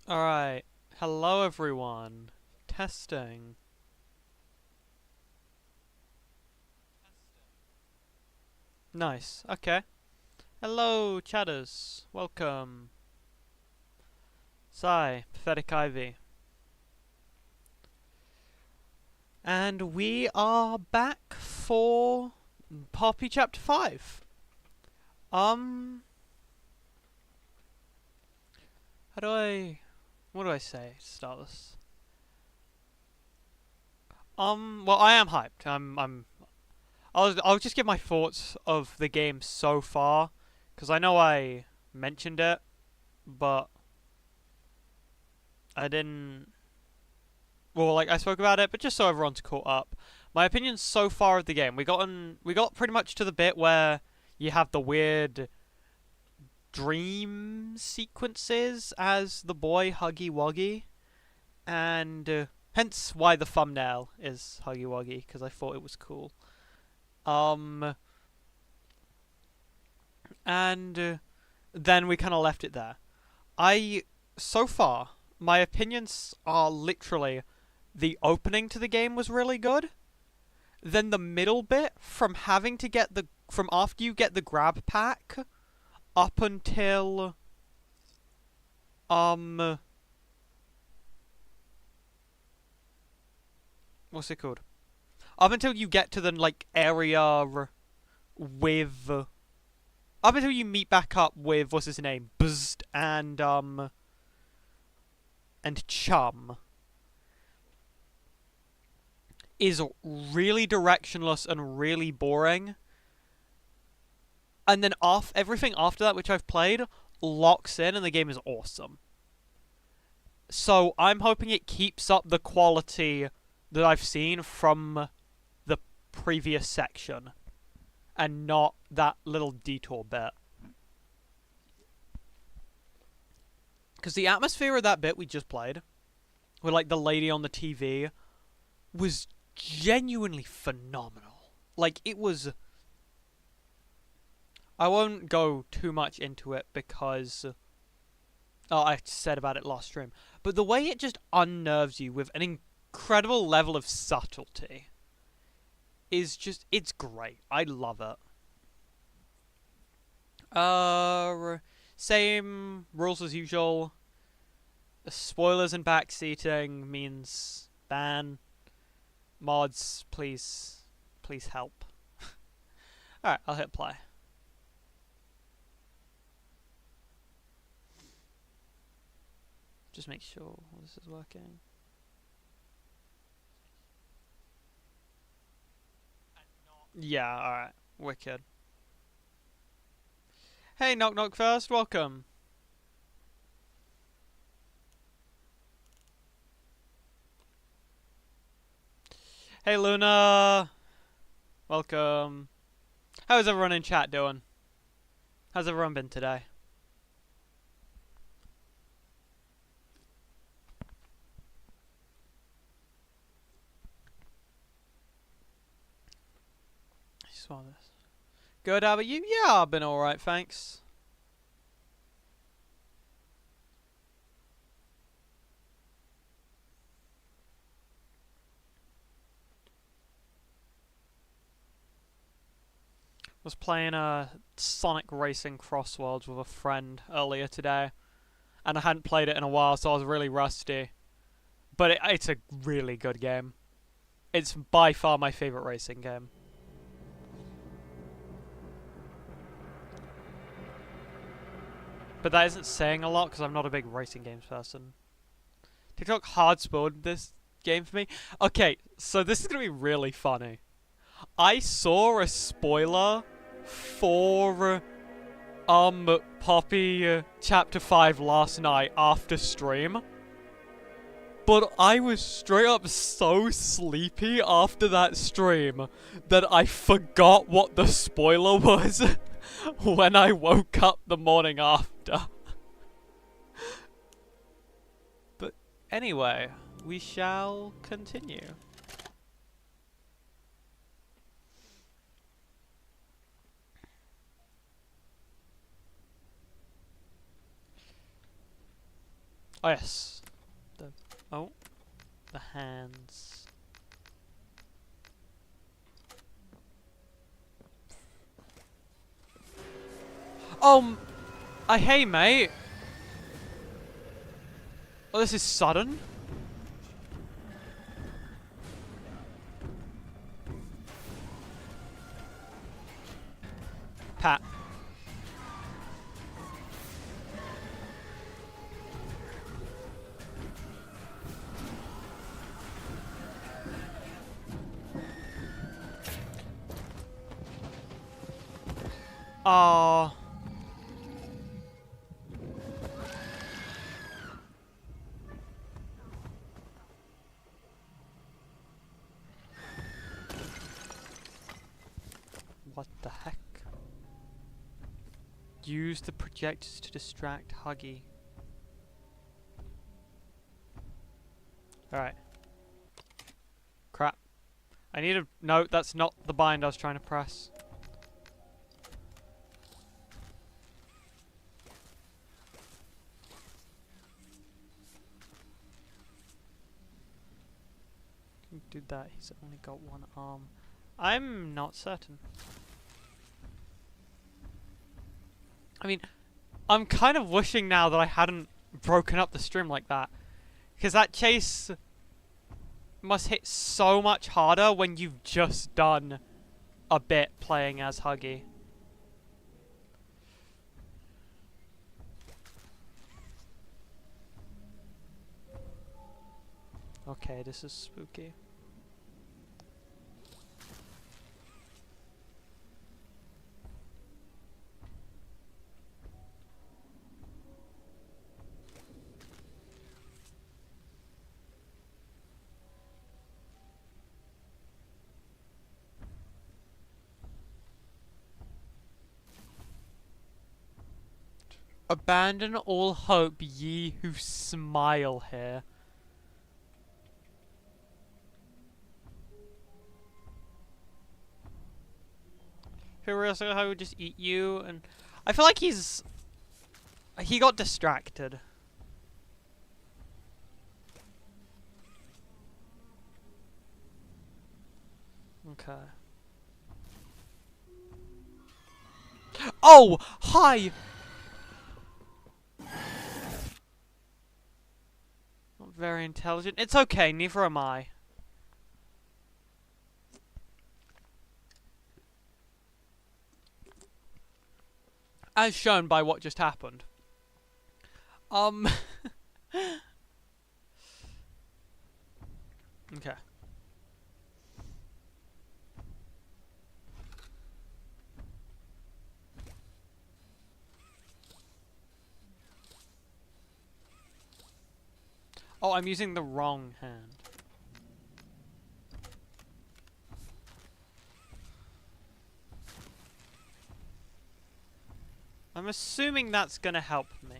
Alright. Hello everyone. Testing. Nice. Okay. Hello, chatters. Welcome. Sigh, Pathetic Ivy. And we are back for Poppy Chapter 5. How do I... What do I say to start this? Well, I am hyped. I'll just give my thoughts of the game so far, because I know I mentioned it, but I didn't. Well, like I spoke about it, but just so everyone's caught up. My opinions so far of the game. We got pretty much to the bit where you have the weird dream sequences as the boy Huggy Wuggy, and hence why the thumbnail is Huggy Wuggy, because I thought it was cool. And then we kind of left it there. So far, my opinions are literally the opening to the game was really good. Then the middle bit, from after you get the grab pack up until what's it called? Up until you get to the area with up until you meet back up with what's his name, Buzzed and Chum, is really directionless and really boring. And then everything after that, which I've played, locks in and the game is awesome. So I'm hoping it keeps up the quality that I've seen from the previous section, and not that little detour bit. Because the atmosphere of that bit we just played, with like the lady on the TV, was genuinely phenomenal. Like, it was... I won't go too much into it because... I said about it last stream. But the way it just unnerves you with an incredible level of subtlety is just... It's great. I love it. Same rules as usual. Spoilers and backseating means ban. Mods, please help. Alright, I'll hit play. Just make sure this is working. Yeah, alright. Wicked. Hey, Knock Knock First, welcome. Hey, Luna. Welcome. How's everyone in chat doing? How's everyone been today? Swallow this. Good, how about you? Yeah, I've been alright, thanks. Was playing a Sonic Racing Crossworlds with a friend earlier today, and I hadn't played it in a while, so I was really rusty. But it's a really good game. It's by far my favourite racing game. But that isn't saying a lot, because I'm not a big racing games person. TikTok hard spoiled this game for me. Okay, so this is going to be really funny. I saw a spoiler for Poppy Chapter 5 last night after stream. But I was straight up so sleepy after that stream that I forgot what the spoiler was when I woke up the morning after. But anyway, we shall continue. Oh yes. Oh, the hands. Hey mate. Oh, this is sudden. Pat. Oh. What the heck? Use the projectors to distract Huggy. Alright. Crap. I need a... No, that's not the bind I was trying to press. Do that, he's only got one arm. I'm not certain. I mean, I'm kind of wishing now that I hadn't broken up the stream like that. Because that chase must hit so much harder when you've just done a bit playing as Huggy. Okay, this is spooky. Abandon all hope, ye who smile here. Who would just eat you, and I feel like he got distracted. Okay. Oh, hi. Not very intelligent. It's okay, neither am I. As shown by what just happened. Okay. Oh, I'm using the wrong hand. I'm assuming that's gonna help me.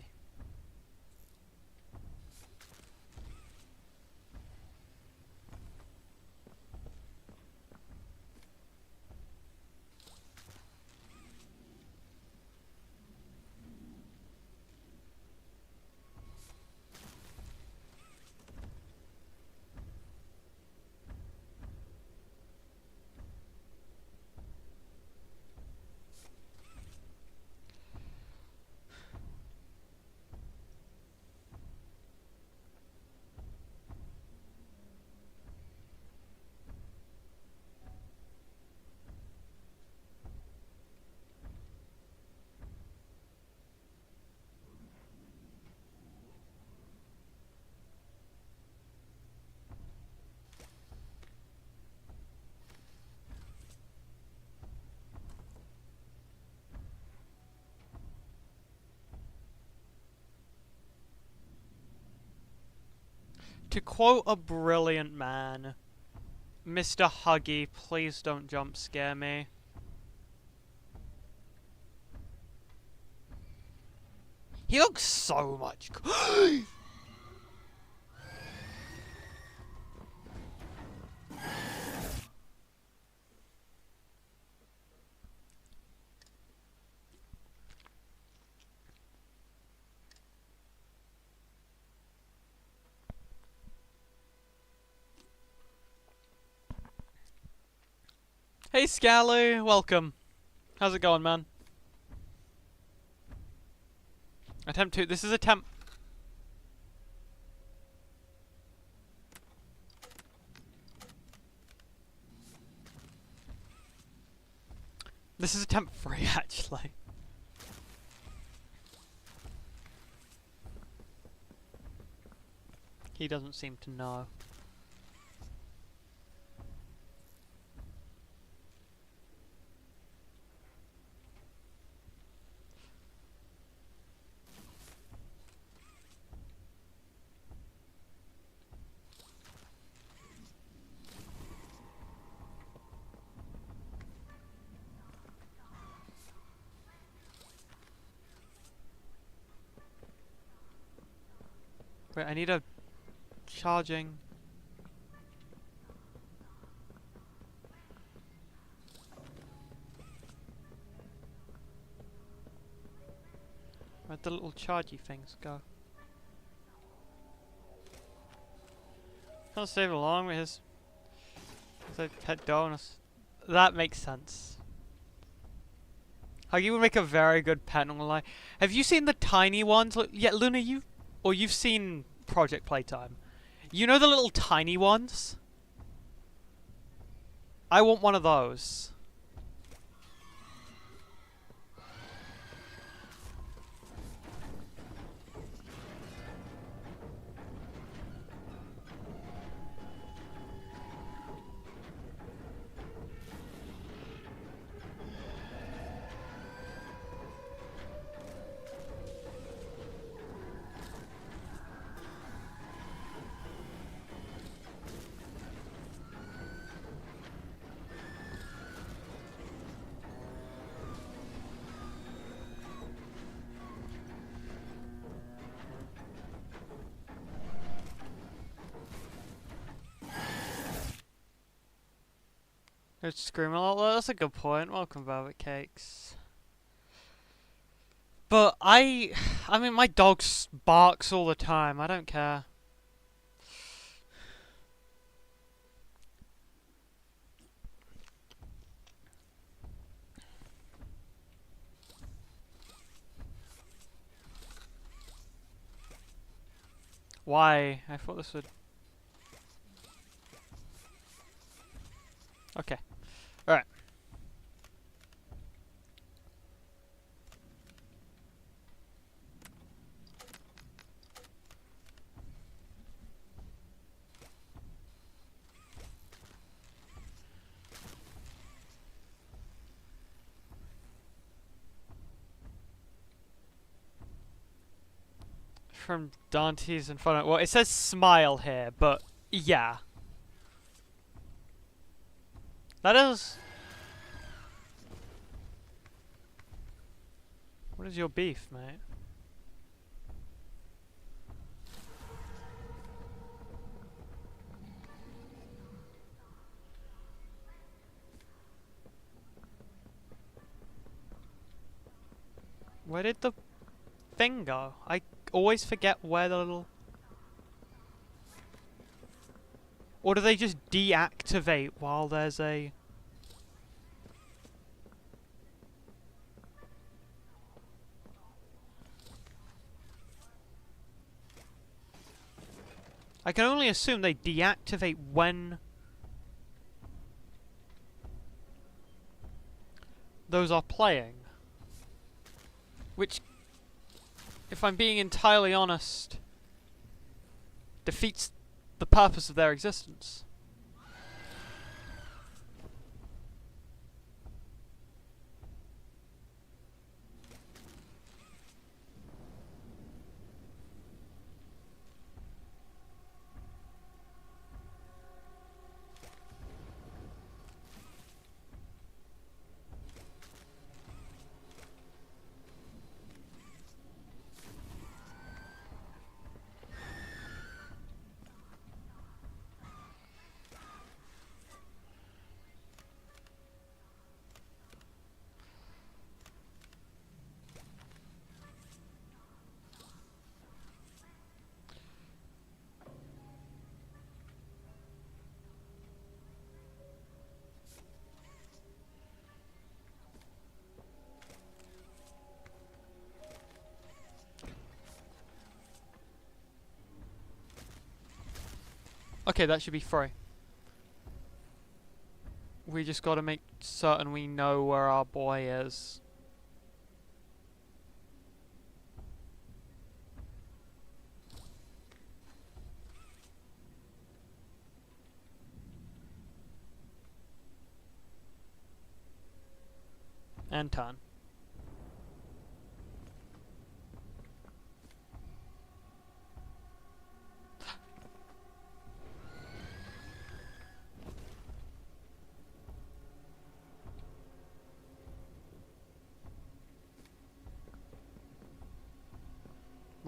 To quote a brilliant man, Mr. Huggy, please don't jump scare me. He looks so much Hey Scalu, welcome. How's it going, man? Attempt 2. This is attempt... This is attempt 3, actually. He doesn't seem to know. Wait, I need a charging... Where'd the little chargy things go? Can't stay along with his pet donuts. That makes sense. Huggy would make a very good pet, not gonna lie. Have you seen the tiny ones? Yeah, Luna, you've seen Project Playtime. You know the little tiny ones? I want one of those. They're screaming a lot. That's a good point. Welcome, Velvet Cakes. But I mean, my dog barks all the time. I don't care. Why? I thought this would... Okay. Alright. From Dante's Inferno. Well, it says smile here, but yeah. That is... What is your beef, mate? Where did the thing go? I always forget where the little... Or do they just deactivate while there's a... I can only assume they deactivate when those are playing. Which, if I'm being entirely honest, defeats the purpose of their existence. Okay, that should be free. We just gotta make certain we know where our boy is. And turn.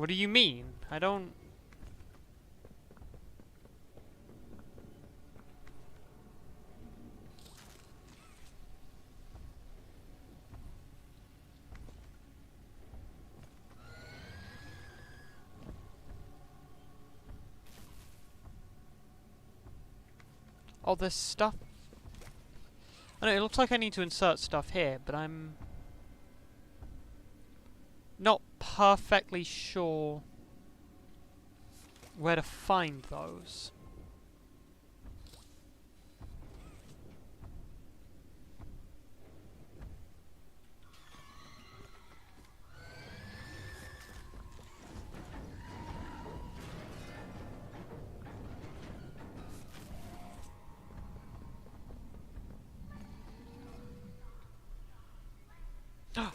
What do you mean? I don't... Oh, there's stuff... I know, it looks like I need to insert stuff here, but I'm... not perfectly sure where to find those.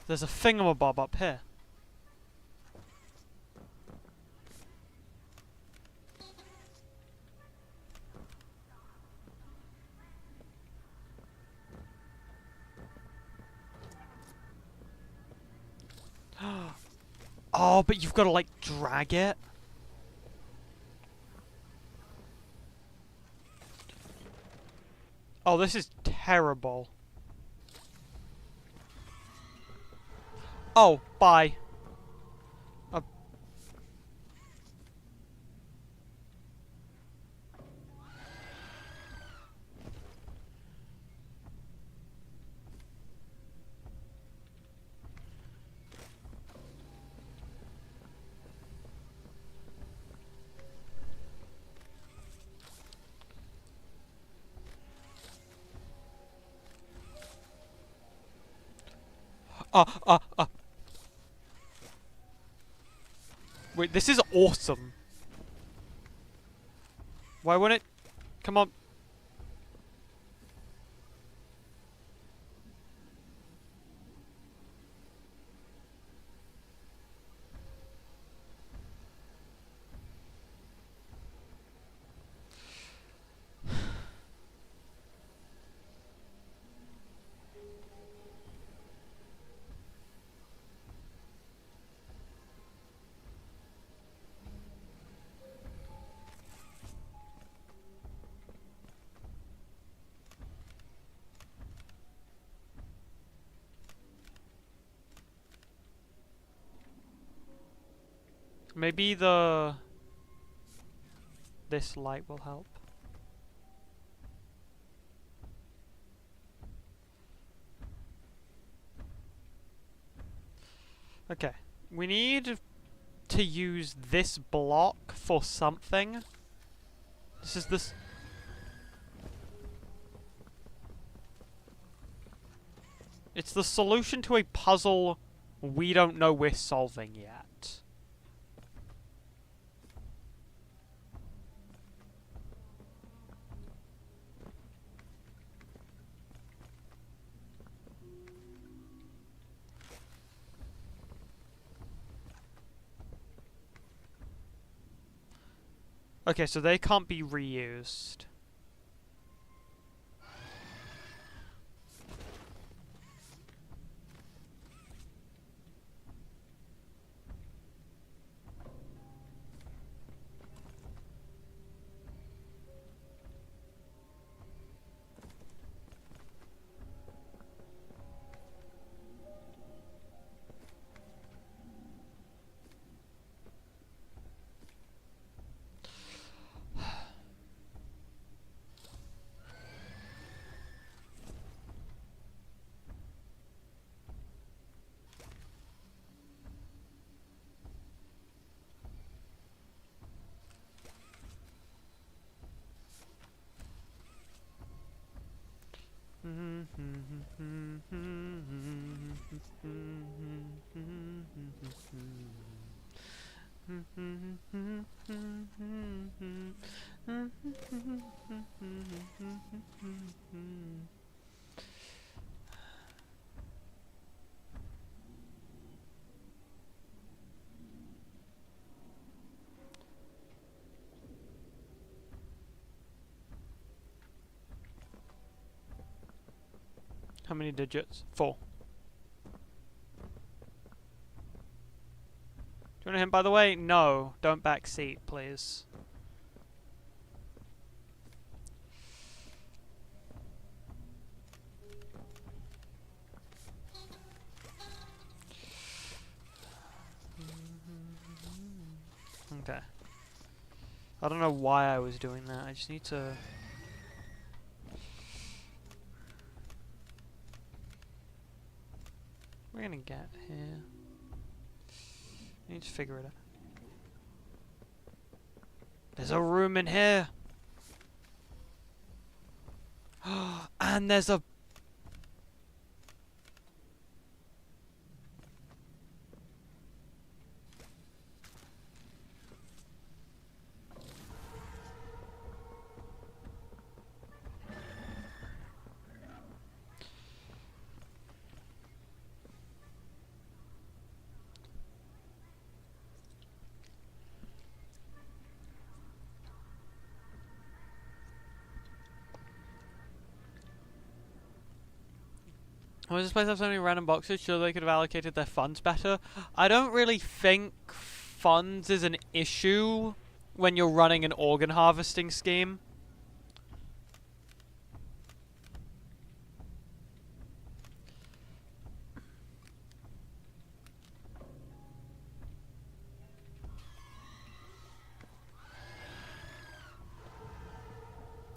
There's a thingamabob up here. Oh, but you've got to, like, drag it. Oh, this is terrible. Oh, bye. Uh. Wait, this is awesome. Why won't it... Come on. Maybe this light will help. Okay. We need to use this block for something. This is this... It's the solution to a puzzle we don't know we're solving yet. Okay, so they can't be reused. How many digits? 4. Do you want him, by the way? No. Don't backseat, please. Okay. I don't know why I was doing that. I just need to... We're gonna get here. I need to figure it out. There's a room in here! And there's a... Why does this place have so many random boxes? Sure, they could have allocated their funds better. I don't really think funds is an issue when you're running an organ harvesting scheme.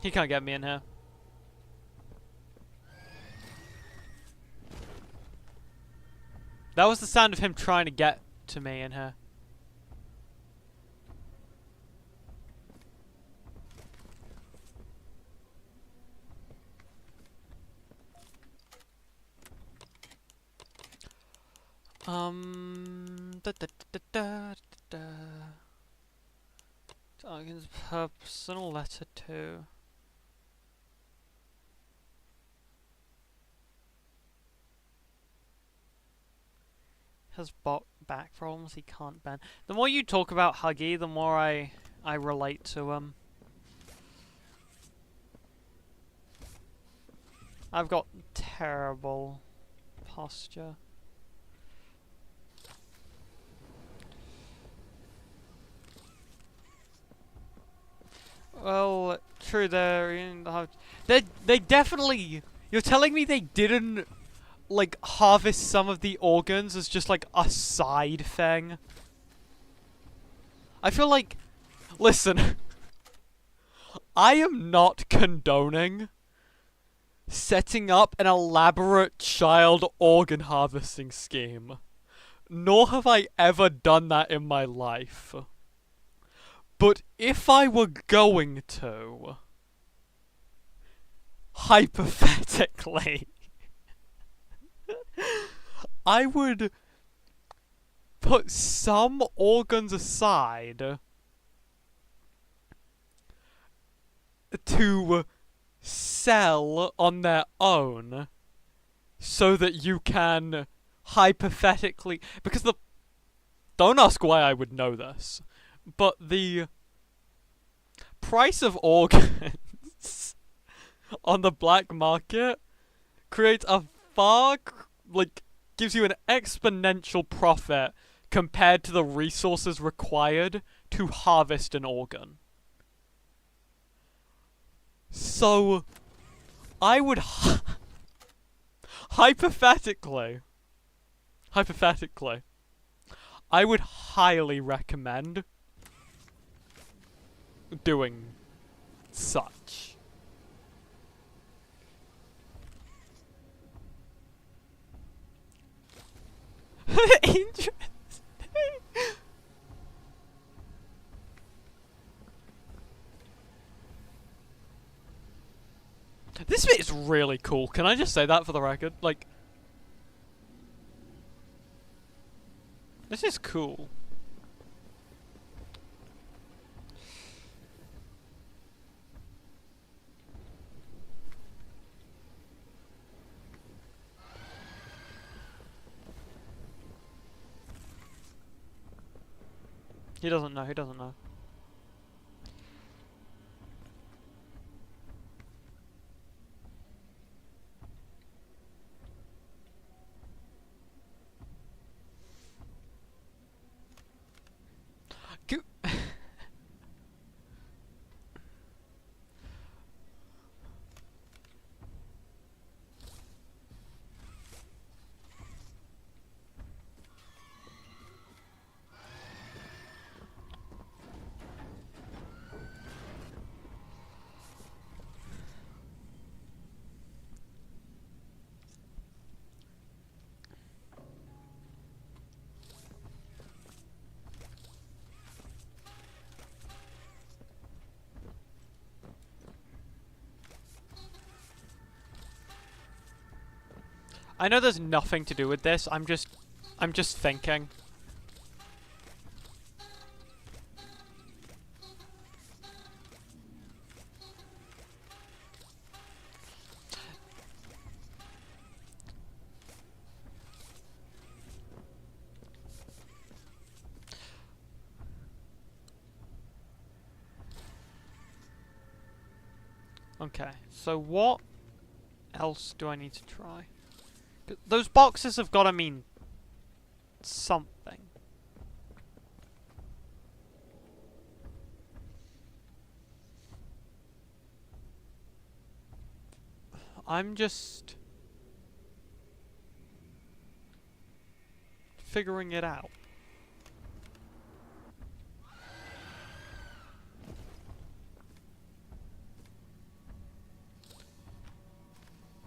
He can't get me in here. That was the sound of him trying to get to me in here. Target's personal letter 2. Has back problems he can't bend. The more you talk about Huggy, the more I relate to him. I've got terrible posture. Well, true. They definitely. You're telling me they didn't like harvest some of the organs as just like a side thing? I feel like, listen, I am not condoning setting up an elaborate child organ harvesting scheme, nor have I ever done that in my life. But if I were going to, hypothetically, I would put some organs aside to sell on their own so that you can hypothetically... Because the... Don't ask why I would know this, but the price of organs on the black market creates a far... gives you an exponential profit compared to the resources required to harvest an organ. So, I would hypothetically, I would highly recommend doing such. Interesting. This bit is really cool. Can I just say that for the record? Like, this is cool. He doesn't know, he doesn't know. I know there's nothing to do with this, I'm just thinking. Okay, so what else do I need to try? Those boxes have got to mean something. I'm just figuring it out.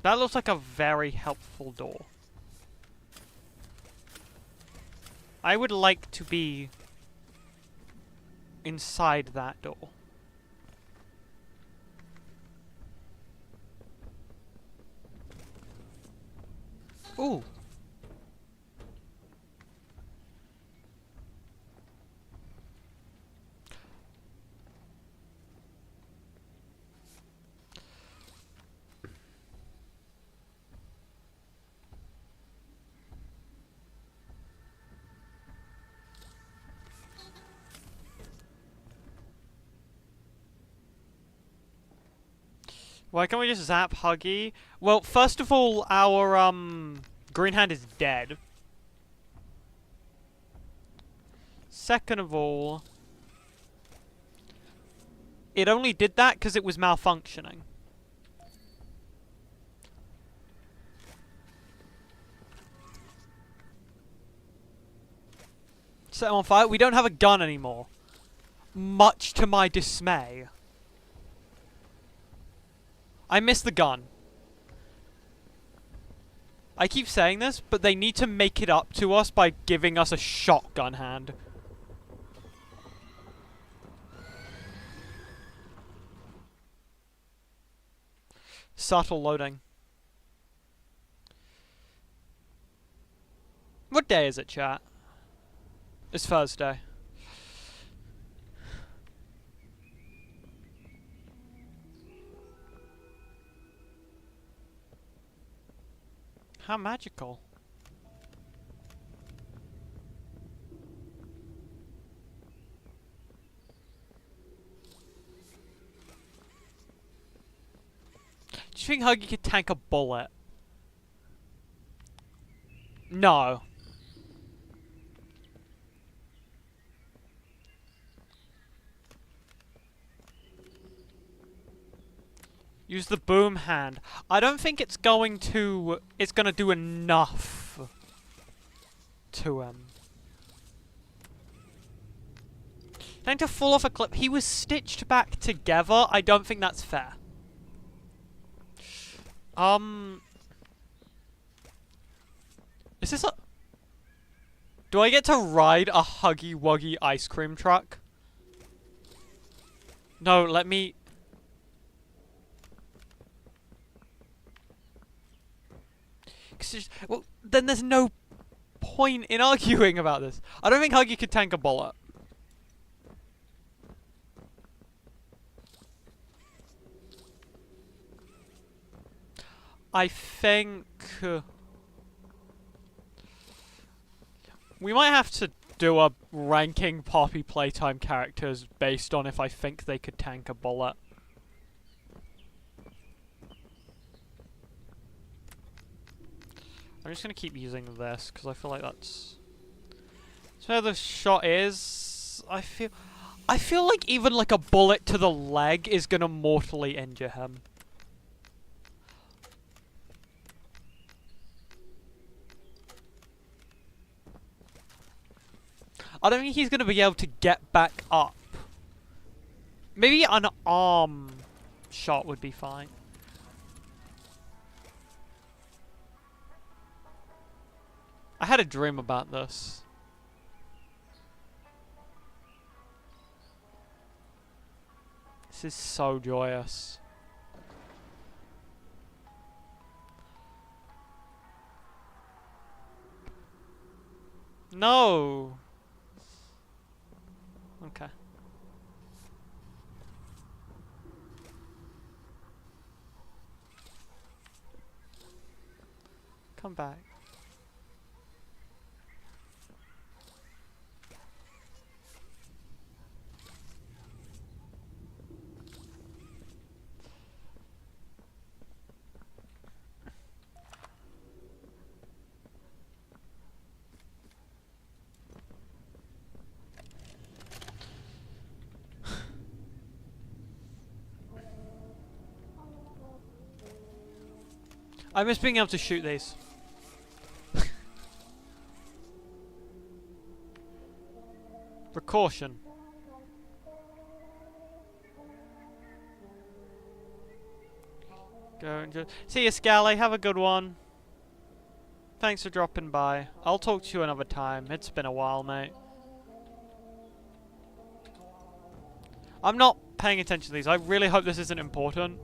That looks like a very helpful door. I would like to be inside that door. Ooh. Why can't we just zap Huggy? Well, first of all, our, Green Hand is dead. Second of all, it only did that because it was malfunctioning. Set him on fire. We don't have a gun anymore. Much to my dismay. I miss the gun. I keep saying this, but they need to make it up to us by giving us a shotgun hand. Subtle loading. What day is it, chat? It's Thursday. How magical. Do you think Huggy could tank a bullet? No. Use the boom hand. I don't think it's going to... It's gonna do enough to him. Trying to fall off a cliff. He was stitched back together. I don't think that's fair. Is this a... Do I get to ride a Huggy Wuggy ice cream truck? No, let me... Well, then there's no point in arguing about this. I don't think Huggy could tank a bullet. I think... we might have to do a ranking Poppy Playtime characters based on if I think they could tank a bullet. I'm just gonna keep using this because I feel like that's where the shot is. I feel like even like a bullet to the leg is gonna mortally injure him. I don't think he's gonna be able to get back up. Maybe an arm shot would be fine. I had a dream about this. This is so joyous. No! Okay. Come back. I miss being able to shoot these. Precaution. Go and just see you, Scally. Have a good one. Thanks for dropping by. I'll talk to you another time. It's been a while, mate. I'm not paying attention to these. I really hope this isn't important.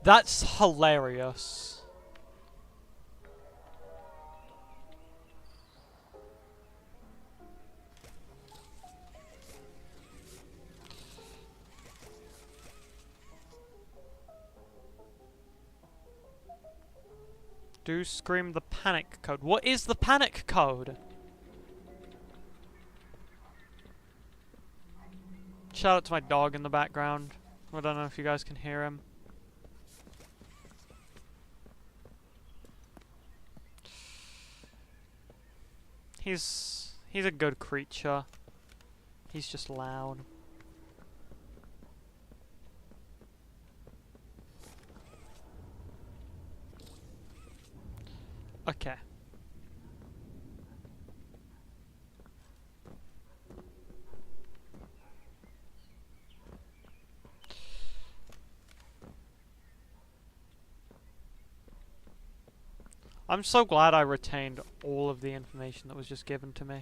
That's hilarious. Do scream the panic code. What is the panic code? Shout out to my dog in the background. I don't know if you guys can hear him. He's a good creature. He's just loud. Okay. I'm so glad I retained all of the information that was just given to me.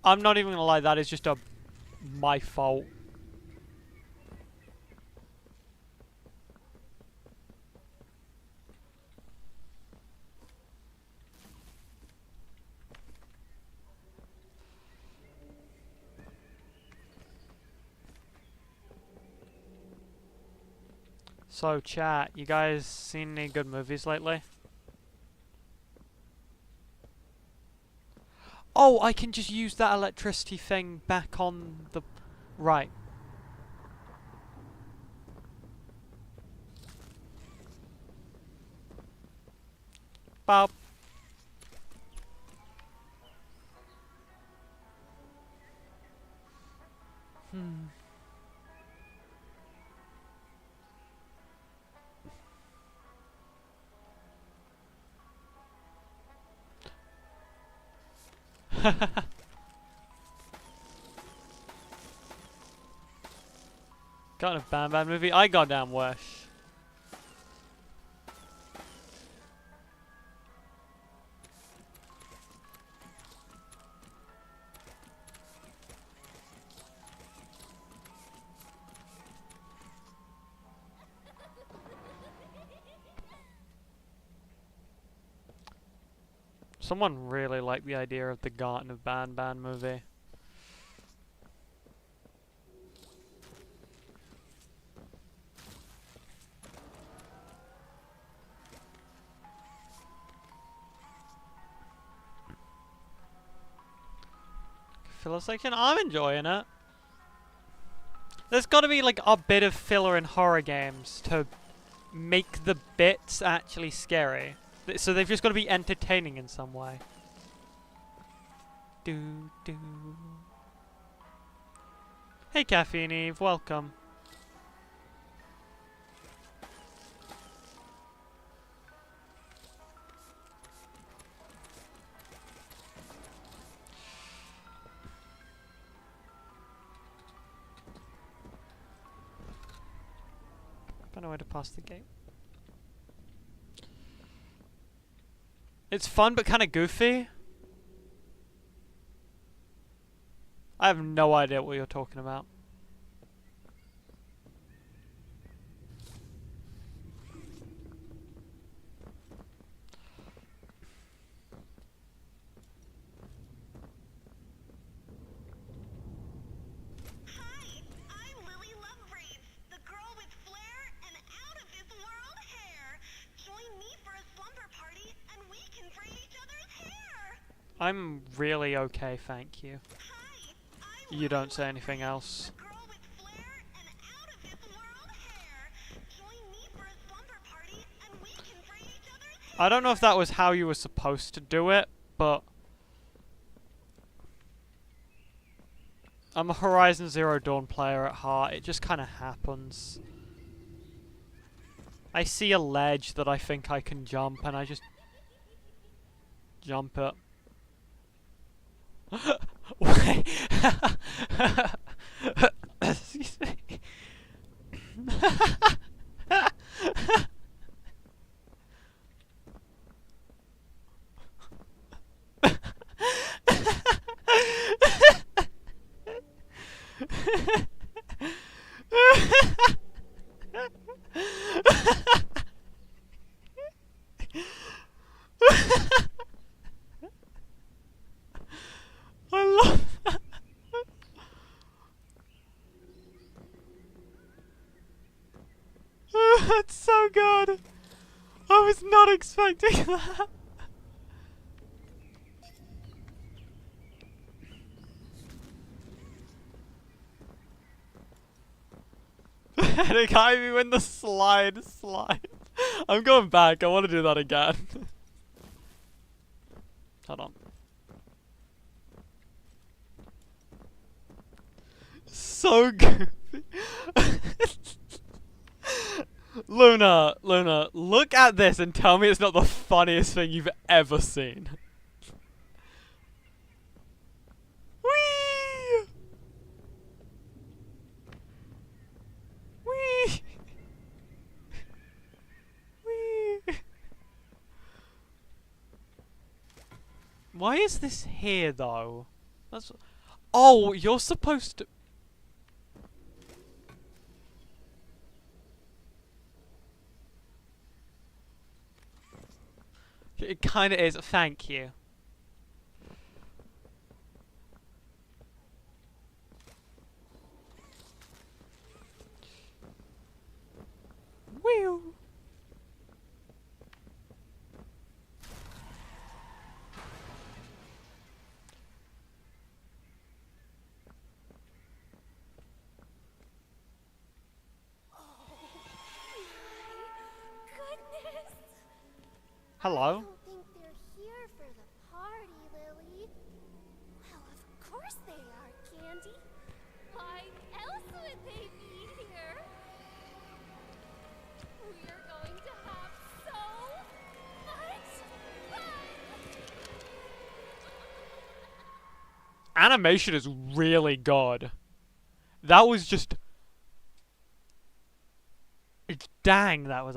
I'm not even gonna lie, that is just my fault. So chat, you guys seen any good movies lately? Oh, I can just use that electricity thing back on the... Right. Bob. Kind of bad movie. I goddamn wish. Someone really liked the idea of the Garten of Banban movie. Filler section? I'm enjoying it. There's gotta be like a bit of filler in horror games to make the bits actually scary. So they've just gotta be entertaining in some way. Do do. Hey Caffeine Eve, welcome. Don't know where to pass the gate. It's fun but kind of goofy. I have no idea what you're talking about. I'm really okay, thank you. You don't say anything else. I don't know if that was how you were supposed to do it, but I'm a Horizon Zero Dawn player at heart. It just kind of happens. I see a ledge that I think I can jump, and I just jump it. Wait. Excuse me. I love that. That's so good. I was not expecting that. It got me when the slide. I'm going back. I want to do that again. Hold on. So goofy. Luna, look at this and tell me it's not the funniest thing you've ever seen. Whee! Whee! Whee! Why is this here though? That's. Oh, you're supposed to. It kind of is. Thank you. Whew. Hello. I don't think they're here for the party, Lily. Well, of course they are, Candy. Why else would they be here? We're going to have so much fun! Animation is really good. That was just. Dang, that was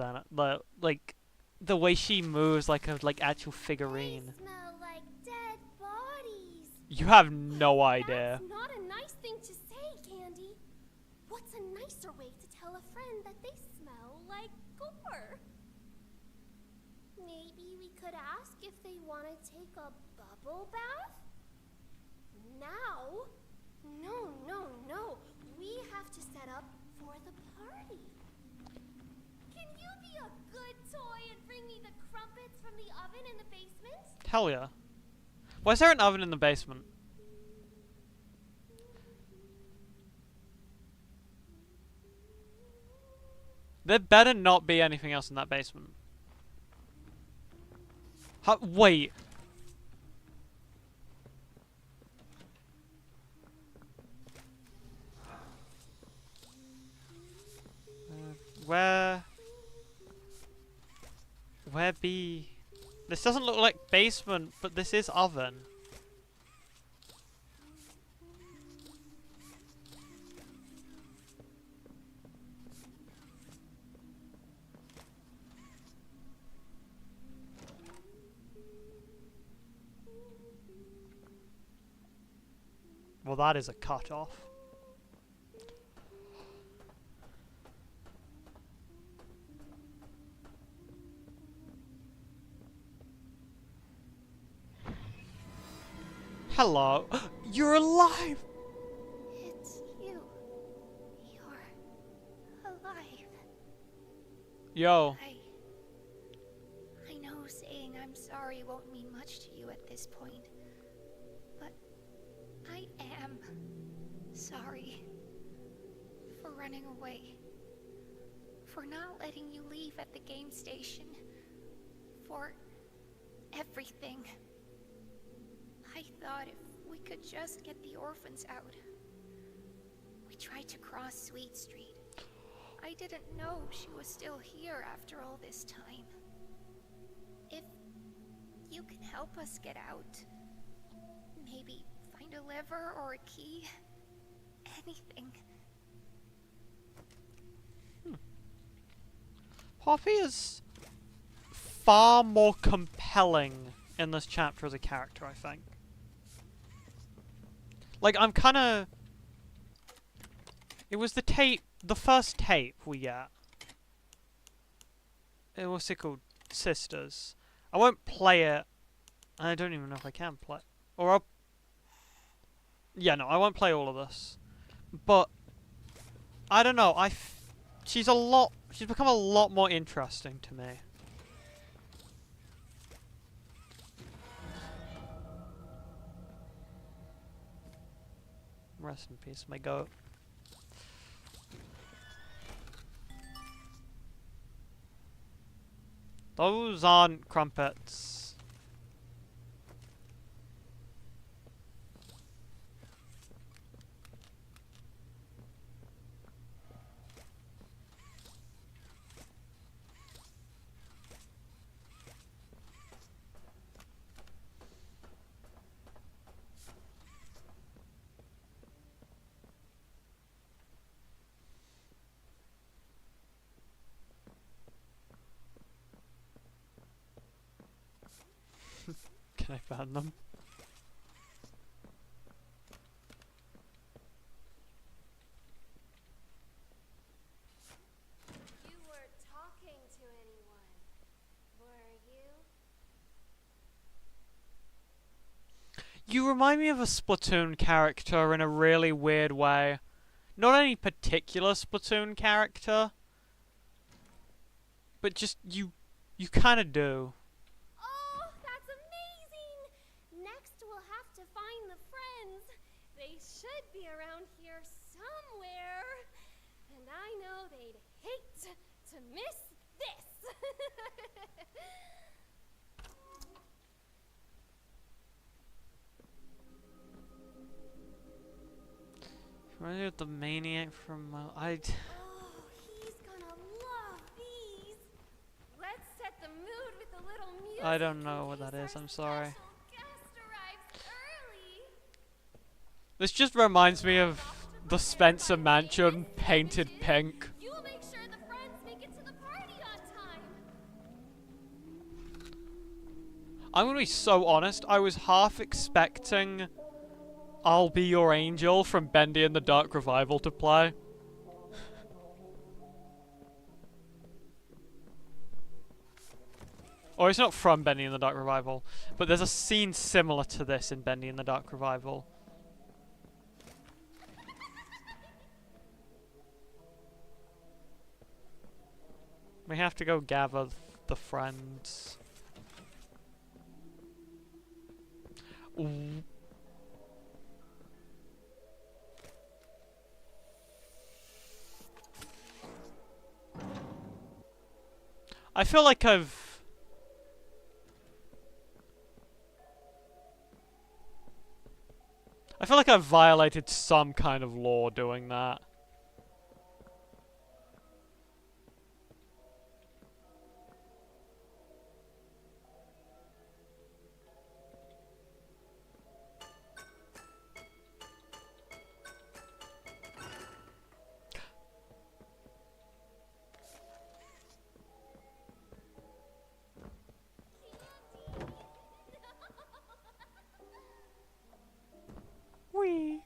like. The way she moves like a actual figurine. They smell like dead bodies. You have no idea. That's not a nice thing to say, Candy. What's a nicer way to tell a friend that they smell like gore? Maybe we could ask if they want to take a bubble bath? Now? No, no, no. We have to set up for the party. Can you be a good toy and bring me the crumpets from the oven in the basement? Hell yeah. Why is there an oven in the basement? There better not be anything else in that basement. Wait. Where be? This doesn't look like basement, but this is oven. Well, that is a cut-off. Hello. You're alive! It's you. You're alive. Yo. I know saying I'm sorry won't mean much to you at this point, but I am sorry for running away, for not letting you leave at the game station, for everything. I thought if we could just get the orphans out. We tried to cross Sweet Street. I didn't know she was still here after all this time. If you can help us get out, maybe find a lever or a key, anything. Poppy is far more compelling in this chapter as a character, I think. Like, I'm kinda... It was the first tape we get. What's it called? Sisters. I won't play it. I don't even know if I can play. Or I'll... Yeah, no, I won't play all of this. But, I don't know, she's become a lot more interesting to me. Rest in peace, my goat. Those aren't crumpets. Can I ban them? You were talking to anyone, were you? You remind me of a Splatoon character in a really weird way. Not any particular Splatoon character, but just you kinda do. Oh, that's amazing! Next we'll have to find the friends. They should be around here somewhere. And I know they'd hate to miss this. Reminds me of the maniac from Oh, he's gonna love these. Let's set the mood with a little music. I don't know what in that case is, our I'm sorry. special guest arrives early. This just reminds me of the Spencer Mansion painted pink. You will make sure the friends make it to the party on time. I'm gonna be so honest, I was half expecting I'll Be Your Angel from Bendy and the Dark Revival to play. Or it's not from Bendy and the Dark Revival, but there's a scene similar to this in Bendy and the Dark Revival. We have to go gather the friends. Ooh. I feel like I've violated some kind of law doing that. Wee.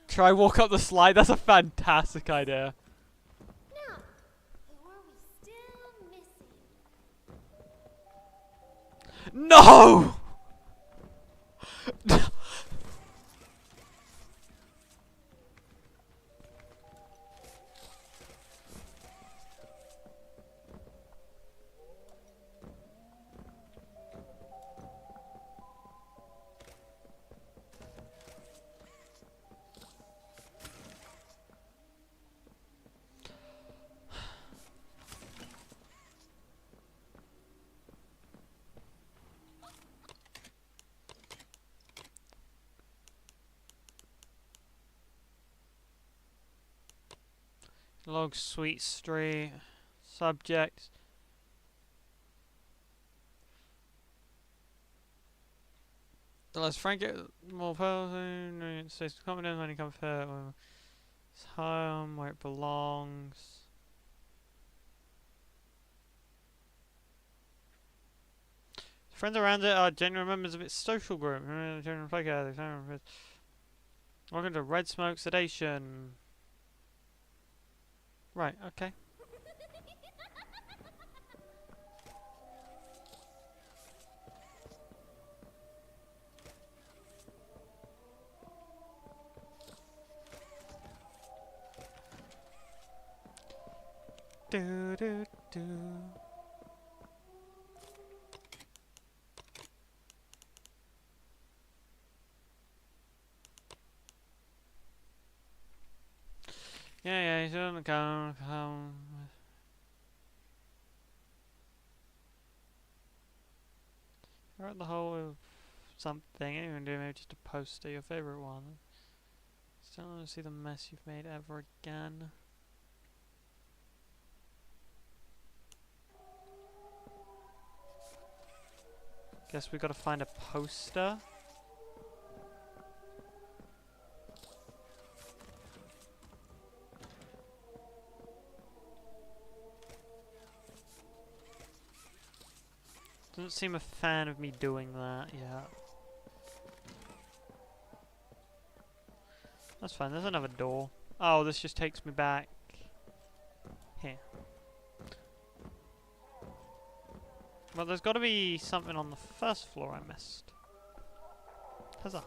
Try walk up the slide. That's a fantastic idea. Now, who are we still missing? No! Log Sweet Street. Subject. Let's Frank it more person. It says confidence when you come fair. It's home where it belongs. Friends around it are genuine members of its social group. Welcome to Red Smoke Sedation. Right, okay. Do do do. Yeah, he's gonna come. I wrote the whole of something. Anyone do maybe just a poster, your favorite one. Still want to see the mess you've made ever again. Guess we gotta find a poster. Doesn't seem a fan of me doing that yet. That's fine, there's another door. Oh, this just takes me back here. Well, there's gotta be something on the first floor I missed. Huzzah.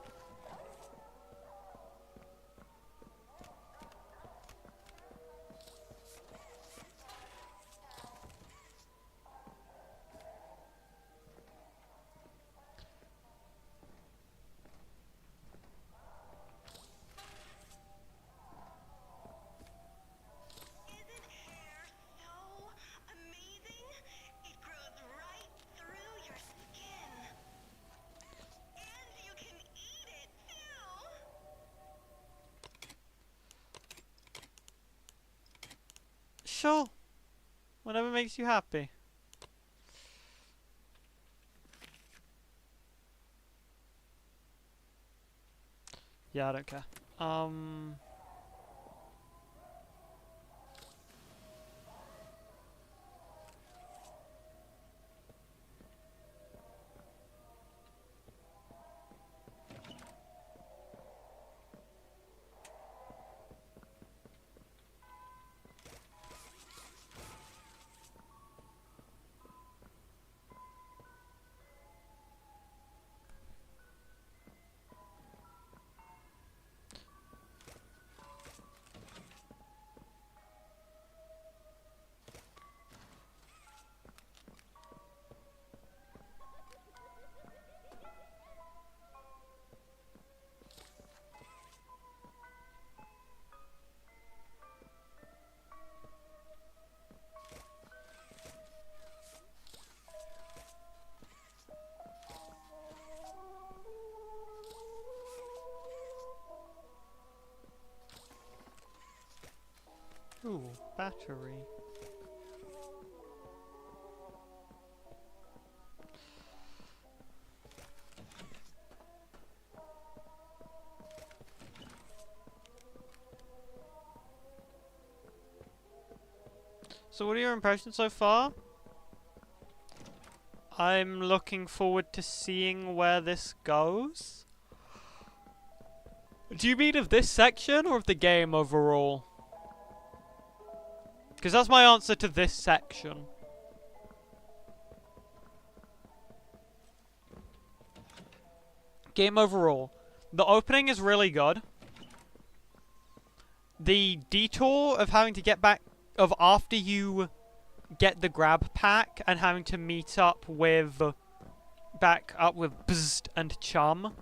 Sure. Whatever makes you happy. Yeah, I don't care. battery. So what are your impressions so far? I'm looking forward to seeing where this goes. Do you mean of this section or of the game overall? Because that's my answer to this section. Game overall. The opening is really good. The detour of having to get back, of after you get the grab pack and having to meet up with, back up with Bzzt and Chum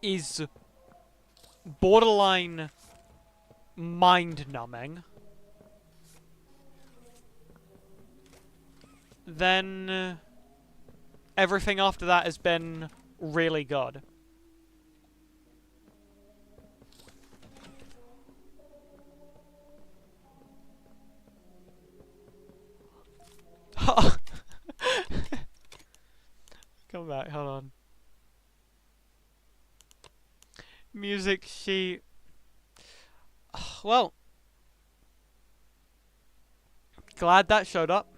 is borderline mind-numbing. Then everything after that has been really good. Come back, hold on. Music sheet. Well, glad that showed up.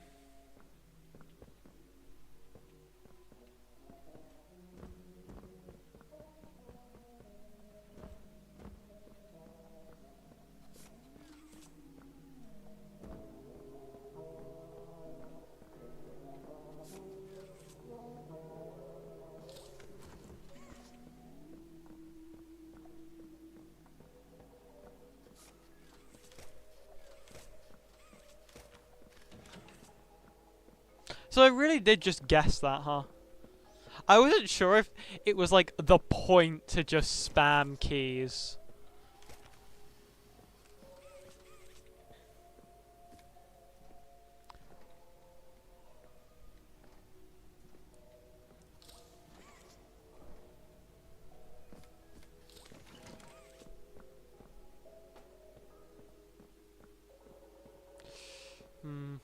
So I really did just guess that, huh? I wasn't sure if it was like the point to just spam keys. Hmm.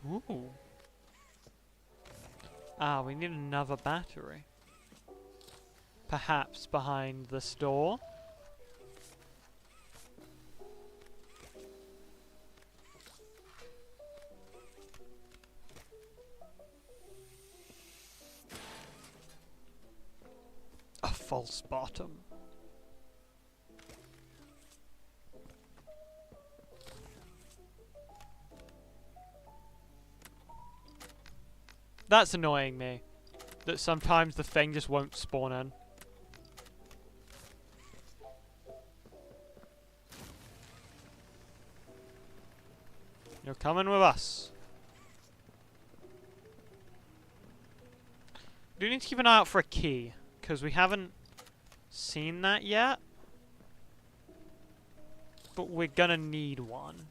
Ooh. Ah, we need another battery. Perhaps behind the store? A false bottom. That's annoying me. That sometimes the thing just won't spawn in. You're coming with us. Do need to keep an eye out for a key, because we haven't seen that yet. But we're gonna need one.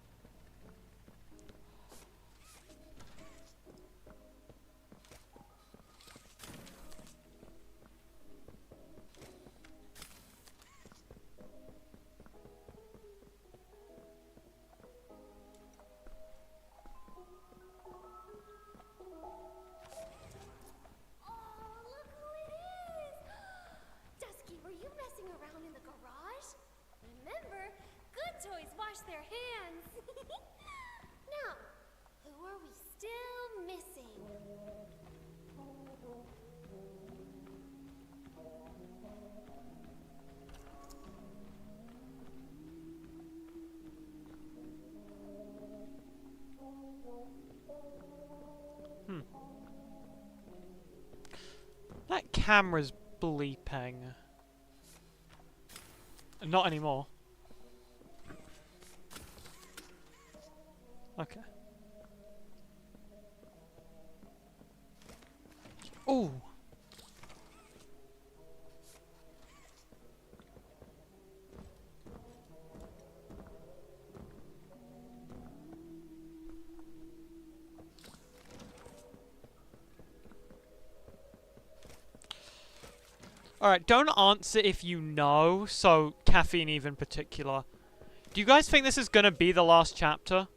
Toys wash their hands. Now, who are we still missing? That camera's bleeping. Not anymore. Okay. Ooh. Alright, don't answer if you know, so Caffeine Eve in particular. Do you guys think this is gonna be the last chapter?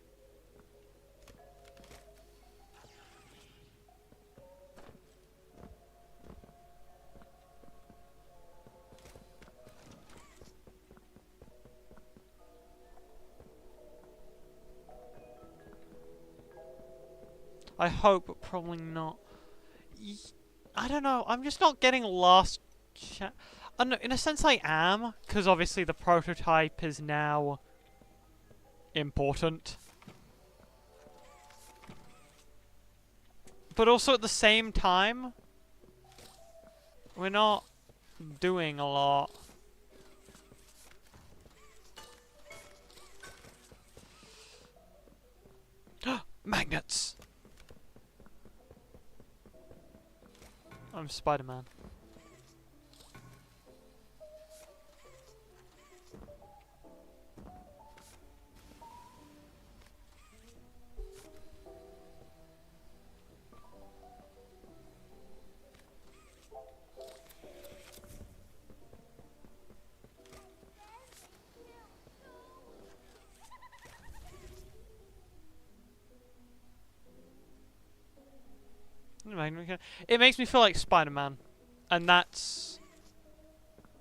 I hope, but probably not. I don't know, I'm just not getting last in a sense I am, because obviously the prototype is now important. But also at the same time, we're not doing a lot. Magnets! I'm Spider-Man. It makes me feel like Spider-Man. And that's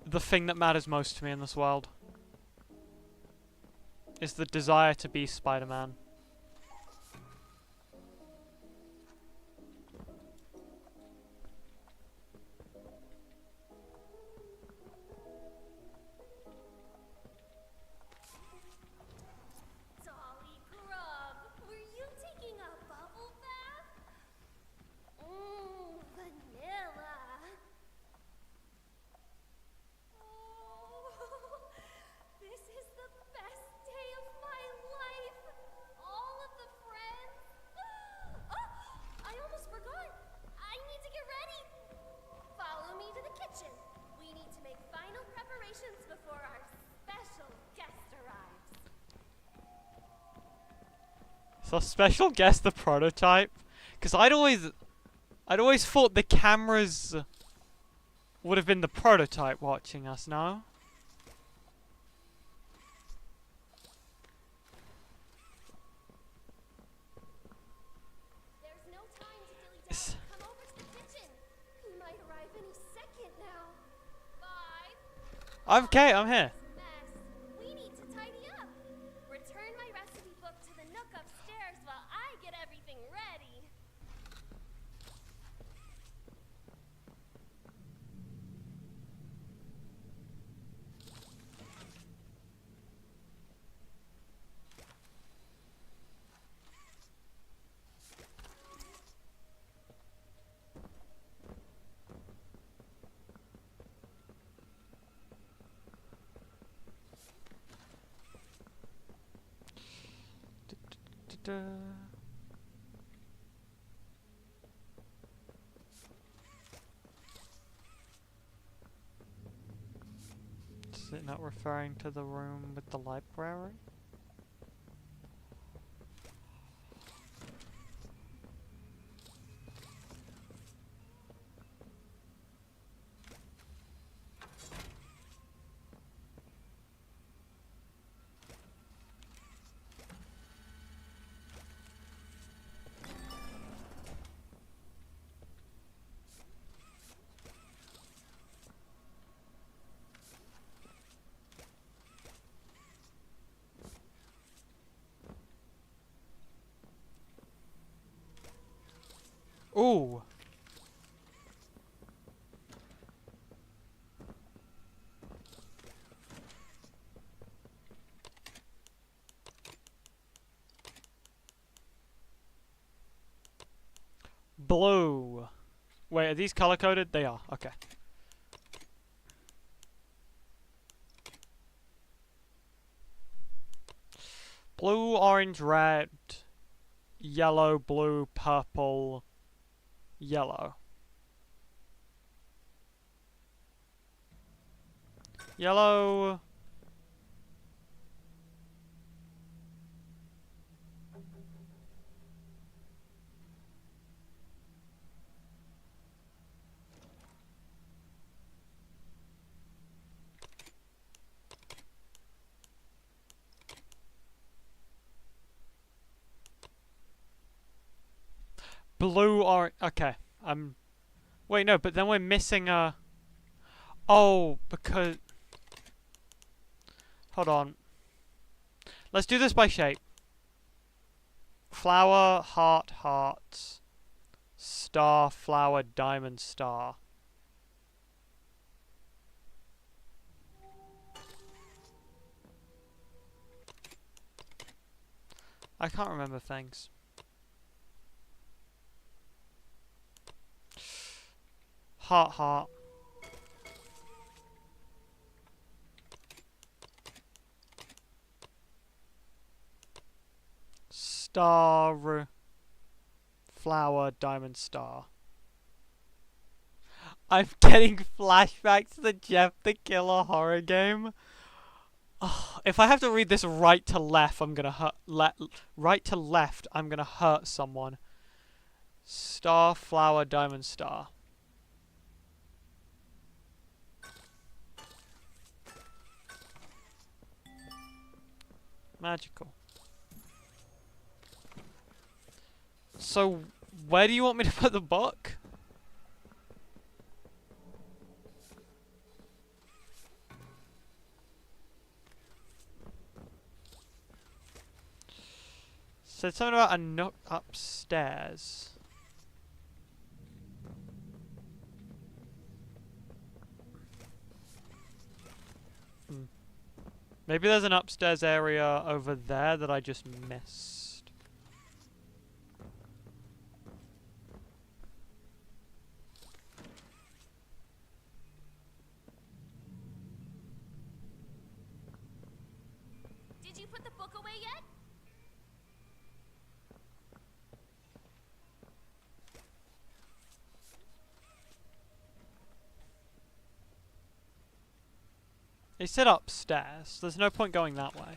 the thing that matters most to me in this world. Is the desire to be Spider-Man. Dolly Grub, were you taking a bubble bath? Mmm, vanilla. Oh, this is the best day of my life. All of the friends. Oh, I almost forgot. I need to get ready. Follow me to the kitchen. We need to make final preparations before our special guest arrives. So special guest the prototype? Because I'd always thought the cameras would have been the prototype watching us, no? There's no time to dilly-dally. Come over to the kitchen. He might arrive any second now. 5. Okay, I'm here. Mess. We need to tidy up. Return my recipe book to the nook upstairs while I get everything ready. Is it not referring to the room with the library? Ooh. Blue. Wait, are these color coded? They are. Okay. Blue, orange, red, yellow, blue, purple, yellow. Yellow. blue or okay. Wait, no, but then we're missing a. Oh, because. Hold on. Let's do this by shape. Flower, heart, heart. Star, flower, diamond, star. I can't remember things. Heart, heart. Star, flower, diamond, star. I'm getting flashbacks to the Jeff the Killer horror game. Oh, if I have to read this right to left, I'm gonna hurt. Right to left, I'm gonna hurt someone. Star, flower, diamond, star. Magical. So, where do you want me to put the book? Said something about a nook upstairs. Maybe there's an upstairs area over there that I just missed. Did you put the book away yet? They said upstairs. There's no point going that way.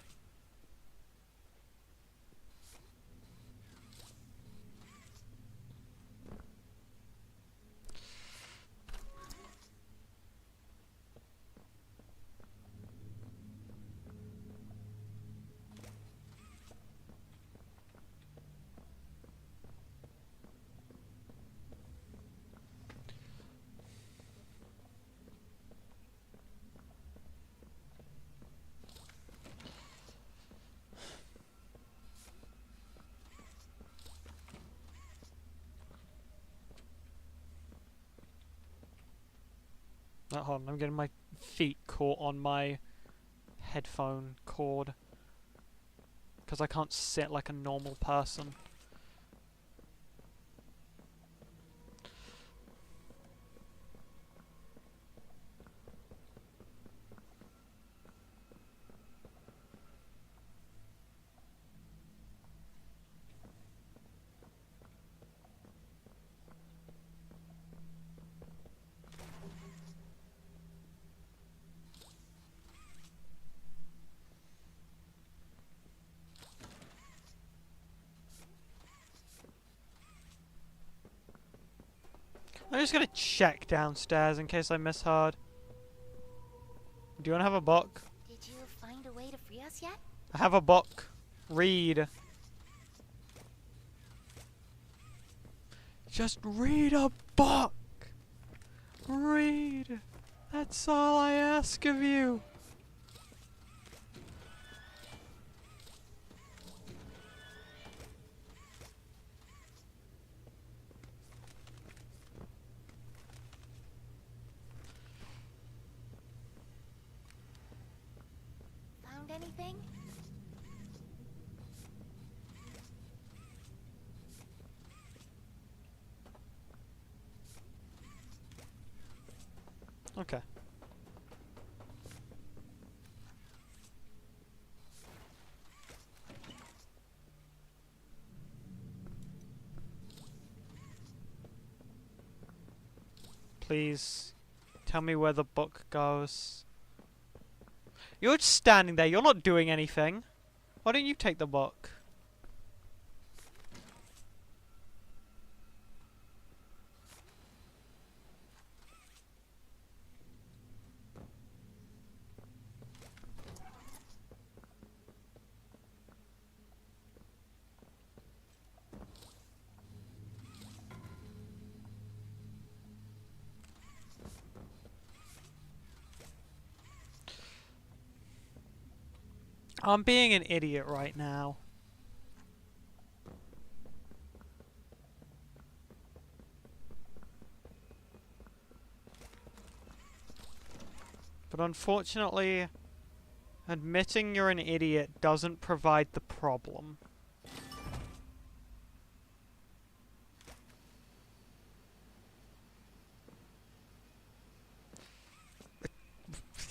Oh, hold on, I'm getting my feet caught on my headphone cord. Because I can't sit like a normal person. I'm just gonna check downstairs in case I misheard. Do you wanna have a book? Did you find a way to free us yet? I have a book. Read. Just read a book. Read. That's all I ask of you. Found anything? Okay. Please tell me where the book goes. You're just standing there, you're not doing anything. Why don't you take the book? I'm being an idiot right now. But unfortunately, admitting you're an idiot doesn't provide the problem.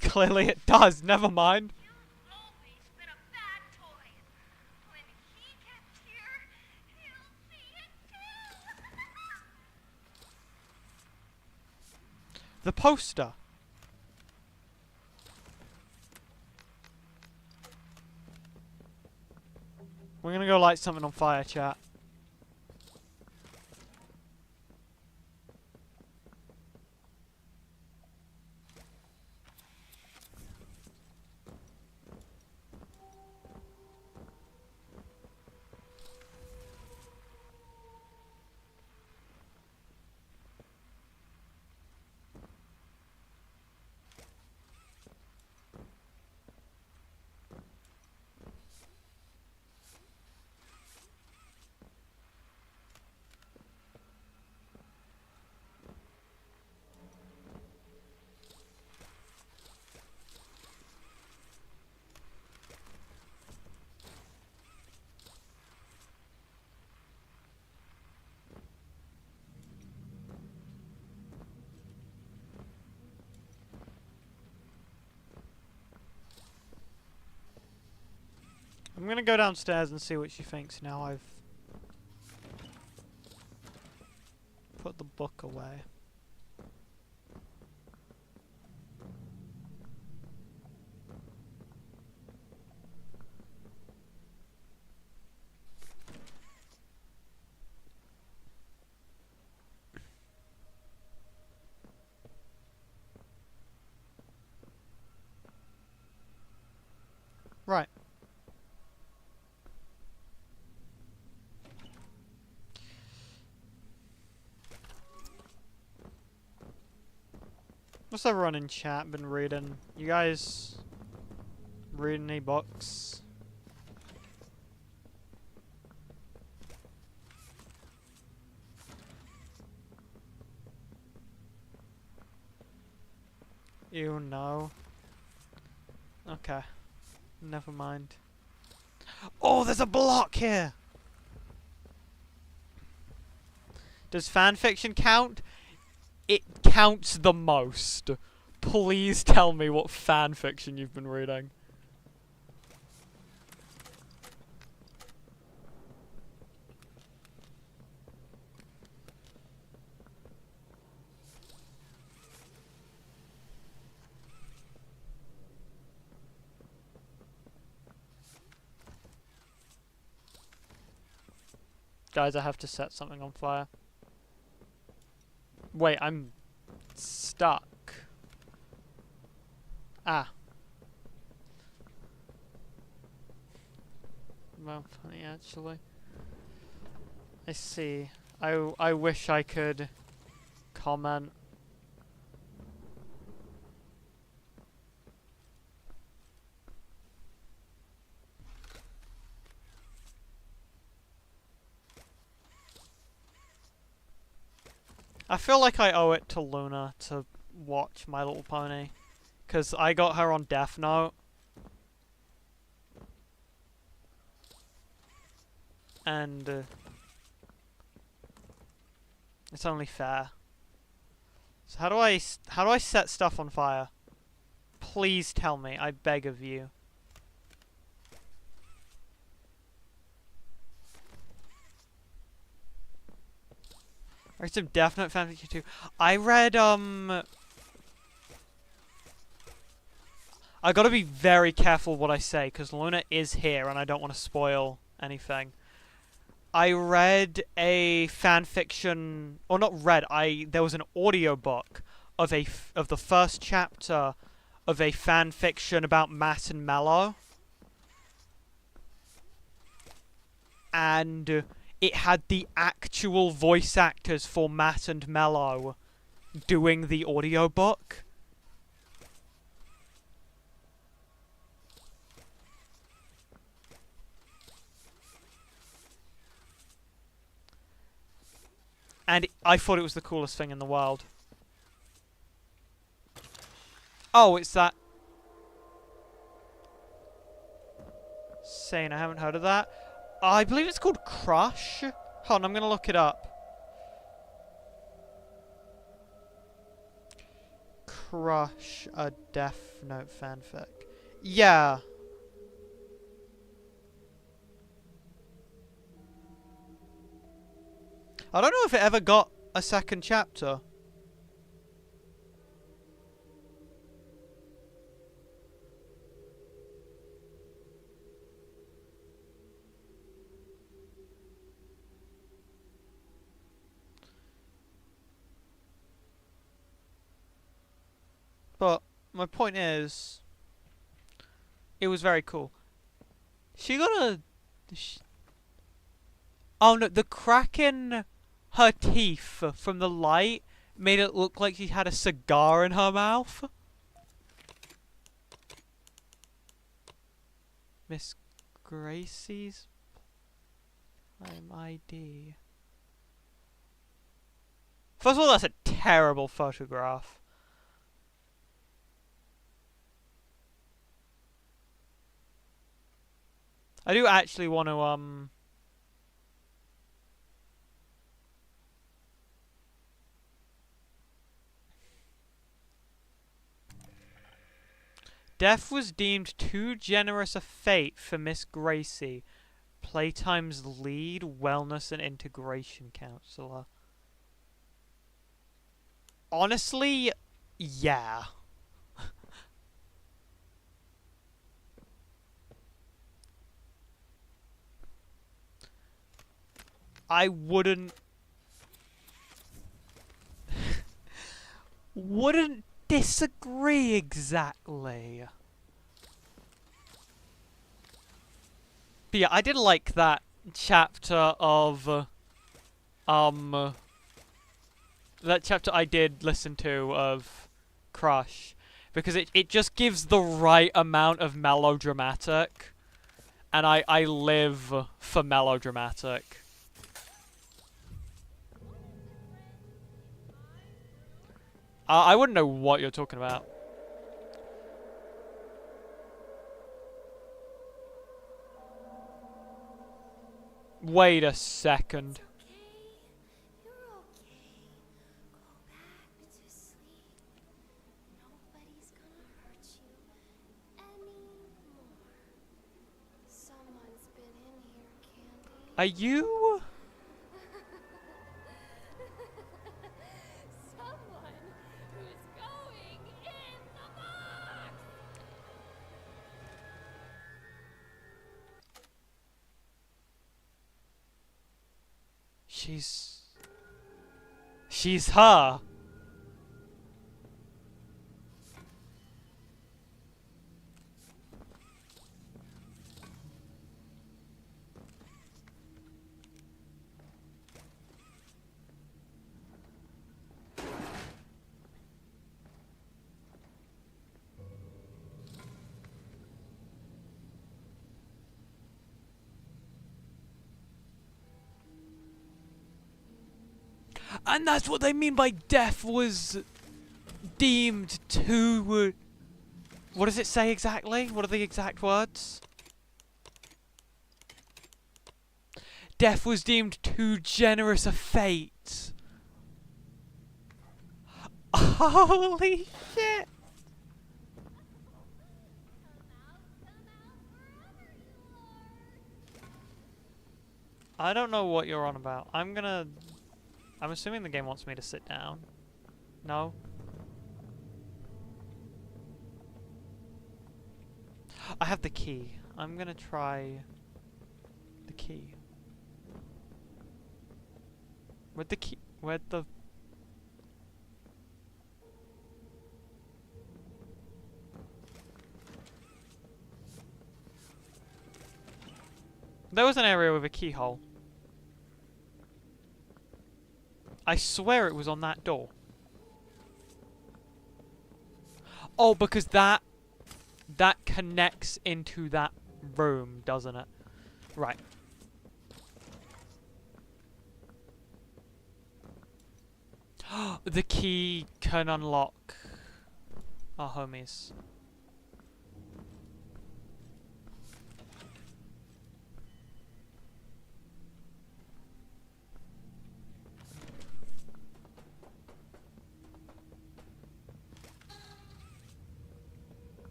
Clearly it does, never mind. You've always been a bad toy. When he gets here, he'll see it too. The poster. We're gonna go light something on fire, chat. I'm gonna go downstairs and see what she thinks now I've put the book away. Right. What's everyone in chat been reading? You guys reading any books? You know. Okay. Never mind. Oh, there's a block here! Does fanfiction count? It counts the most. Please tell me what fanfiction you've been reading. Guys, I have to set something on fire. Wait, I'm stuck. Ah. Well, funny actually. I see. I wish I could comment. I feel like I owe it to Luna to watch My Little Pony, because I got her on Death Note. And it's only fair. So how do I set stuff on fire? Please tell me, I beg of you. I read some definite fanfiction too. I read I gotta be very careful what I say, because Luna is here and I don't want to spoil anything. I read a fanfiction, or not read, there was an audiobook of of the first chapter of a fanfiction about Matt and Mello. And it had the actual voice actors for Matt and Mello doing the audiobook. And I thought it was the coolest thing in the world. Oh, it's that. Sane, I haven't heard of that. I believe it's called Crush. Hold on, I'm gonna look it up. Crush, a Death Note fanfic. Yeah. I don't know if it ever got a second chapter. But my point is, it was very cool. She got a... oh no, the crack in her teeth from the light made it look like she had a cigar in her mouth. Miss Gracie's Playtime ID. First of all, that's a terrible photograph. I do actually want to, Death was deemed too generous a fate for Miss Gracie, Playtime's lead wellness and integration counselor. Honestly, yeah. I wouldn't disagree exactly. But yeah, I did like that chapter of that chapter I did listen to of Crush, because it just gives the right amount of melodramatic, and I live for melodramatic. I wouldn't know what you're talking about. Wait a second. You're okay. Go back to sleep. Nobody's gonna hurt you anymore. Someone's been in here, Candy. Are you? Someone who's going in the box! She's her. And that's what they mean by death was deemed to... what does it say exactly? What are the exact words? Death was deemed too generous a fate. Holy shit! I don't know what you're on about. I'm assuming the game wants me to sit down. No? I have the key. I'm gonna try the key. Where'd the key? Where'd the... there was an area with a keyhole. I swear it was on that door. Oh, because that connects into that room, doesn't it? Right. The key can unlock our homies.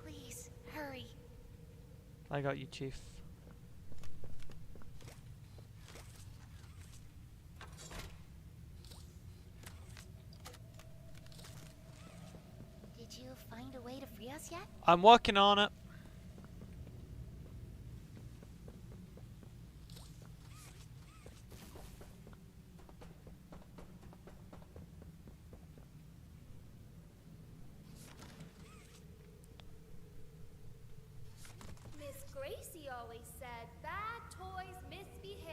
Please, hurry. I got you, Chief. Did you find a way to free us yet? I'm working on it. Miss Gracie always said bad toys misbehave.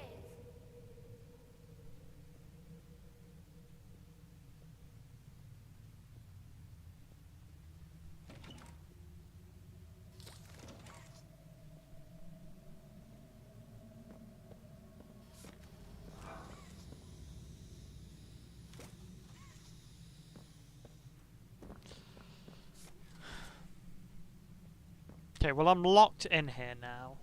Okay, well I'm locked in here now.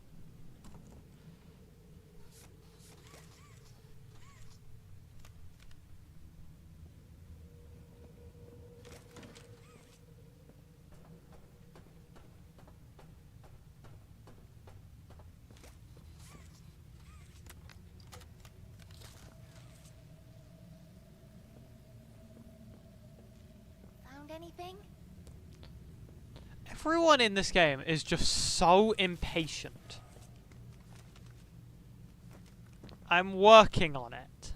Found anything? Everyone in this game is just so impatient. I'm working on it.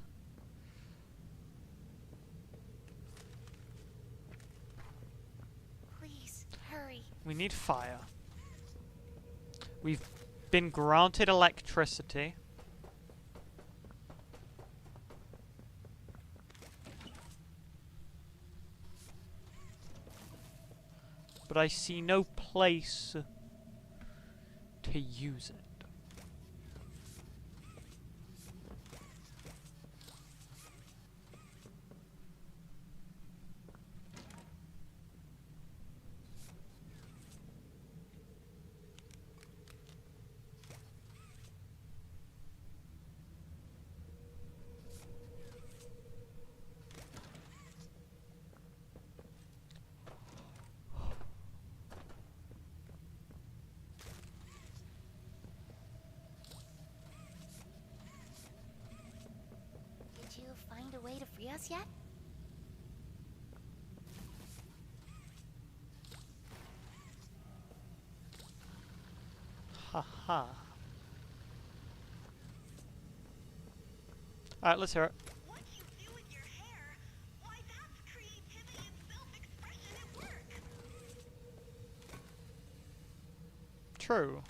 Please, hurry. We need fire. We've been granted electricity. But I see no place to use it. Did you find a way to free us yet? Haha. Alright, let's hear it. What you do with your hair, why that's creativity and self-expression at work. True.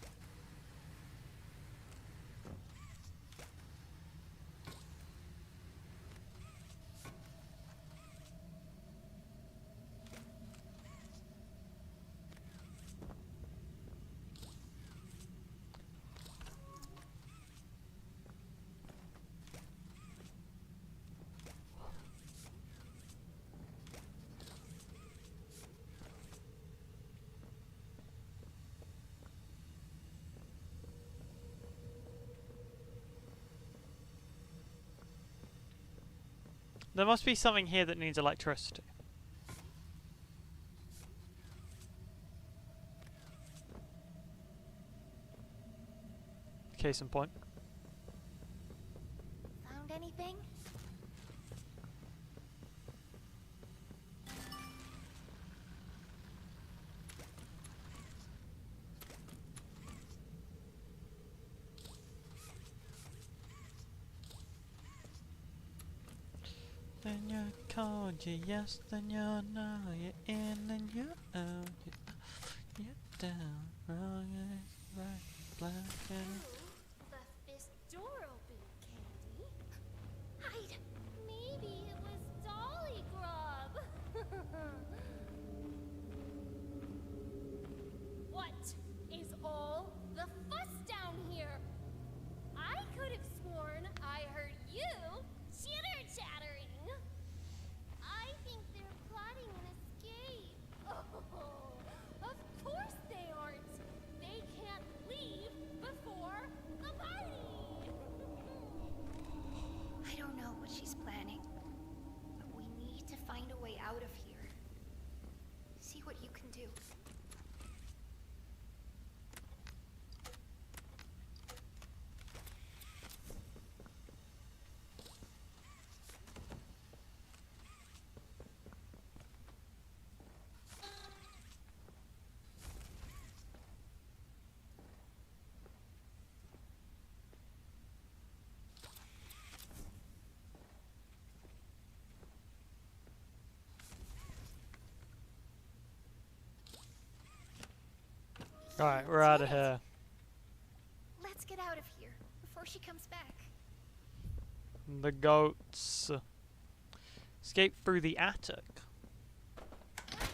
There must be something here that needs electricity. Case in point. Found anything? Then you're cold, you yes, then you're no, you're in, then you're out, you're down, wrong is right, black and... Left this door open, Candy. Hide! Maybe it was Dolly Grub. What is all the fuss down here? I could have sworn I heard you chitter-chattering. Alright, we're out of here. Let's get out of here before she comes back. The goats. Escape through the attic. What?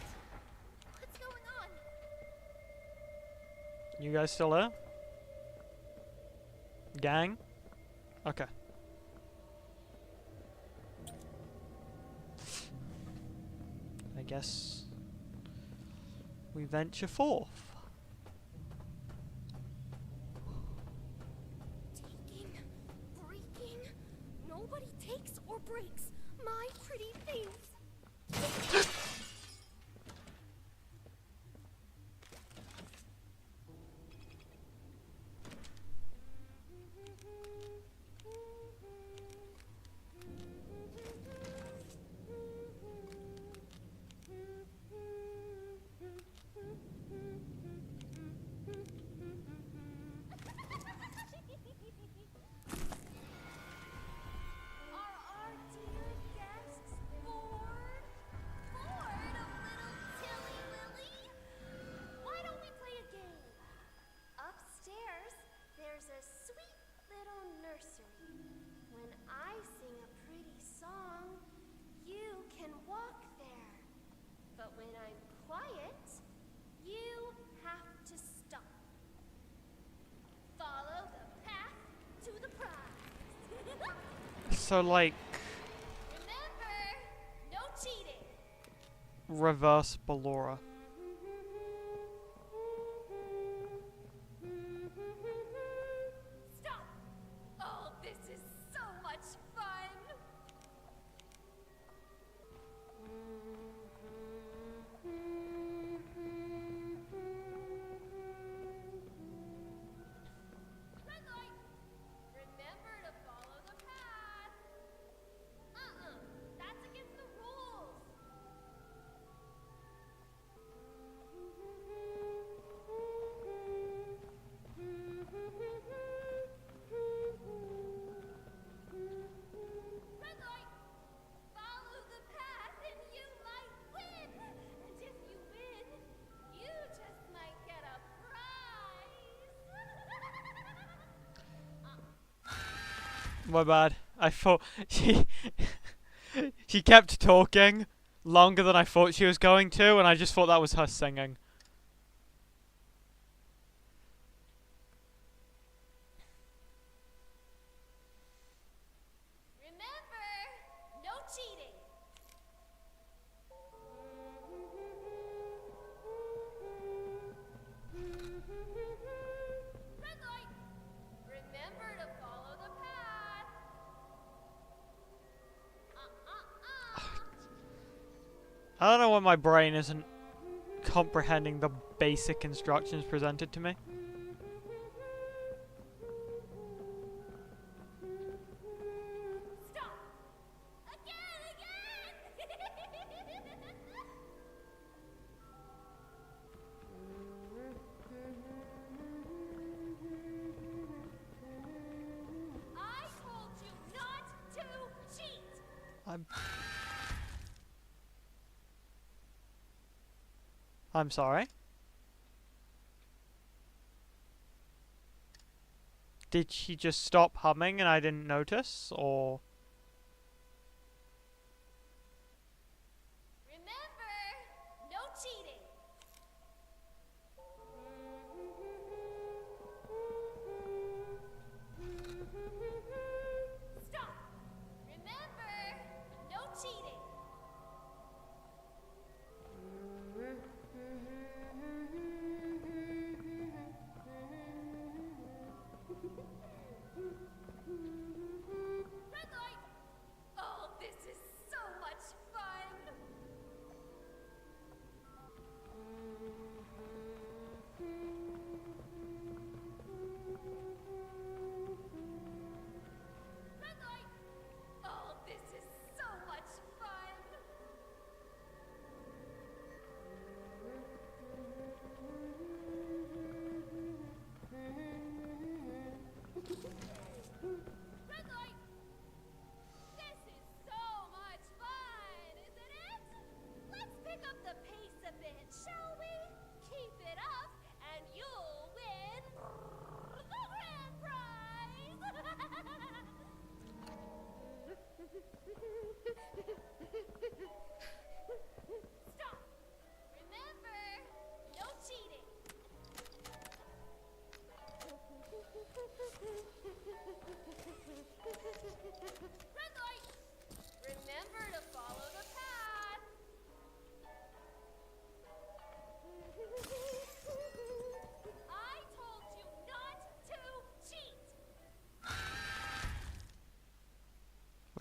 What's going on? You guys still there? Gang? Okay. I guess we venture forth. Taking, breaking. Nobody takes or breaks my pretty things. Are our dear guests bored? Bored of little Tilly Willy? Why don't we play a game? Upstairs, there's a sweet little nursery. When I sing a pretty song, you can walk there. But when I'm quiet, you have to stop. Follow the path to the prize. So, like, Remember, no cheating. reverse Ballora. Stop! Oh, this is so much fun. Red light. Remember to follow the path. That's against the rules. Red light. Follow the path and you might win. And if you win, you just might get a prize. My bad. I thought she kept talking longer than I thought she was going to, and I just thought that was her singing. Remember, no cheating. Red light. Remember to follow the path. I don't know why my brain isn't comprehending the basic instructions presented to me. Stop. Again. I told you not to cheat. I'm sorry. Did she just stop humming and I didn't notice, or? Remember, no cheating. Stop. Remember, no cheating. Red light.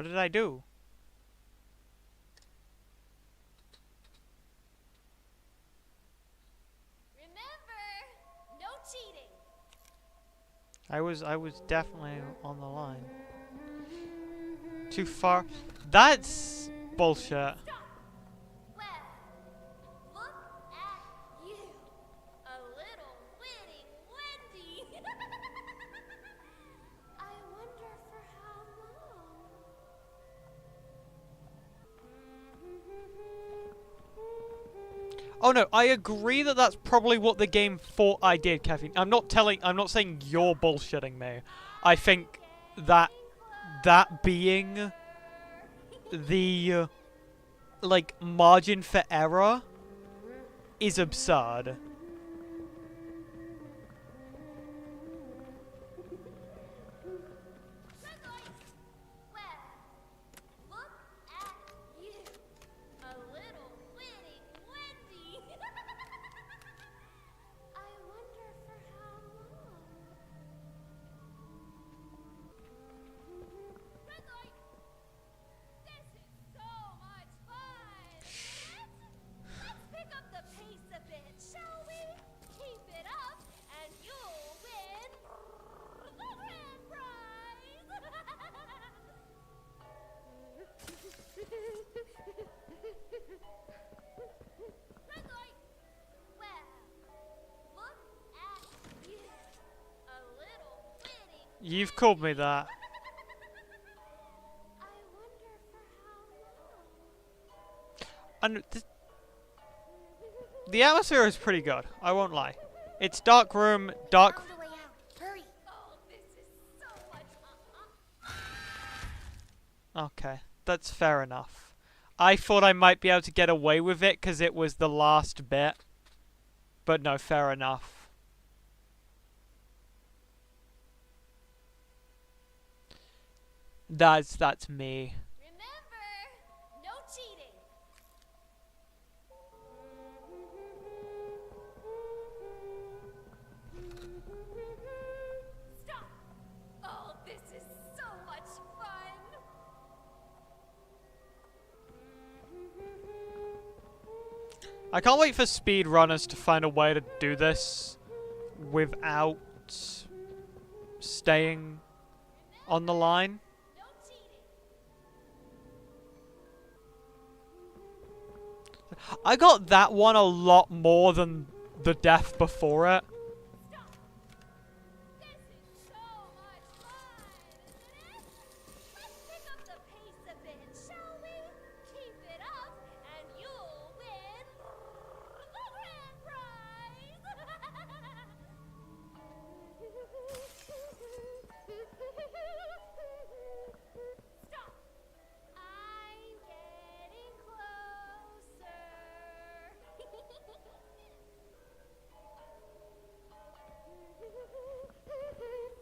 What did I do? Remember, no cheating. I was definitely on the line. Too far. That's bullshit. Well, look at you. A little winning Wendy. I wonder for how long. Oh no, I agree that that's probably what the game thought I did, Kevin. I'm not saying you're bullshitting me. I think that being the like margin for error is absurd. Well, look at you. A little winning Wendy. I wonder for how long. Red light. This is so much fun, isn't it? Let's pick up the pace a bit, shall we? Keep it up, and you'll win the grand prize. Red light. Well, look at you. A little winning. You've called me that. I wonder for how long. And the atmosphere is pretty good. I won't lie. It's dark room, dark. Found a way out. Hurry. Oh, this is so much. Okay, that's fair enough. I thought I might be able to get away with it because it was the last bit. But no, fair enough. That's me. Remember, no cheating. Stop. Oh, this is so much fun. I can't wait for speedrunners to find a way to do this without staying on the line. No cheating. I got that one a lot more than the death before it. Stop. This is so much fun, isn't it? Let's pick up the pace a bit, shall we? Keep it up, and you'll win the grand prize. Stop. I'm getting closer.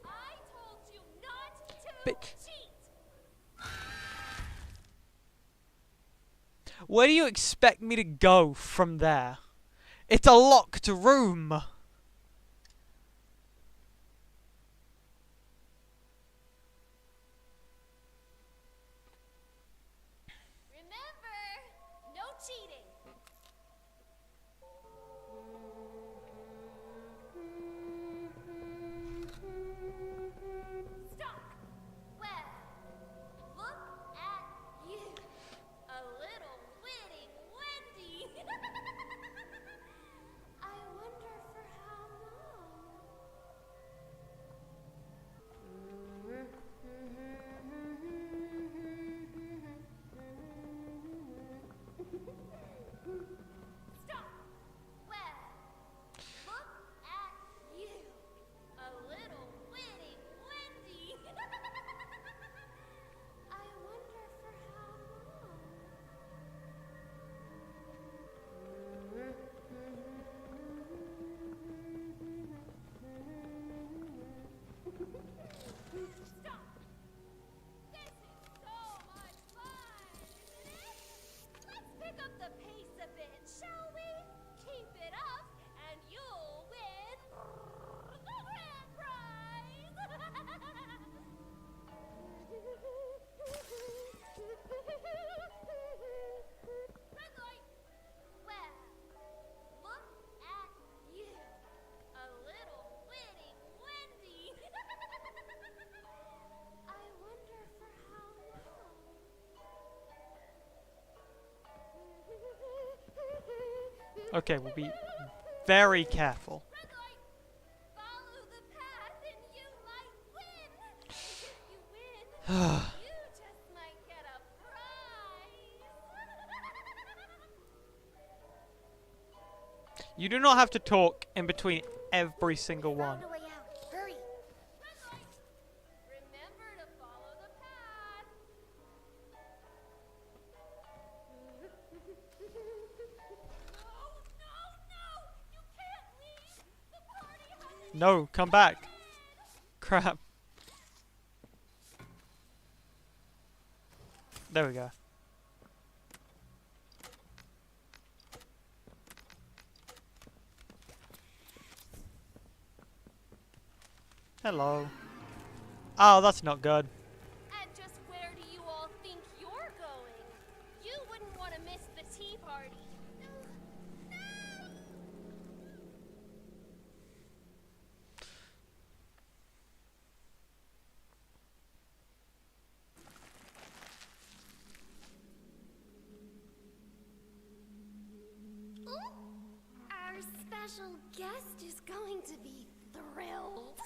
I told you not to But- cheat. Where do you expect me to go from there? It's a locked room. Remember, no cheating. Stop. Well, look at you. A little winning Wendy. I wonder for Okay, we'll be very careful. Red light, follow the path and you might win. If you win, you just might get a prize. You do not have to talk in between every single one. Found a way out. Hurry. Red light, remember to follow the path. No, you can't leave. The party hasn't No, come back. Crap. There we go. Hello. Oh, that's not good. And just where do you all think you're going? You wouldn't want to miss the tea party. Our special guest is going to be thrilled.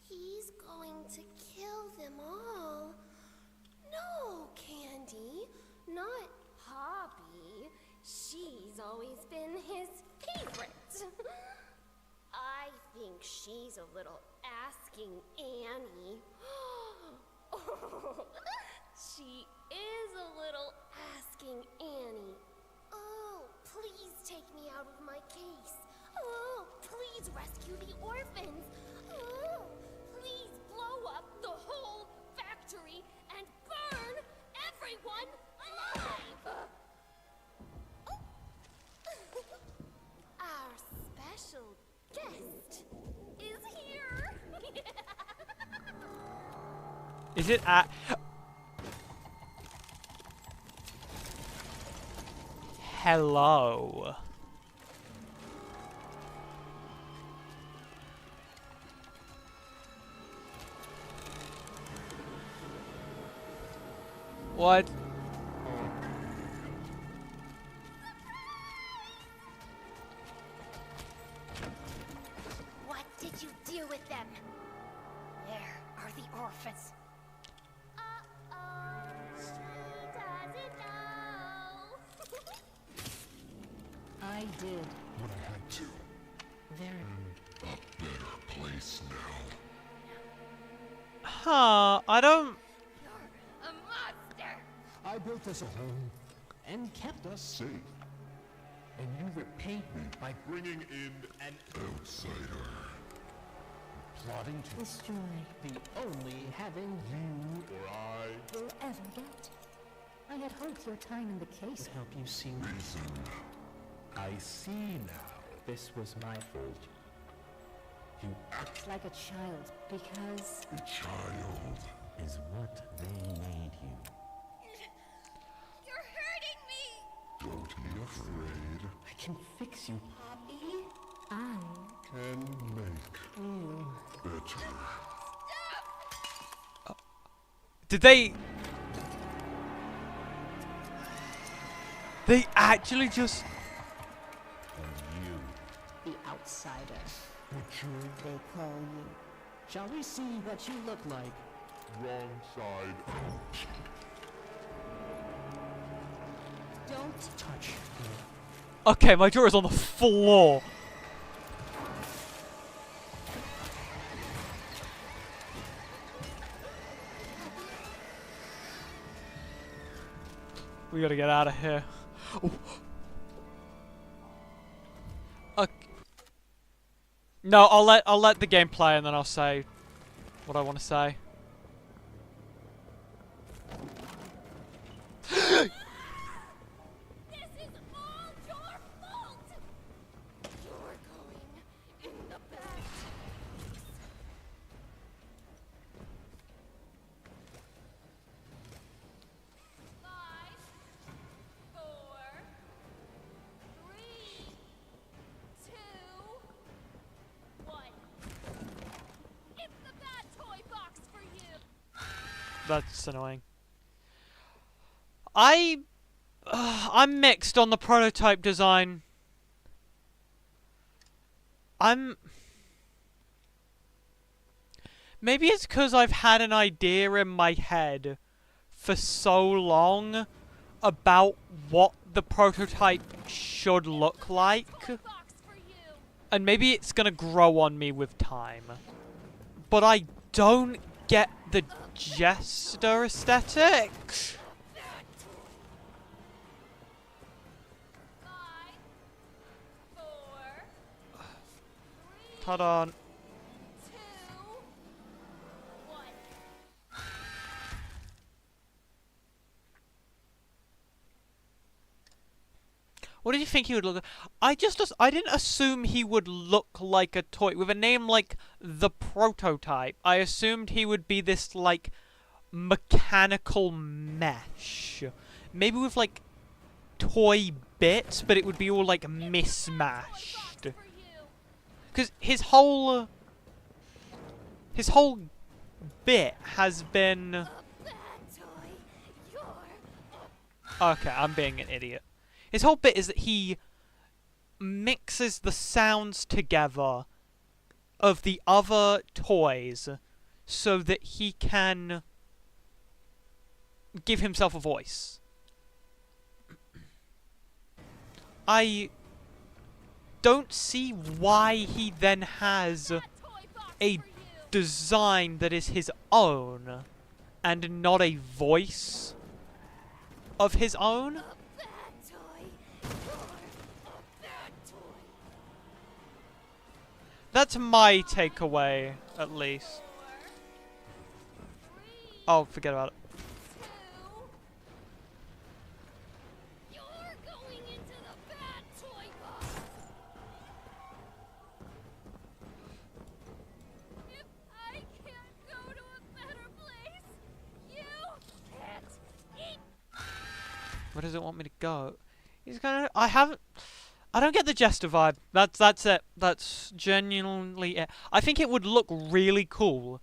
He's going to kill them all. No, Candy, not Hobby. She's always been his favorite. I think she's a little asking Annie. She is a little asking Annie. Oh, please take me out of my case. Oh, please rescue the orphans. Oh, please blow up the whole factory and burn everyone alive. Our special guest is here. Is it at... Hello. What? What did you do with them? Where are the orphans? Uh-oh, she doesn't know. I did. But I had to. Very. A better place now. Huh, I don't... You're a monster. I built us a home and kept us safe. And you repaid me by bringing in an outsider. Plotting to Destroy the only heaven you or I will ever get. I had hoped your time in the case help you see. reason. I see now. This was my fault. You act Like a child, because a child is what they made you. You're hurting me. Don't be afraid. I can fix you. I Can make you. better. Did they... They actually just... And you, The outsider, butcher, they call you. Shall we see what you look like? wrong side out. Don't touch me. Okay, my jaw is on the floor. We gotta get out of here. Okay. No, I'll let the game play and then I'll say what I want to say. This is all your fault. You're going in the back. 5, 4, 3, 2, 1. It's the bad toy box for you. That's annoying. I'm mixed on the prototype design. Maybe it's because I've had an idea in my head for so long about what the prototype should look like. And maybe it's gonna grow on me with time. But I don't get the jester aesthetic. 5, 4, 3, Hold on. 2, 1. What did you think he would look like? I didn't assume he would look like a toy. With a name like the Prototype, I assumed he would be this, like, mechanical mesh. Maybe with, like, toy bits, but it would be all, like, mismatched. Because his whole bit has been... Okay, I'm being an idiot. His whole bit is that he mixes the sounds together of the other toys so that he can give himself a voice. I don't see why he then has a design that is his own and not a voice of his own. That's my takeaway, at least. Oh, forget about it. You're going into the bad toy box. If I can't go to a better place, you can't eat. Where does it want me to go? He's gonna... I don't get the Jester vibe. That's it. That's genuinely it. I think it would look really cool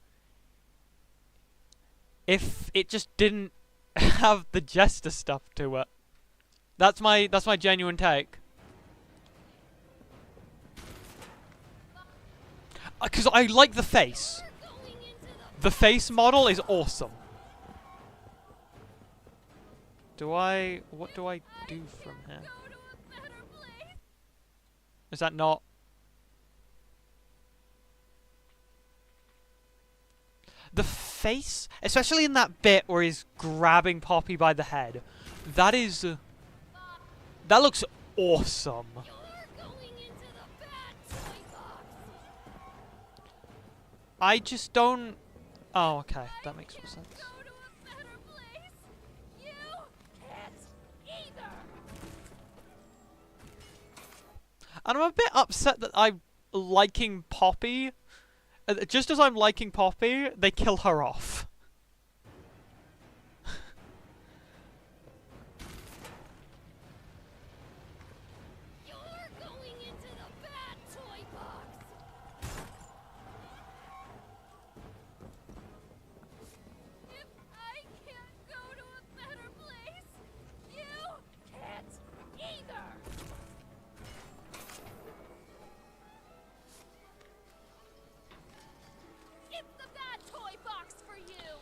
if it just didn't have the Jester stuff to it. That's my genuine take. Because I like the face. The face model is awesome. What do I do from here? Is that not... The face, especially in that bit where he's grabbing Poppy by the head, that is... that looks awesome. I just don't... Oh, okay, that makes more sense. And I'm a bit upset that I'm liking Poppy. Just as I'm liking Poppy, they kill her off. You're going into the bad toy box. If I can't go to a better place, you can't either. It's the bad toy box for you!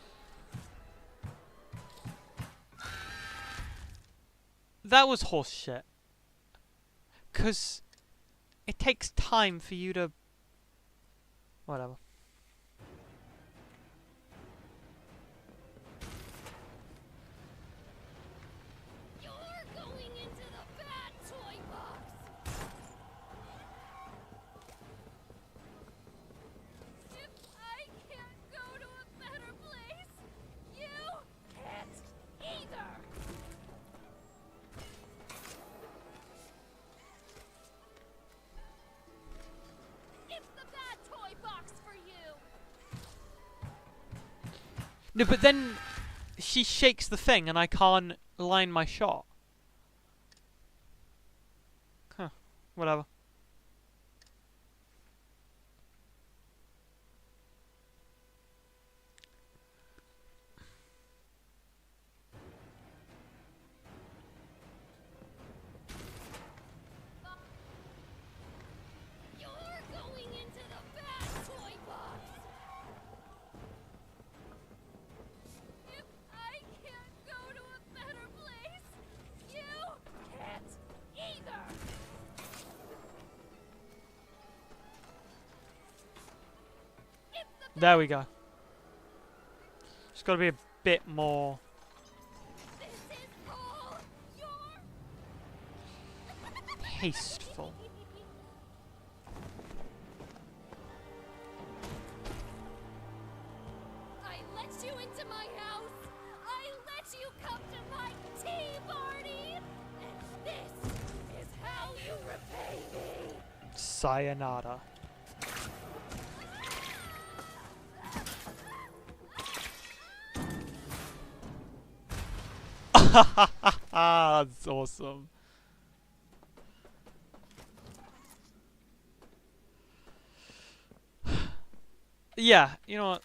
That was horseshit. 'Cause it takes time for you to... Whatever. You're going into the bad toy box! If I can't go to a better place, you can't either! It's the bad toy box for you! No, but then she shakes the thing and I can't line my shot. Huh. Whatever. There we go. Just got to be a bit more. This is all your Tasteful. I let you into my house. I let you come to my tea party. And this is how you repay me. Sayonara. That's awesome. Yeah, you know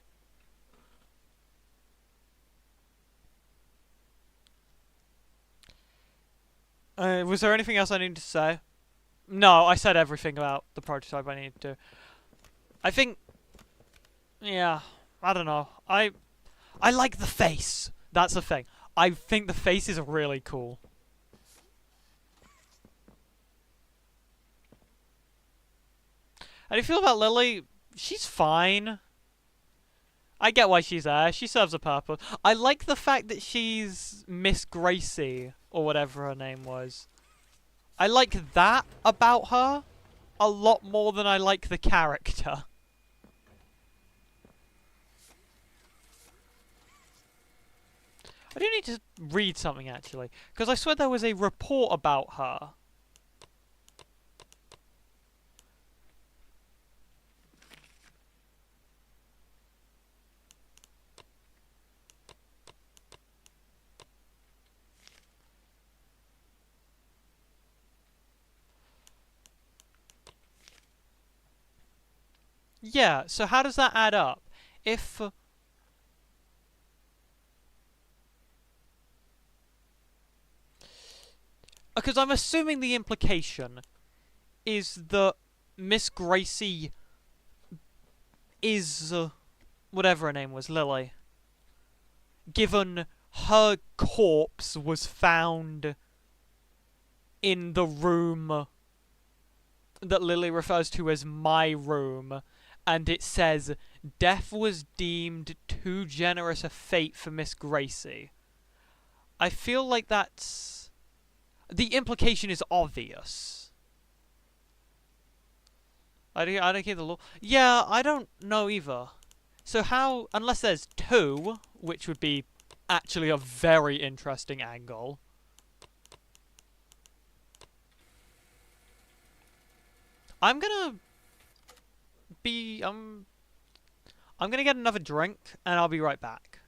what? Was there anything else I needed to say? No, I said everything about the prototype I needed to. I think, yeah, I don't know. I like the face. That's the thing. I think the face is really cool. How do you feel about Lily? She's fine. I get why she's there. She serves a purpose. I like the fact that she's Miss Gracie, or whatever her name was. I like that about her a lot more than I like the character. I do need to read something, actually, because I swear there was a report about her. Yeah, so how does that add up? If... because I'm assuming the implication is that Miss Gracie is... whatever her name was, Lily. Given her corpse was found in the room that Lily refers to as my room, and it says, death was deemed too generous a fate for Miss Gracie. I feel like that's... the implication is obvious. I don't hear the law. Yeah, I don't know either. So how... unless there's two, which would be actually a very interesting angle. I'm gonna be... I'm gonna get another drink, and I'll be right back.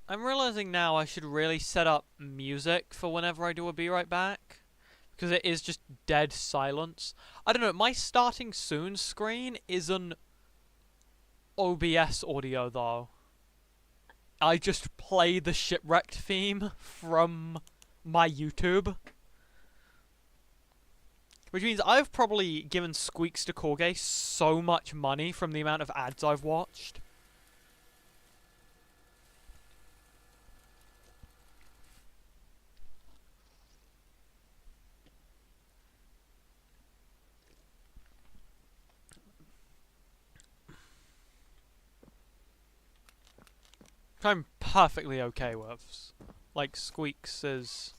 I'm realizing now I should really set up music for whenever I do a be right back. Because it is just dead silence. I don't know, my starting soon screen is an OBS audio though. I just play the shipwrecked theme from my YouTube. Which means I've probably given Squeaks to Korge so much money from the amount of ads I've watched. Which I'm perfectly okay with. Like, Squeaks is...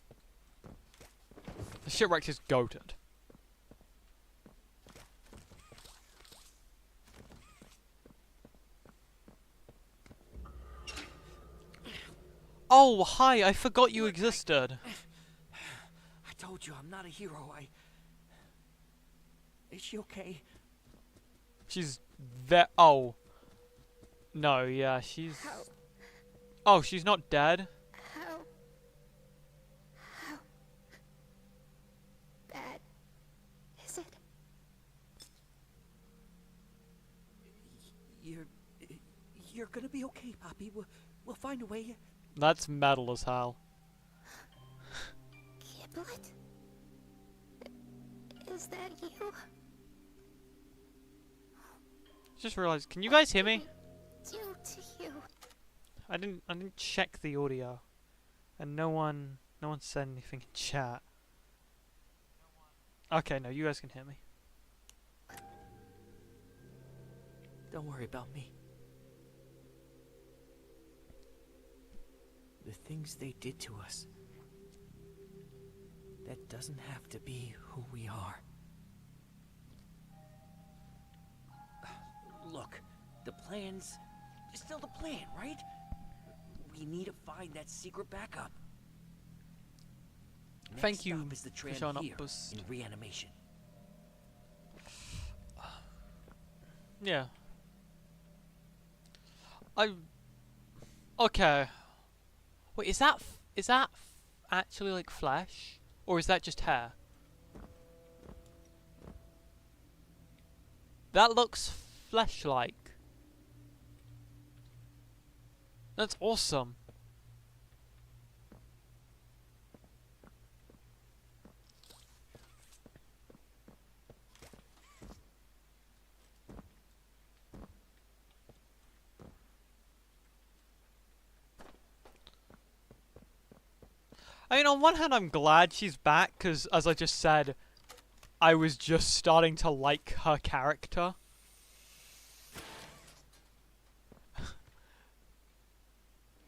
The Shipwrecked is goated. Oh, hi, I forgot you existed. I told you I'm not a hero. Is she okay? She's oh. No, yeah, she's... How? Oh, she's not dead? How? How bad is it? You're gonna be okay, Poppy. We'll find a way. That's metal as hell. Giblet? Is that you? Just realized, can you guys hear me? Do to you? I didn't check the audio. And no one said anything in chat. Okay, no, you guys can hear me. Don't worry about me. The things they did to us. That doesn't have to be who we are. Look, the plan's still the plan, right? We need to find that secret backup. Thank you Next stop is the for tram showing up, here Boost. in reanimation. Yeah. Okay. Wait, is that actually like flesh, or is that just hair? That looks flesh-like. That's awesome. I mean, on one hand, I'm glad she's back, because, as I just said, I was just starting to like her character.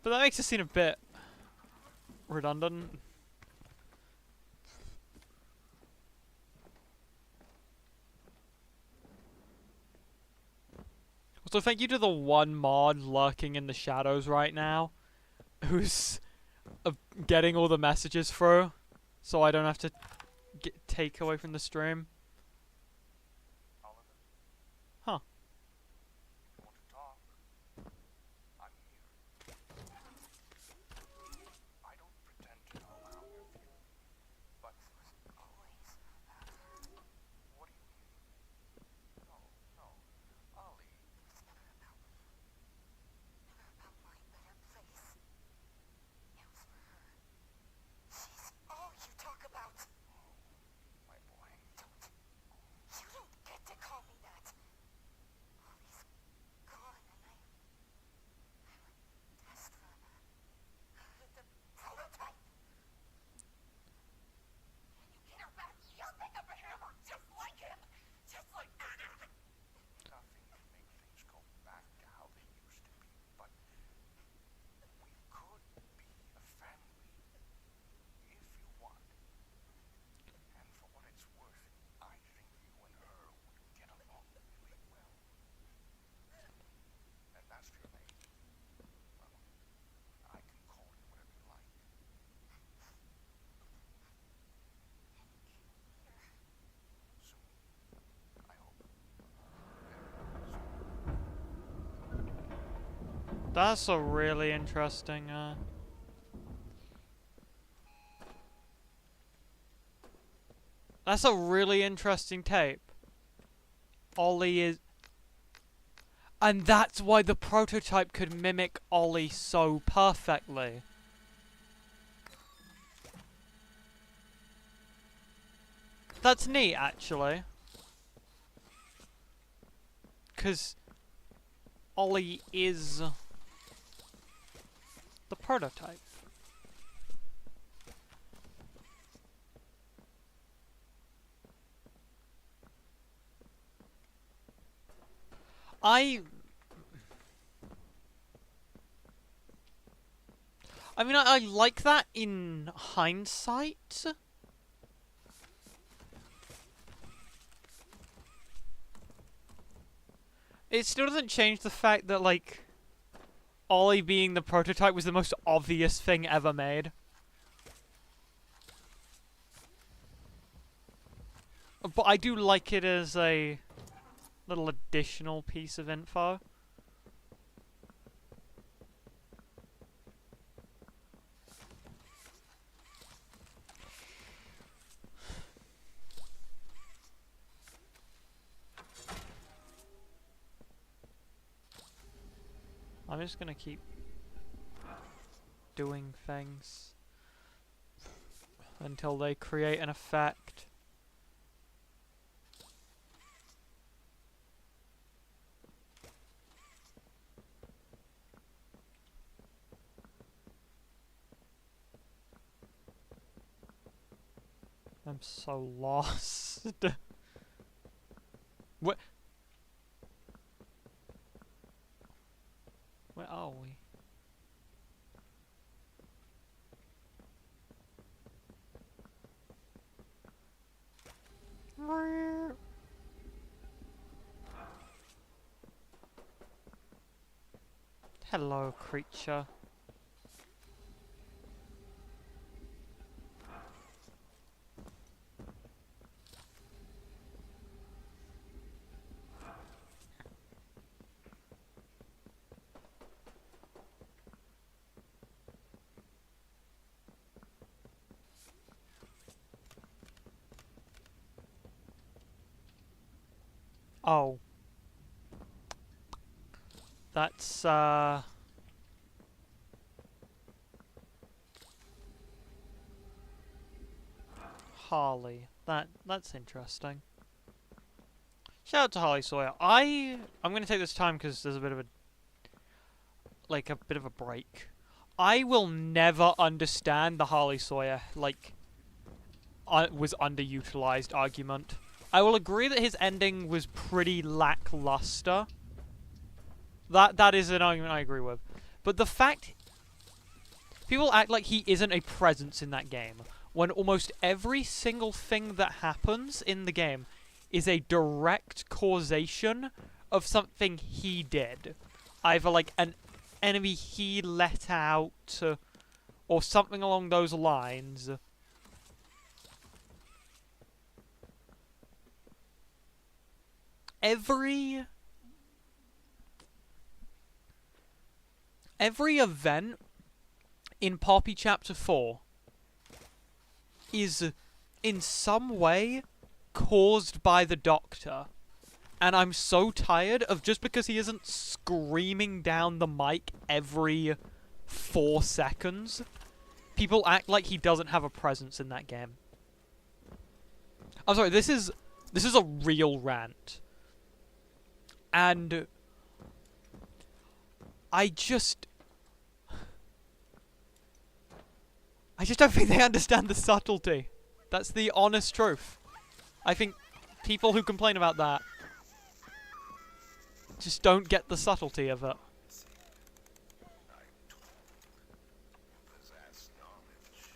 But that makes it seem a bit redundant. So thank you to the one mod lurking in the shadows right now, who's getting all the messages through, so I don't have to take away from the stream. Huh. Want to talk? I'm here. I don't pretend to know how you're feeling, but Always. what do you mean? No, Ollie. It's never about me. Never about my better place. It was for her. She's all you talk about. My boy. Don't. You don't get to call me that. Ollie's gone and I would test run the prototype. And you care about yelping of a hammer just like him. Just like Nothing can make things go back to how they used to be, but we could be a family if you want. And for what it's worth, I think you and her would get along really well. And that's your name. Well, I can call you whatever you like. Soon. I hope. That's a really interesting, That's a really interesting tape. Ollie is... And that's why the prototype could mimic Ollie so perfectly. That's neat, actually. 'Cause Ollie is the prototype. I mean, I like that in hindsight. It still doesn't change the fact that, like, Ollie being the prototype was the most obvious thing ever made. But I do like it as a little additional piece of info. I'm just gonna keep doing things until they create an effect. I'm so lost. What? Where are we? Hello, creature. Oh. That's, Harley. That's interesting. Shout out to Harley Sawyer. I'm gonna take this time because there's a bit of a break. I will never understand the Harley Sawyer, like, was underutilized argument. I will agree that his ending was pretty lackluster. That is an argument I agree with. But the fact people act like he isn't a presence in that game, when almost every single thing that happens in the game is a direct causation of something he did. Either like an enemy he let out, or something along those lines. Every event in Poppy Chapter 4 is in some way caused by the Doctor. And I'm so tired of, just because he isn't screaming down the mic every 4 seconds, people act like he doesn't have a presence in that game. I'm sorry, this is a real rant. And I just don't think they understand the subtlety. That's the honest truth. I think people who complain about that just don't get the subtlety of it. Possess knowledge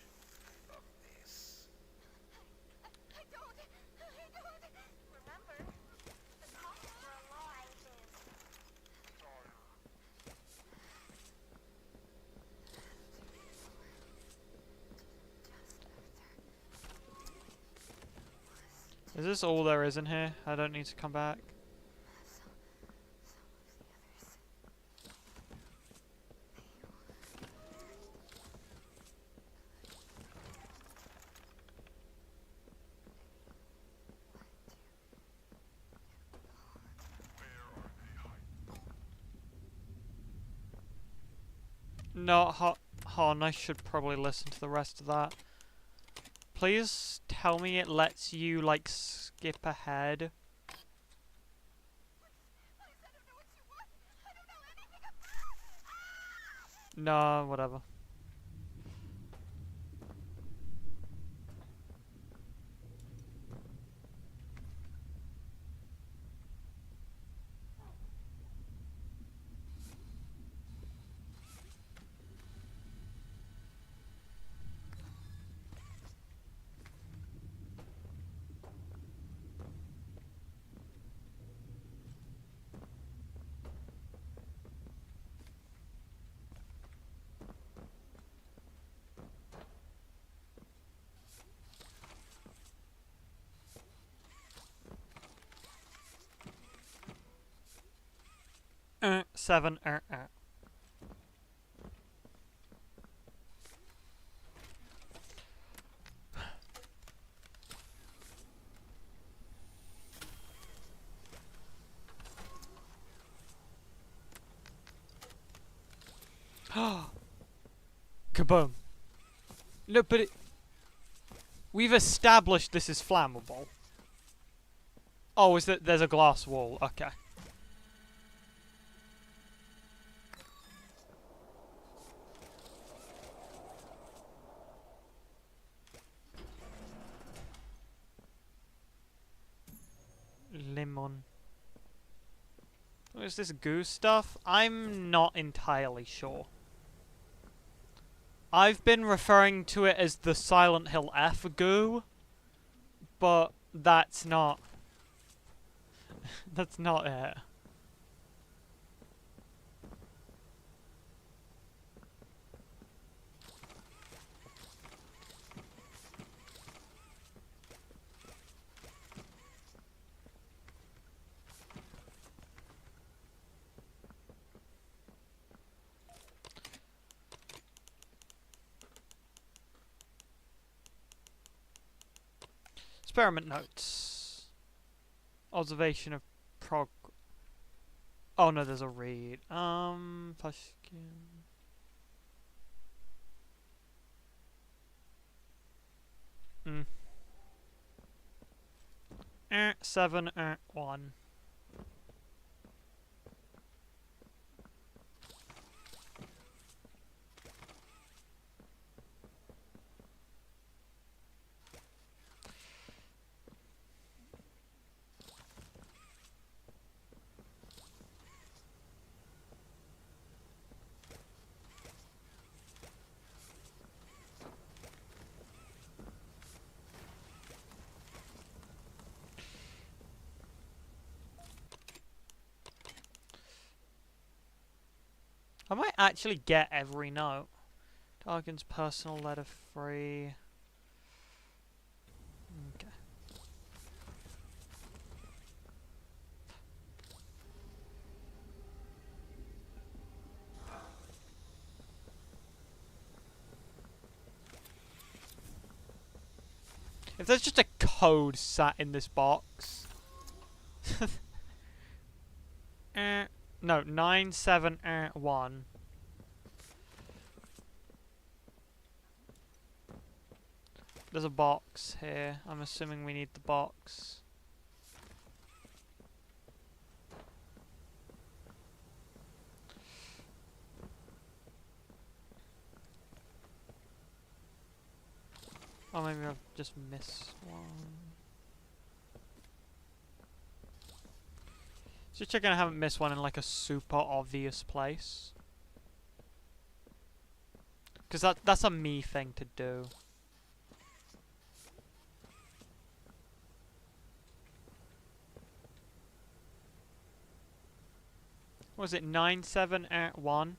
of this. I don't. Remember, the cost for a life is... Is this all there is in here? I don't need to come back. No, Hon, I should probably listen to the rest of that. Please tell me it lets you, like, skip ahead. No, whatever. 7 Kaboom. No, but we've established this is flammable. Oh, is that there's a glass wall? Okay. Lemon. What is this goo stuff? I'm not entirely sure. I've been referring to it as the Silent Hill F goo, but that's not. That's not it. Experiment notes. Observation of prog. Oh no, there's a read. Pushkin. Hmm. 7 1. I might actually get every note. Tarkin's personal letter free. Okay. If there's just a code sat in this box. No, 9781. There's a box here. I'm assuming we need the box. Oh, maybe I've just missed one. Just checking I haven't missed one in like a super obvious place. Because that's a me thing to do. What was it, 9781?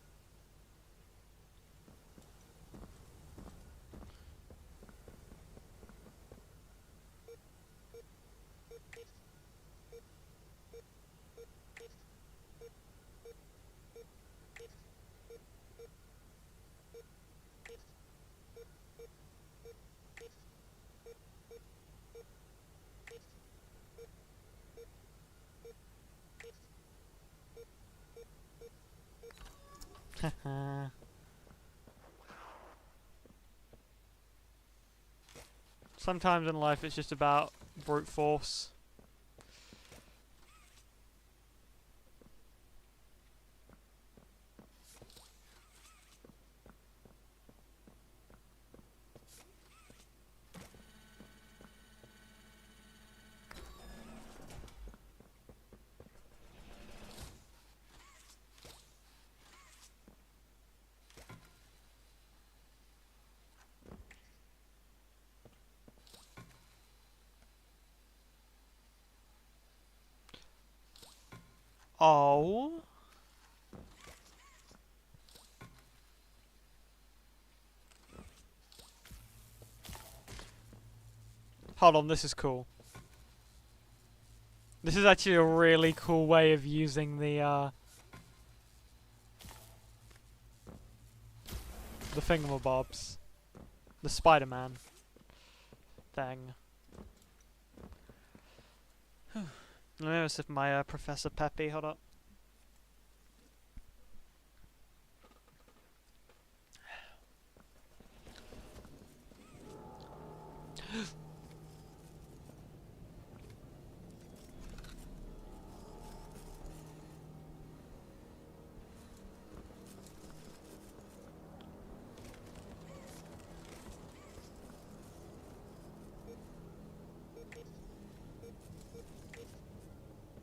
Sometimes in life it's just about brute force. Oh. Hold on, this is cool. This is actually a really cool way of using the The thingamabobs. The Spider-Man thing. Let me notice if my Professor Peppy, hold up.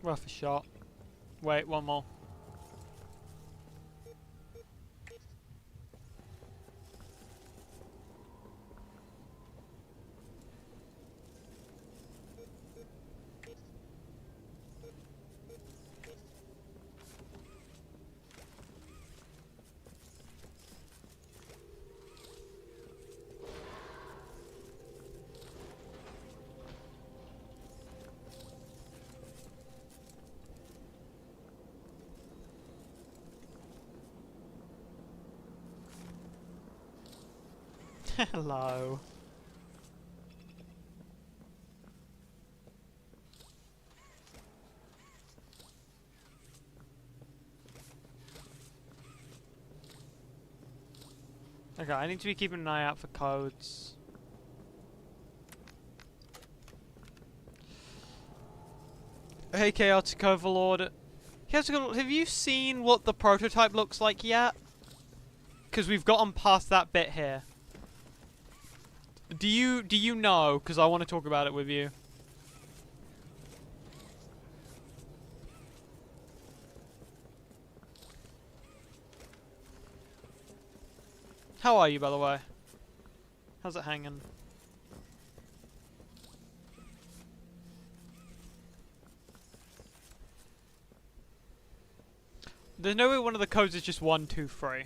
Worth a shot. Wait, one more. Hello. Okay, I need to be keeping an eye out for codes. Hey, Chaotic Overlord. Have you seen what the prototype looks like yet? Because we've gotten past that bit here. Do you know? Because I want to talk about it with you. How are you, by the way? How's it hanging? There's no way one of the codes is just 1, 2, 3.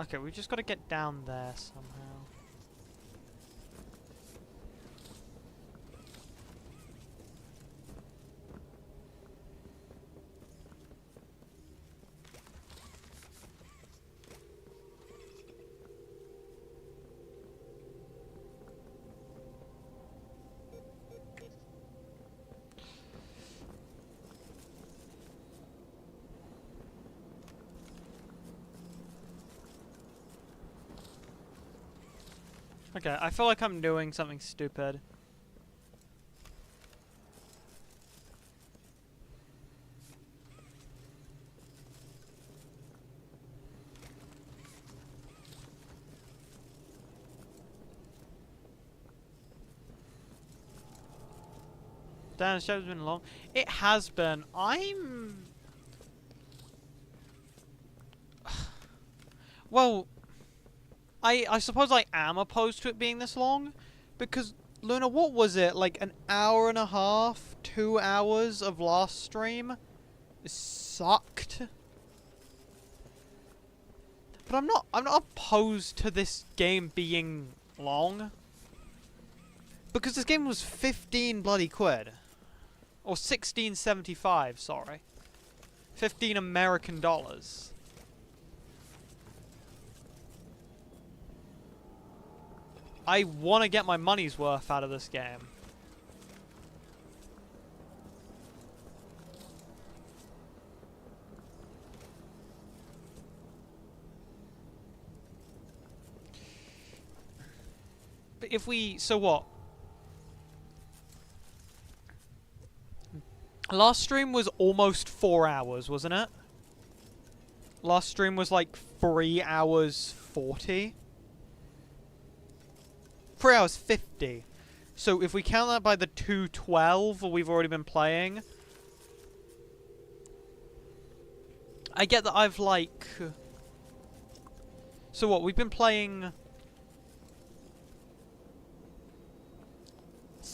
Okay, we just got to get down there somehow. Okay, I feel like I'm doing something stupid. Damn, the show's been long. It has been. Well, I suppose I am opposed to it being this long, because, Luna, what was it? Like an hour and a half, 2 hours of last stream? It sucked. But I'm not opposed to this game being long. Because this game was 15 bloody quid. Or 16.75, sorry. 15 American dollars. I want to get my money's worth out of this game. But if we... So what? Last stream was almost 4 hours, wasn't it? Last stream was like 3 hours 40. 3 hours 50. So if we count that by the 212 we've already been playing, I get that I've like... So what, we've been playing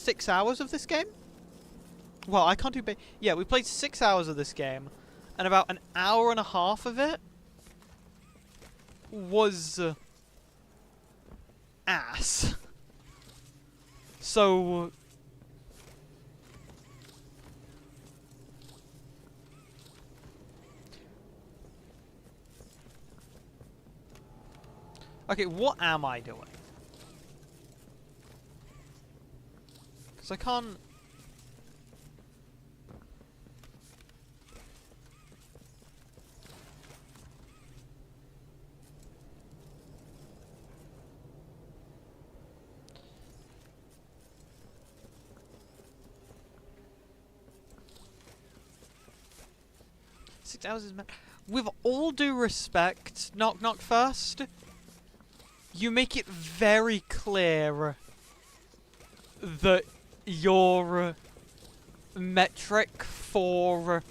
6 hours of this game. Well, I can't do yeah, we played 6 hours of this game, and about an hour and a half of it was ass. So okay, what am I doing? Because I can't... 6 hours is meant... With all due respect, Knock Knock First, you make it very clear that your metric for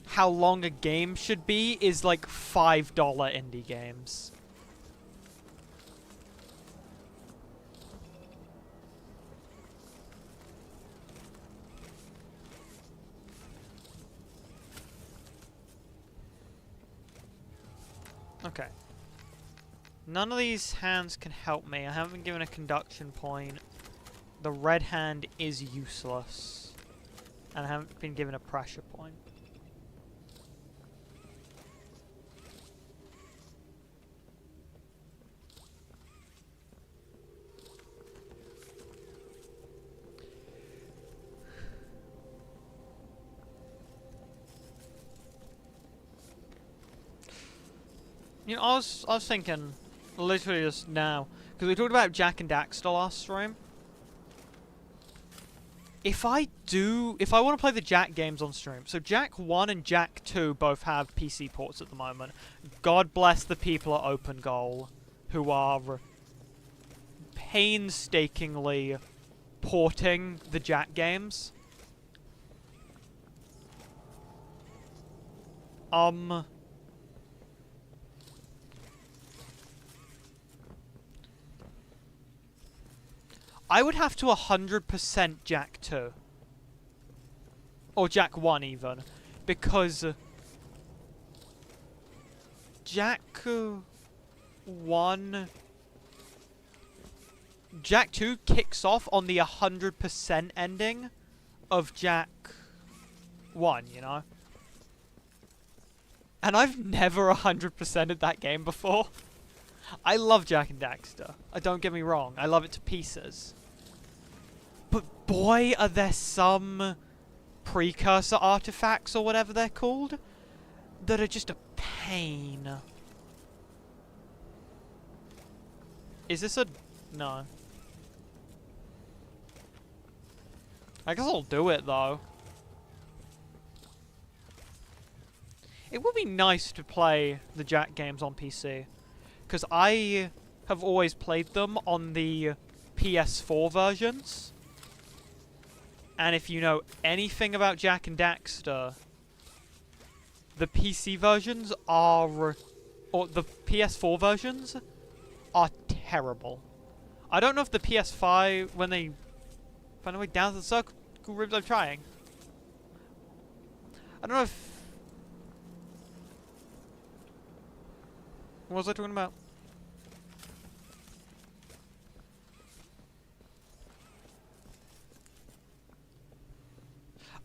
how long a game should be is like $5 indie games. Okay. None of these hands can help me. I haven't been given a conduction point. The red hand is useless. And I haven't been given a pressure point. You know, I was thinking, literally just now, because we talked about Jak and Daxter last stream. If I want to play the Jak games on stream, so Jak 1 and Jak 2 both have PC ports at the moment. God bless the people at Open Goal, who are painstakingly porting the Jak games. I would have to 100% Jak 2. Or Jak 1 even. Because Jak 1... Jak 2 kicks off on the 100% ending of Jak 1, you know? And I've never 100%ed that game before. I love Jak and Daxter. Don't get me wrong. I love it to pieces. But boy, are there some precursor artifacts or whatever they're called that are just a pain. Is this a... No. I guess I'll do it though. It would be nice to play the Jak games on PC. Because I have always played them on the PS4 versions. And if you know anything about Jak and Daxter, the PC versions are... Or the PS4 versions are terrible. I don't know if the PS5, when they find a way down to the circle ribs, I'm trying. I don't know if... What was I talking about?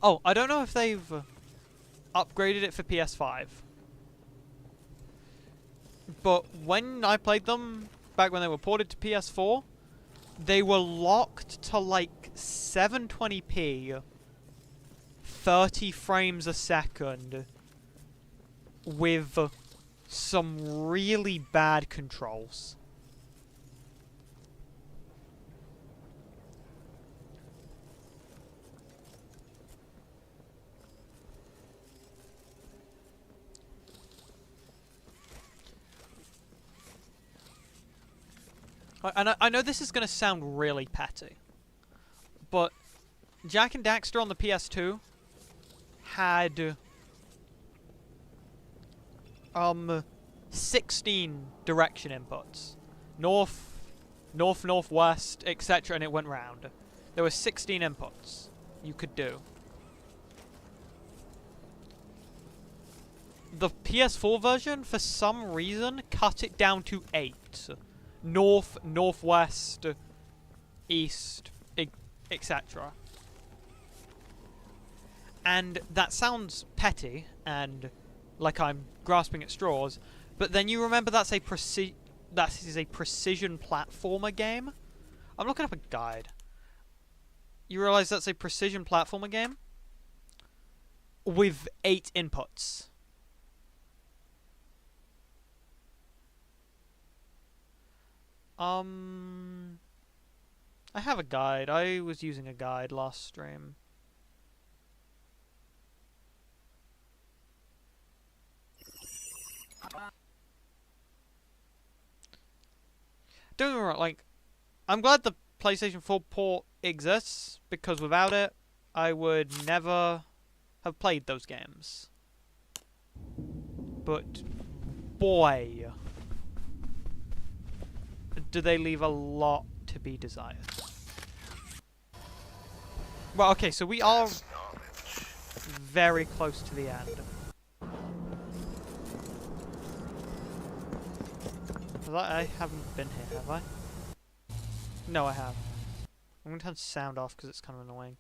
Oh, I don't know if they've upgraded it for PS5. But when I played them, back when they were ported to PS4, they were locked to like 720p, 30 frames a second, with some really bad controls. And I know this is going to sound really petty, but Jak and Daxter on the PS2 had 16 direction inputs. North, northwest, etc., and it went round. There were 16 inputs you could do. The PS4 version, for some reason, cut it down to 8. North, northwest, east, etc. And that sounds petty and like I'm grasping at straws, but then you remember that is a precision platformer game. I'm looking up a guide. You realize that's a precision platformer game with 8 inputs. I have a guide. I was using a guide last stream. Don't get me wrong, like, I'm glad the PlayStation 4 port exists, because without it, I would never have played those games. But, boy, do they leave a lot to be desired. Well, okay, so we are very close to the end. I haven't been here, have I? No, I have. I'm gonna turn sound off because it's kind of annoying.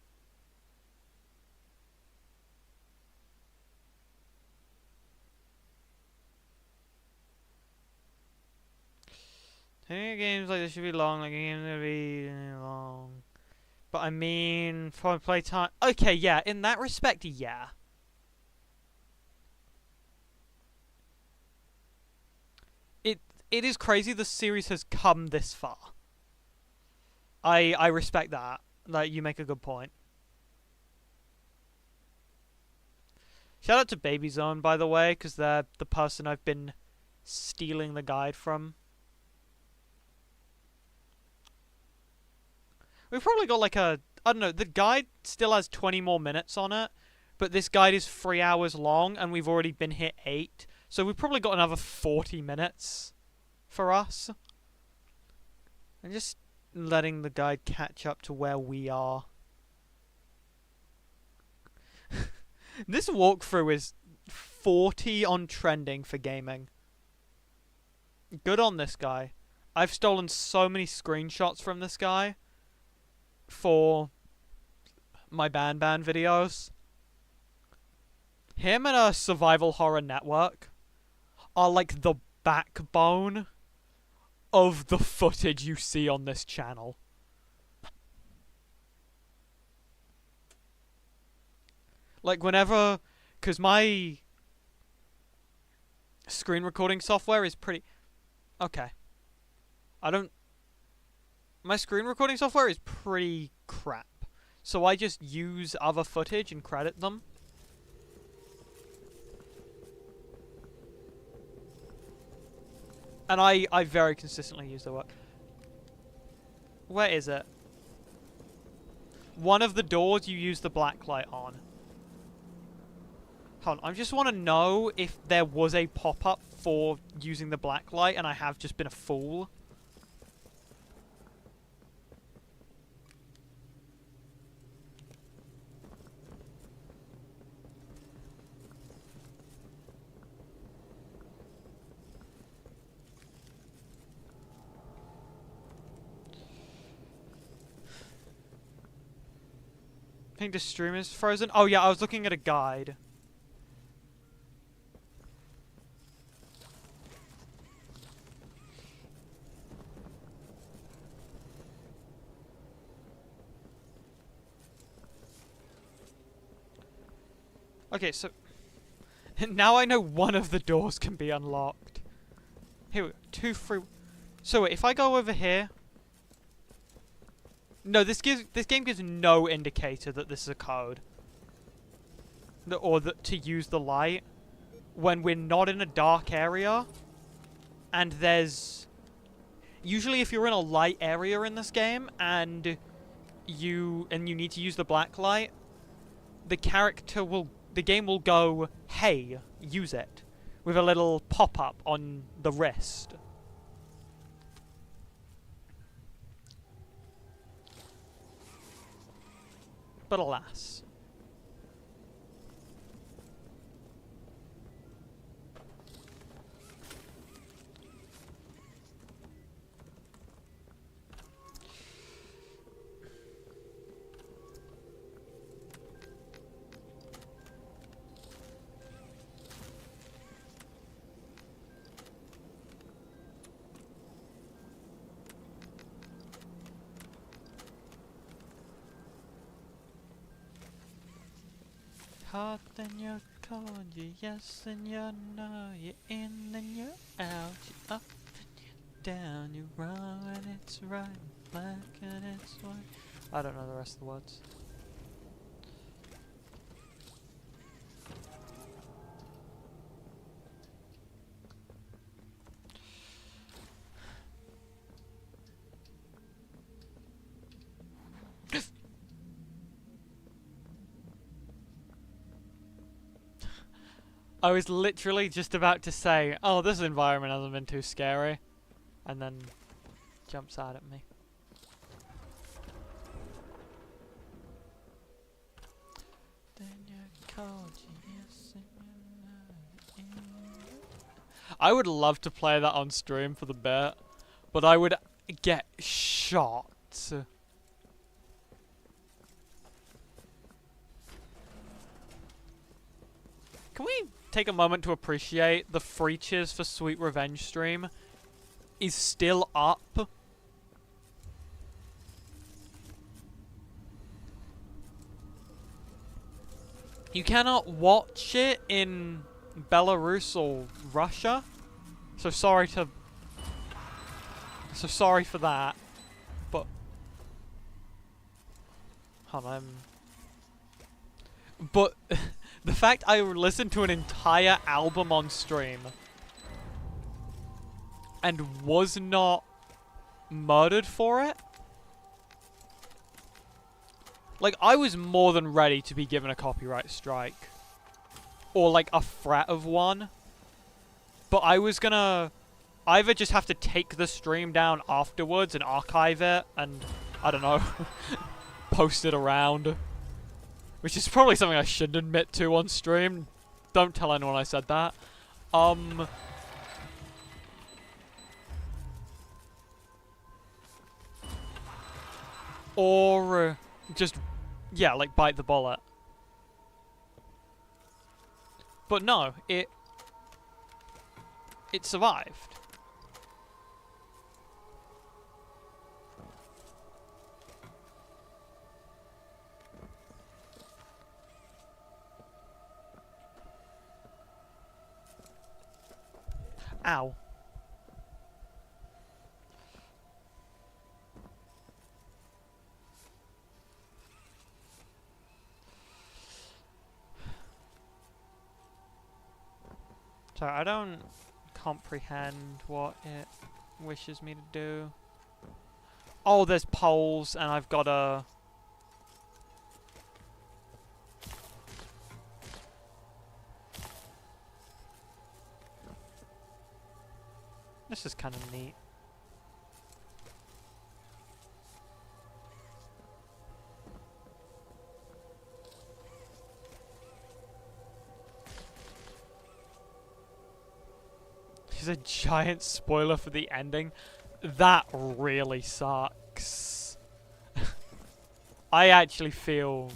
Games like this should be long, like games should be long. But I mean, for playtime. Okay, yeah, in that respect, yeah. It is crazy the series has come this far. I respect that. Like, you make a good point. Shout out to Baby Zone, by the way, because they're the person I've been stealing the guide from. We've probably got like a... I don't know, the guide still has 20 more minutes on it, but this guide is 3 hours long, and we've already been hit 8. So we've probably got another 40 minutes for us. And just letting the guide catch up to where we are. This walkthrough is 40 on trending for gaming. Good on this guy. I've stolen so many screenshots from this guy for my Ban videos. Him and a Survival Horror Network are like the backbone of the footage you see on this channel. Like, whenever... Because my screen recording software is pretty... Okay. My screen recording software is pretty crap. So I just use other footage and credit them. And I very consistently use the work. Where is it? One of the doors you use the black light on. Hold on, I just want to know if there was a pop-up for using the black light and I have just been a fool. I think the stream is frozen. Oh yeah, I was looking at a guide. Okay, so now I know one of the doors can be unlocked. Here we go. 2, 3. So wait, if I go over here. No, this game gives no indicator that this is a code. Or that to use the light when we're not in a dark area. And there's... Usually if you're in a light area in this game and you need to use the black light, the game will go, hey, use it, with a little pop-up on the wrist. But alas. Hot then you're cold, you yes and you're no, you're in and you're out, you're up and you're down, you're wrong and it's right, black and it's white. I don't know the rest of the words. I was literally just about to say, oh, this environment hasn't been too scary. And then jumps out at me. I would love to play that on stream for the bit, but I would get shot. Can we take a moment to appreciate the free cheers for Sweet Revenge stream is still up? You cannot watch it in Belarus or Russia. So sorry for that. But hold on. But the fact I listened to an entire album on stream and was not murdered for it. Like, I was more than ready to be given a copyright strike. Or, like, a threat of one. But I was gonna either just have to take the stream down afterwards and archive it and, I don't know, post it around. Which is probably something I shouldn't admit to on stream. Don't tell anyone I said that. Or just, yeah, like bite the bullet. But no, it survived. Ow. Sorry, I don't comprehend what it wishes me to do. Oh, there's poles, and I've got a... This is kind of neat. There's a giant spoiler for the ending. That really sucks. I actually feel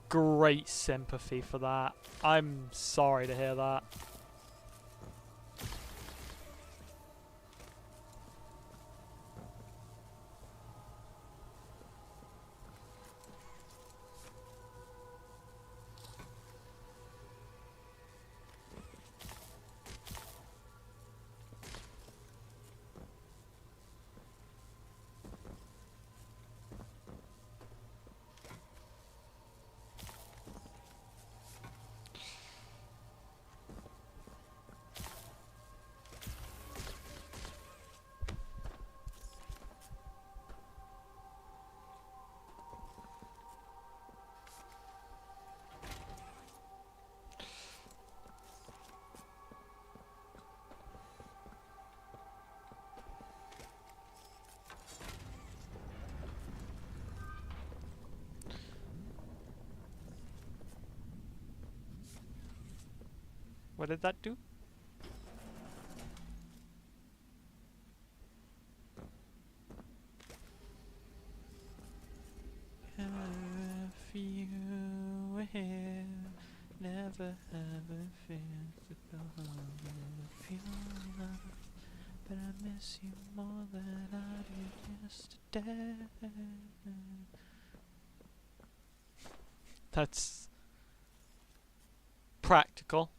great sympathy for that. I'm sorry to hear that. What did that do? If you were here, never have a fear to go if you love, but I miss you more than I did yesterday. That's practical.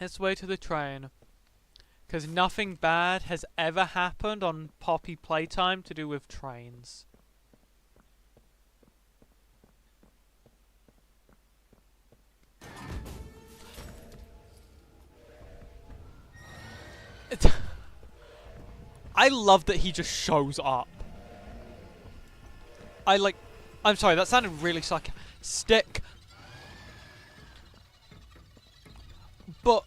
Let's wait to the train. Because nothing bad has ever happened on Poppy Playtime to do with trains. I love that he just shows up. I'm sorry, that sounded really sarcastic. But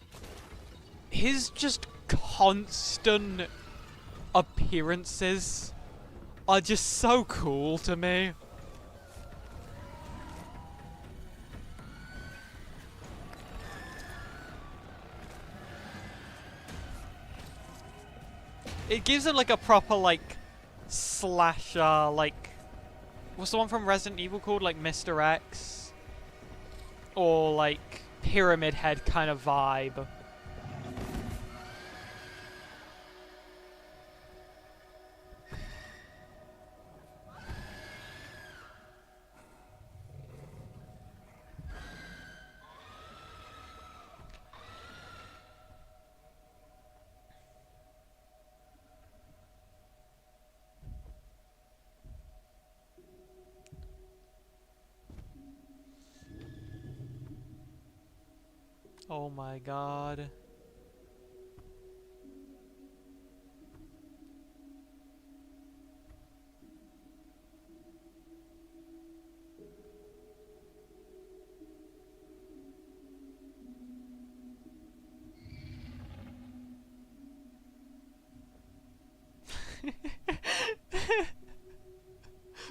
his just constant appearances are just so cool to me. It gives him like a proper like slasher, like what's the one from Resident Evil called, like Mr. X? Or like Pyramid Head kind of vibe. Oh my god.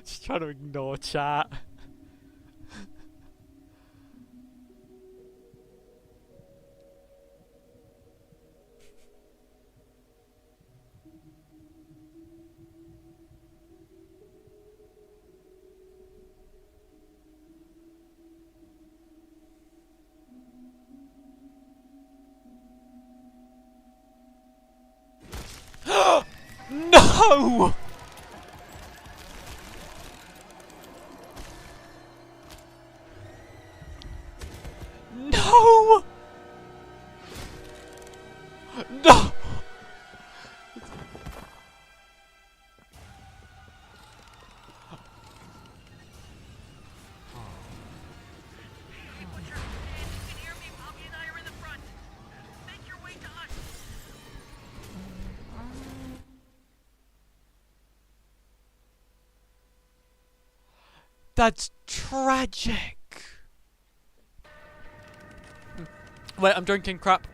Just trying to ignore chat. No! No! No! That's tragic. Wait, I'm drinking crap.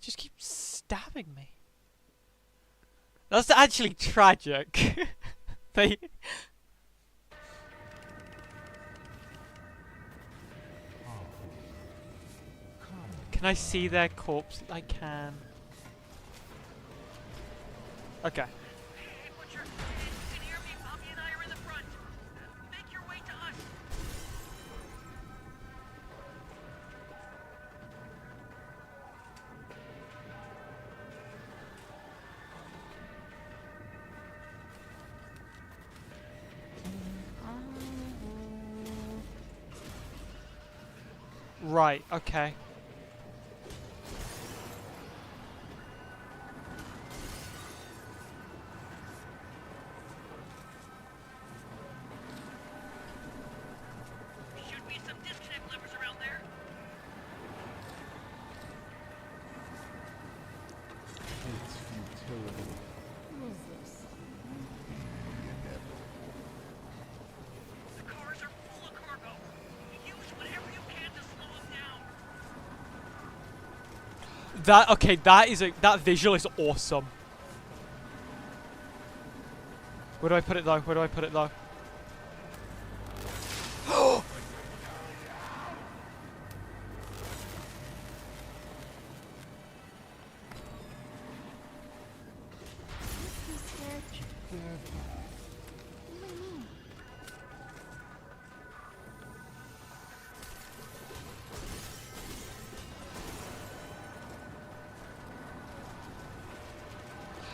Just keep stabbing me. That's actually tragic. They. Can I see their corpse? I can. Okay. Right, okay. Should be some disconnect levers around there. Its futility. The cars are full of cargo. Use whatever you can to slow them down. That, okay, that visual is awesome. Where do I put it though? Where do I put it though?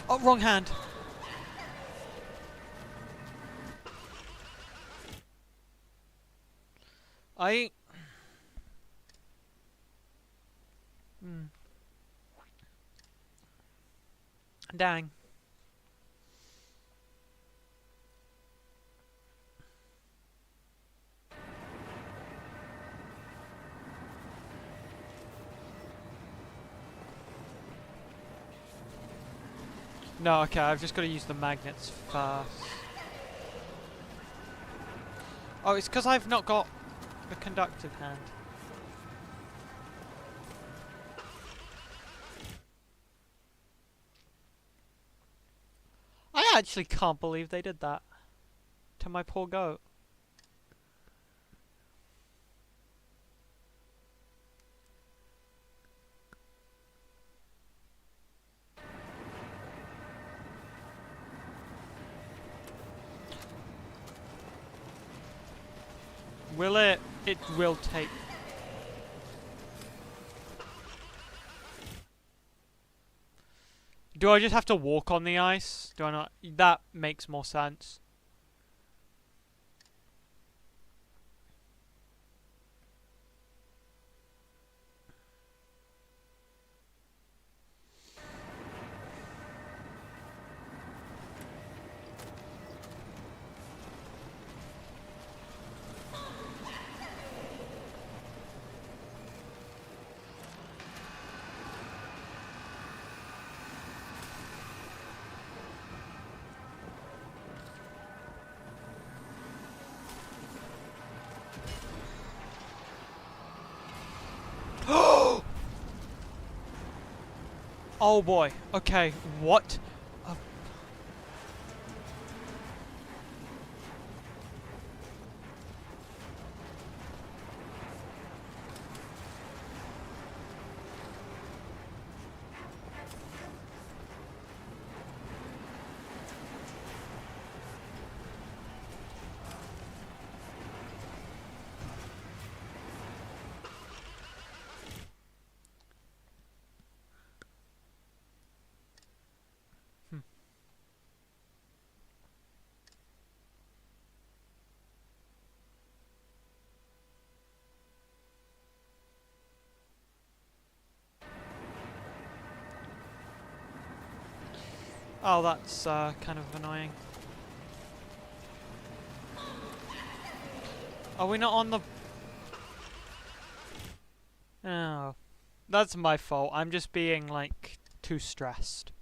Oh, wrong hand. I... Dang. No, okay, I've just got to use the magnets first. Oh, it's because I've not got the conductive hand. I actually can't believe they did that to my poor goat. Will it? It will take... Do I just have to walk on the ice? Do I not? That makes more sense. Oh boy. Okay. What? Oh, that's kind of annoying. Are we not on the... Oh. That's my fault. I'm just being, like, too stressed.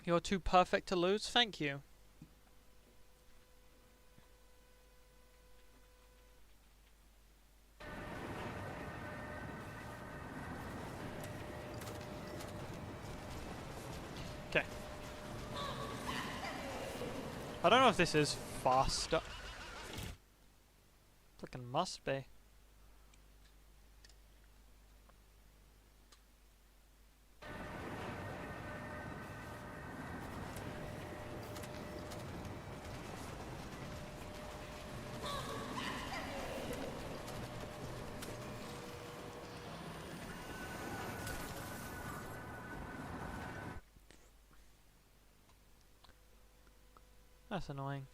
You're too perfect to lose? Thank you. Okay. I don't know if this is faster. Fucking must be. That's annoying.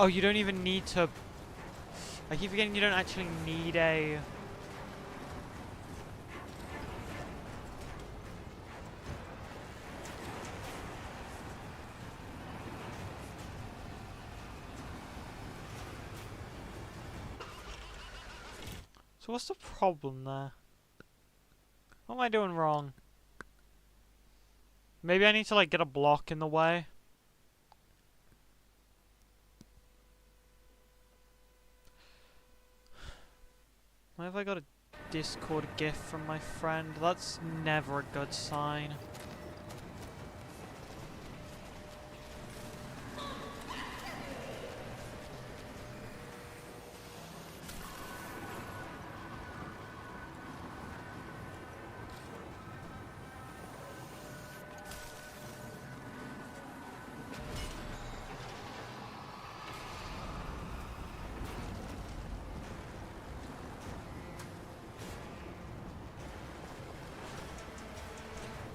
Oh, you don't even need to... I keep forgetting you don't actually need a... So what's the problem there? What am I doing wrong? Maybe I need to, like, get a block in the way. Why have I got a Discord GIF from my friend? That's never a good sign.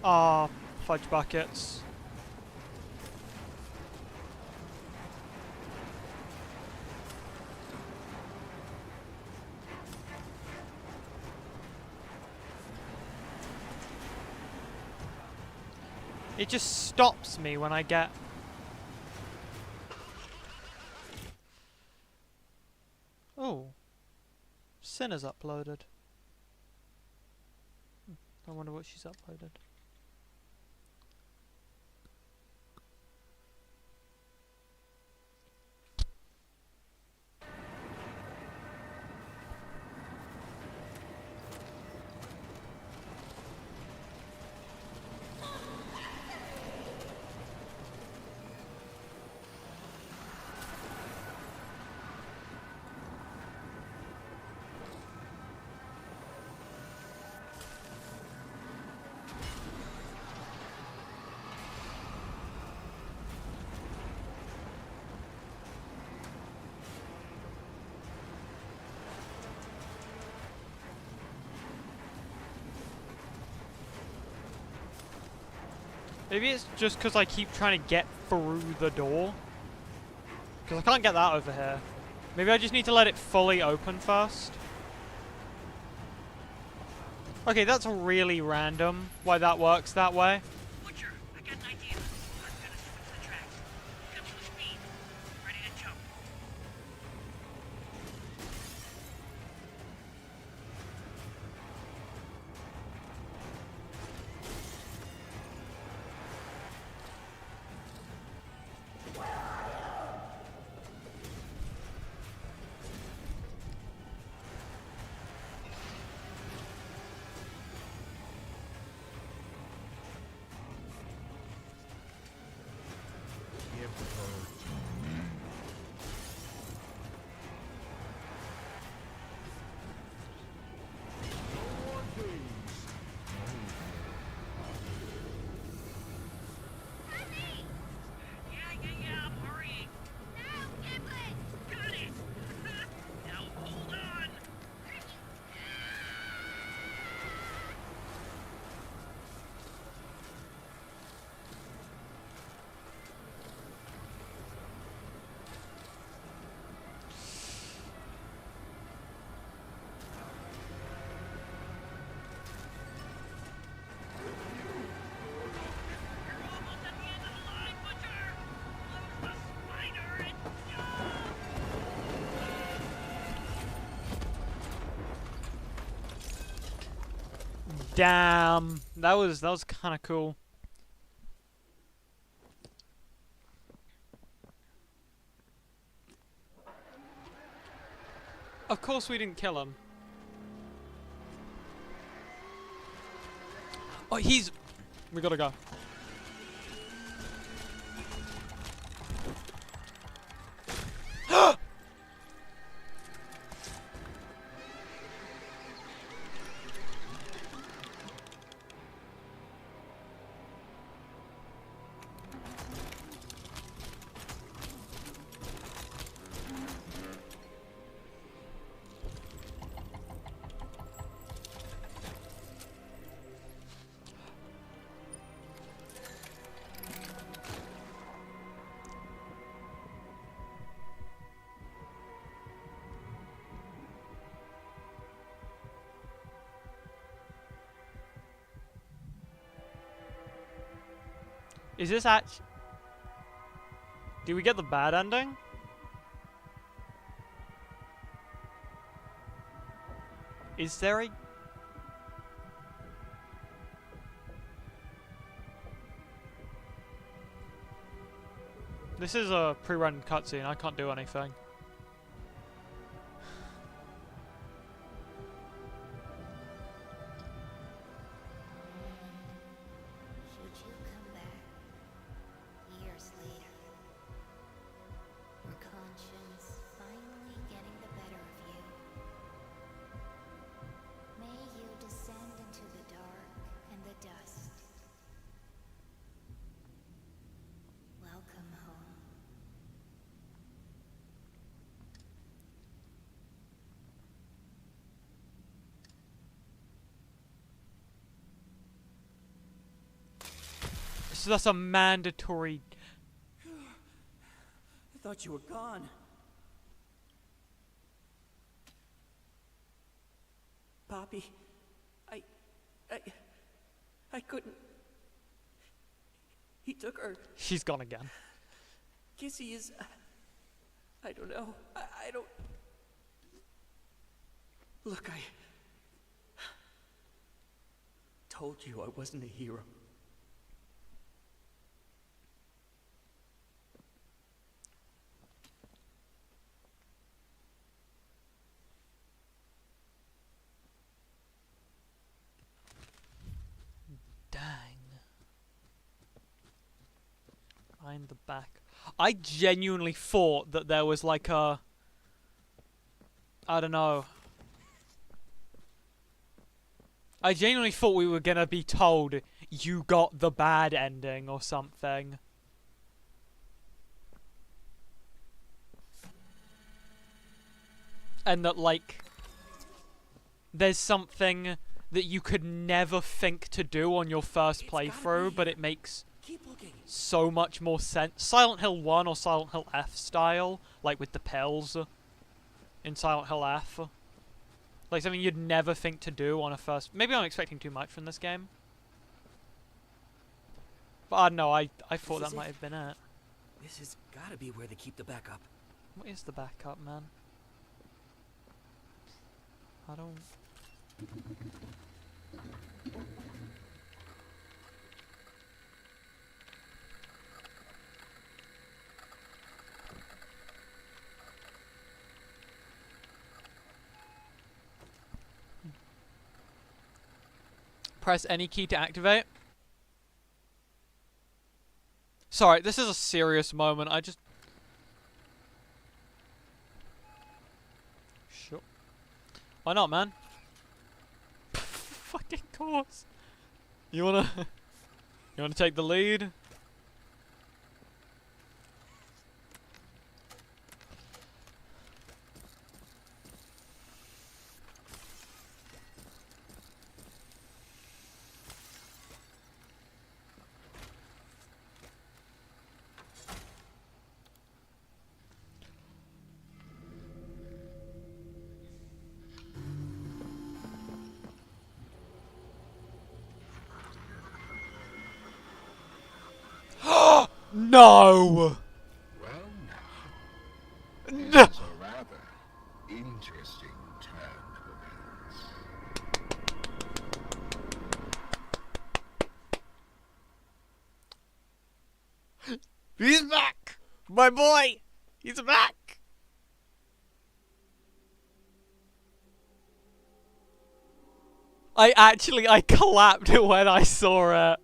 Ah, fudge buckets. It just stops me when I get... Oh. Sinner's uploaded. I wonder what she's uploaded. Maybe it's just because I keep trying to get through the door. Because I can't get that over here. Maybe I just need to let it fully open first. Okay, that's really random why that works that way. Butcher, I got an idea. I'm gonna switch the tracks. Double the speed. Ready to jump. Yeah, I'm hurrying. Now, Gimlet! Got it. Now hold on. You're almost at the end of the line, Butcher. Close the spider and Damn. That was kind of cool. Of course we didn't kill him. Oh, he's... We gotta go. Is this actually... Do we get the bad ending? Is there a... This is a pre-rendered cutscene, I can't do anything. Should you come back years later, your conscience finally getting the better of you, may you descend into the dark and the dust. Welcome home. So that's a mandatory... I thought you were gone. Poppy, I couldn't. He took her. She's gone again. Kissy is... I don't know. I don't... Look, I... told you I wasn't a hero. Dang. Behind the back. I genuinely thought that there was like a... I don't know. I genuinely thought we were gonna be told you got the bad ending or something. And that, like, there's something that you could never think to do on your first playthrough, but it makes Keep looking. so much more sense. Silent Hill 1 or Silent Hill F style, like with the pills in Silent Hill F. Like something you'd never think to do on a first... Maybe I'm expecting too much from this game. But I don't know, I thought that might have been it. This has gotta be where they keep the backup. What is the backup, man? I don't... Press any key to activate. Sorry, this is a serious moment. I just... Sure. Why not, man? Fucking course. You wanna... You wanna take the lead? No! Well, now, No! this is a rather interesting turn of events. He's back! My boy! He's back! I clapped when I saw it.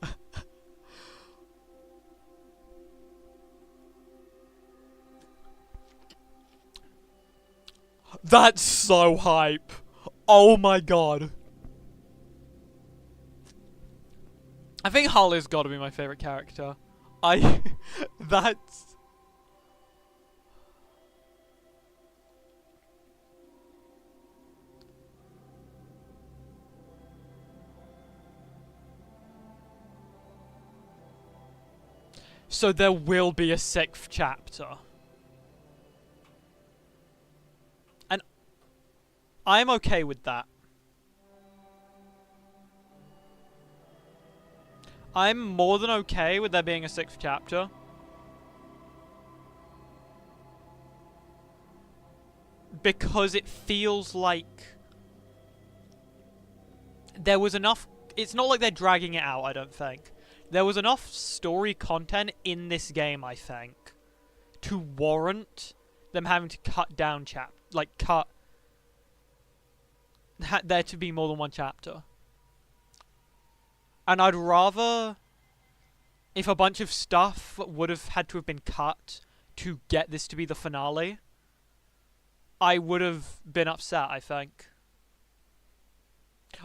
That's so hype. Oh my god. I think Harley's gotta be my favorite character. That's... So there will be a 6th chapter. And I'm okay with that. I'm more than okay with there being a 6th chapter. Because it feels like there was enough... It's not like they're dragging it out, I don't think. There was enough story content in this game, I think, to warrant them having to cut down there to be more than one chapter. And I'd rather, if a bunch of stuff would have had to have been cut to get this to be the finale, I would have been upset, I think.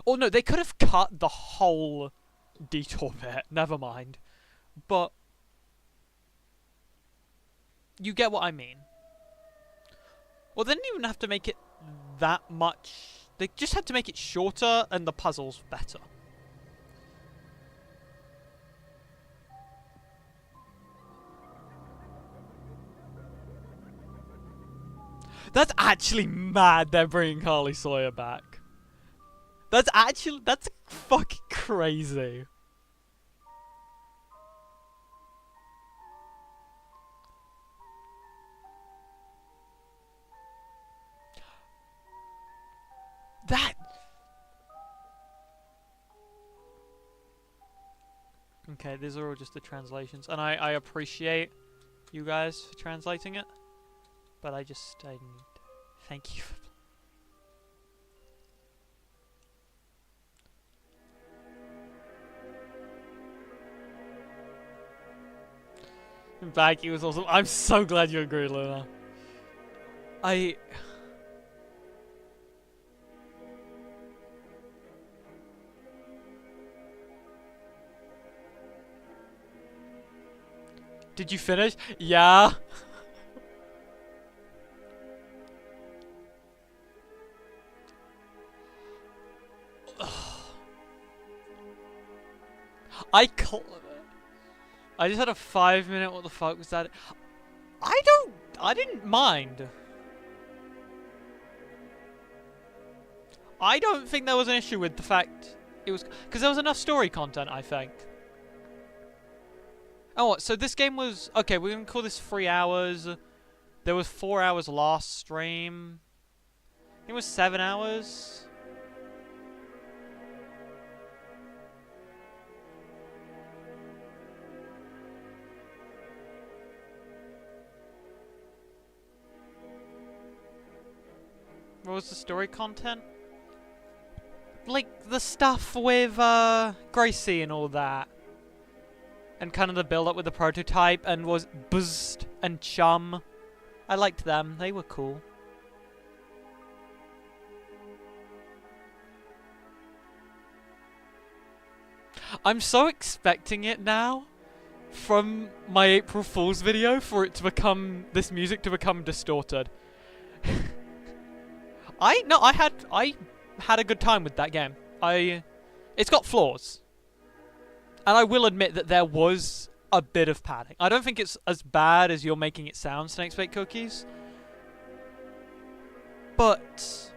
Oh no, they could have cut the whole detour bit, never mind. But you get what I mean. Well, they didn't even have to make it that much. They just had to make it shorter and the puzzles better. That's actually mad they're bringing Carly Sawyer back. That's fucking crazy. Okay, these are all just the translations, and I appreciate you guys for translating it, but I need... Thank you for... Baggy was awesome. I'm so glad you agree, Luna. Did you finish? Yeah. I just had a 5-minute, what the fuck was that? I didn't mind. I don't think there was an issue with the fact it was, because there was enough story content, I think. Oh, what? So this game was, okay, we're gonna call this 3 hours. There was 4 hours last stream. I think it was 7 hours. What was the story content? Like, the stuff with, Gracie and all that. And kind of the build-up with the prototype, and was Buzzed and Chum. I liked them. They were cool. I'm so expecting it now, from my April Fool's video, for it to become, this music to become distorted. I had a good time with that game. It's got flaws. And I will admit that there was a bit of padding. I don't think it's as bad as you're making it sound, Snakes Bake Cookies. But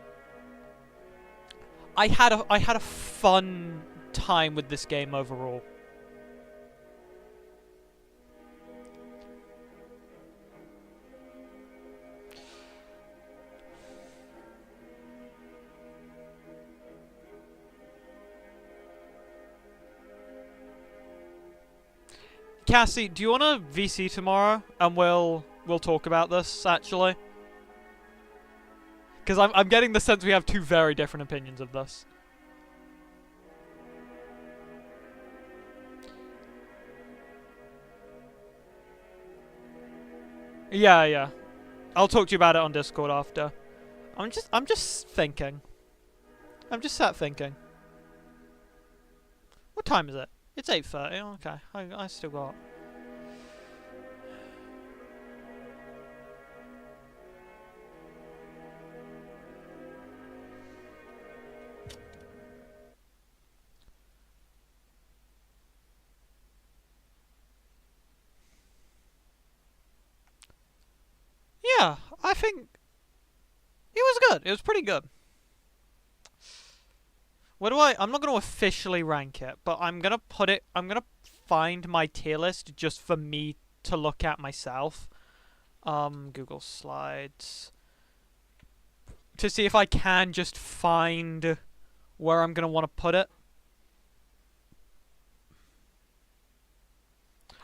I had a fun time with this game overall. Cassie, do you want to VC tomorrow, and we'll talk about this actually? Because I'm getting the sense we have two very different opinions of this. Yeah. I'll talk to you about it on Discord after. I'm just thinking. I'm just sat thinking. What time is it? It's 8:30. Okay, I still got. Yeah, I think it was good. It was pretty good. I'm not going to officially rank it, but I'm going to find my tier list just for me to look at myself. Google Slides. To see if I can just find where I'm going to want to put it.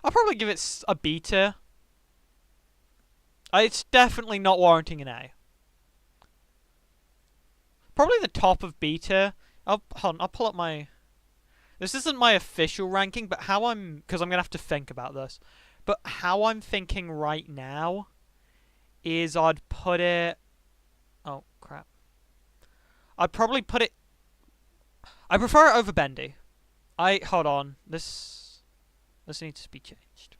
I'll probably give it a B tier. It's definitely not warranting an A. Probably the top of B tier. Hold on, I'll pull up my... This isn't my official ranking, but how I'm... Because I'm going to have to think about this. But how I'm thinking right now is I'd put it... Oh, crap. I'd probably put it... I prefer it over Bendy. Hold on. This needs to be changed.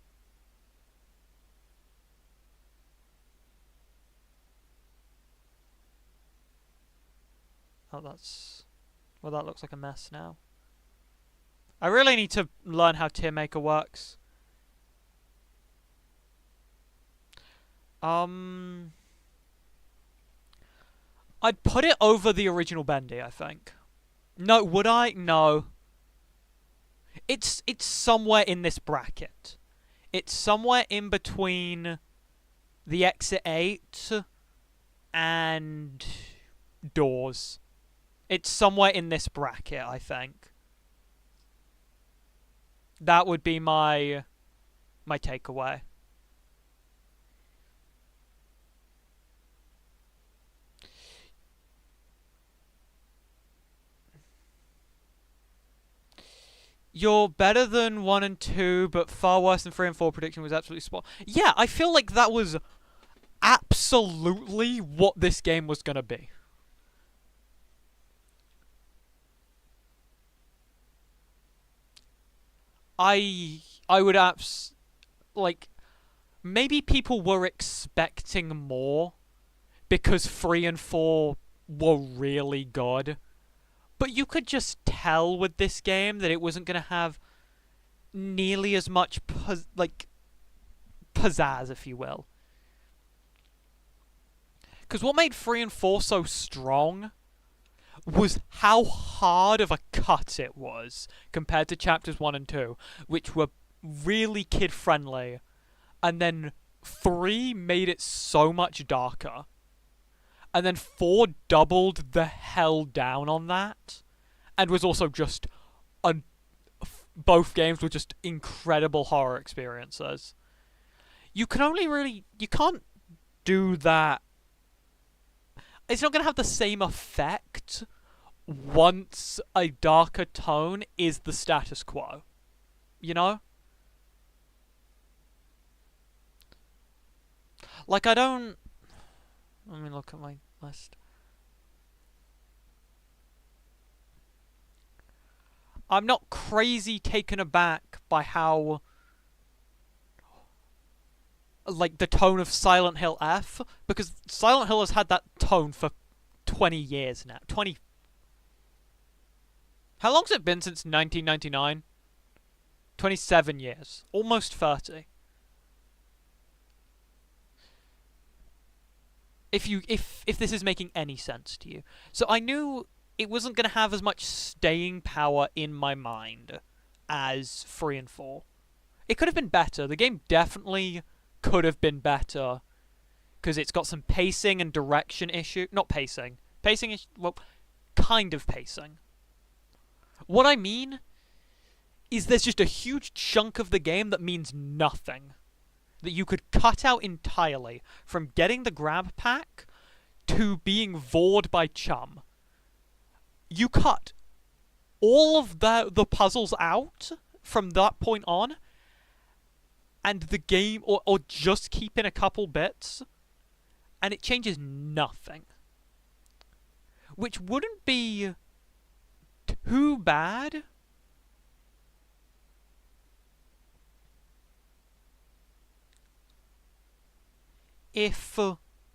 Oh, that's... Well, that looks like a mess now. I really need to learn how Tier Maker works. I'd put it over the original Bendy, I think. No, would I? No. It's somewhere in this bracket. It's somewhere in between the Exit 8 and Doors. It's somewhere in this bracket, I think. That would be my takeaway. You're better than 1 and 2, but far worse than 3 and 4 prediction was absolutely spot. Yeah, I feel like that was absolutely what this game was going to be. I would like, maybe people were expecting more because 3 and 4 were really good. But you could just tell with this game that it wasn't going to have nearly as much pizzazz, if you will. Because what made 3 and 4 so strong was how hard of a cut it was compared to chapters 1 and 2, which were really kid-friendly. And then 3 made it so much darker. And then 4 doubled the hell down on that. And was also just... both games were just incredible horror experiences. You can only really... You can't do that... It's not going to have the same effect once a darker tone is the status quo. You know? Like, I don't... Let me look at my list. I'm not crazy taken aback by how... like, the tone of Silent Hill F, because Silent Hill has had that tone for 20 years now. 20... How long's it been since 1999? 27 years. Almost 30. If this is making any sense to you. So I knew it wasn't going to have as much staying power in my mind as 3 and 4. It could have been better. The game definitely could have been better. Because it's got some pacing and direction issue. Not pacing. Pacing is... well, kind of pacing. What I mean is there's just a huge chunk of the game that means nothing. That you could cut out entirely, from getting the grab pack to being vored by Chum. You cut all of the puzzles out from that point on, and the game, or just keep in a couple bits, and it changes nothing. Which wouldn't be too bad if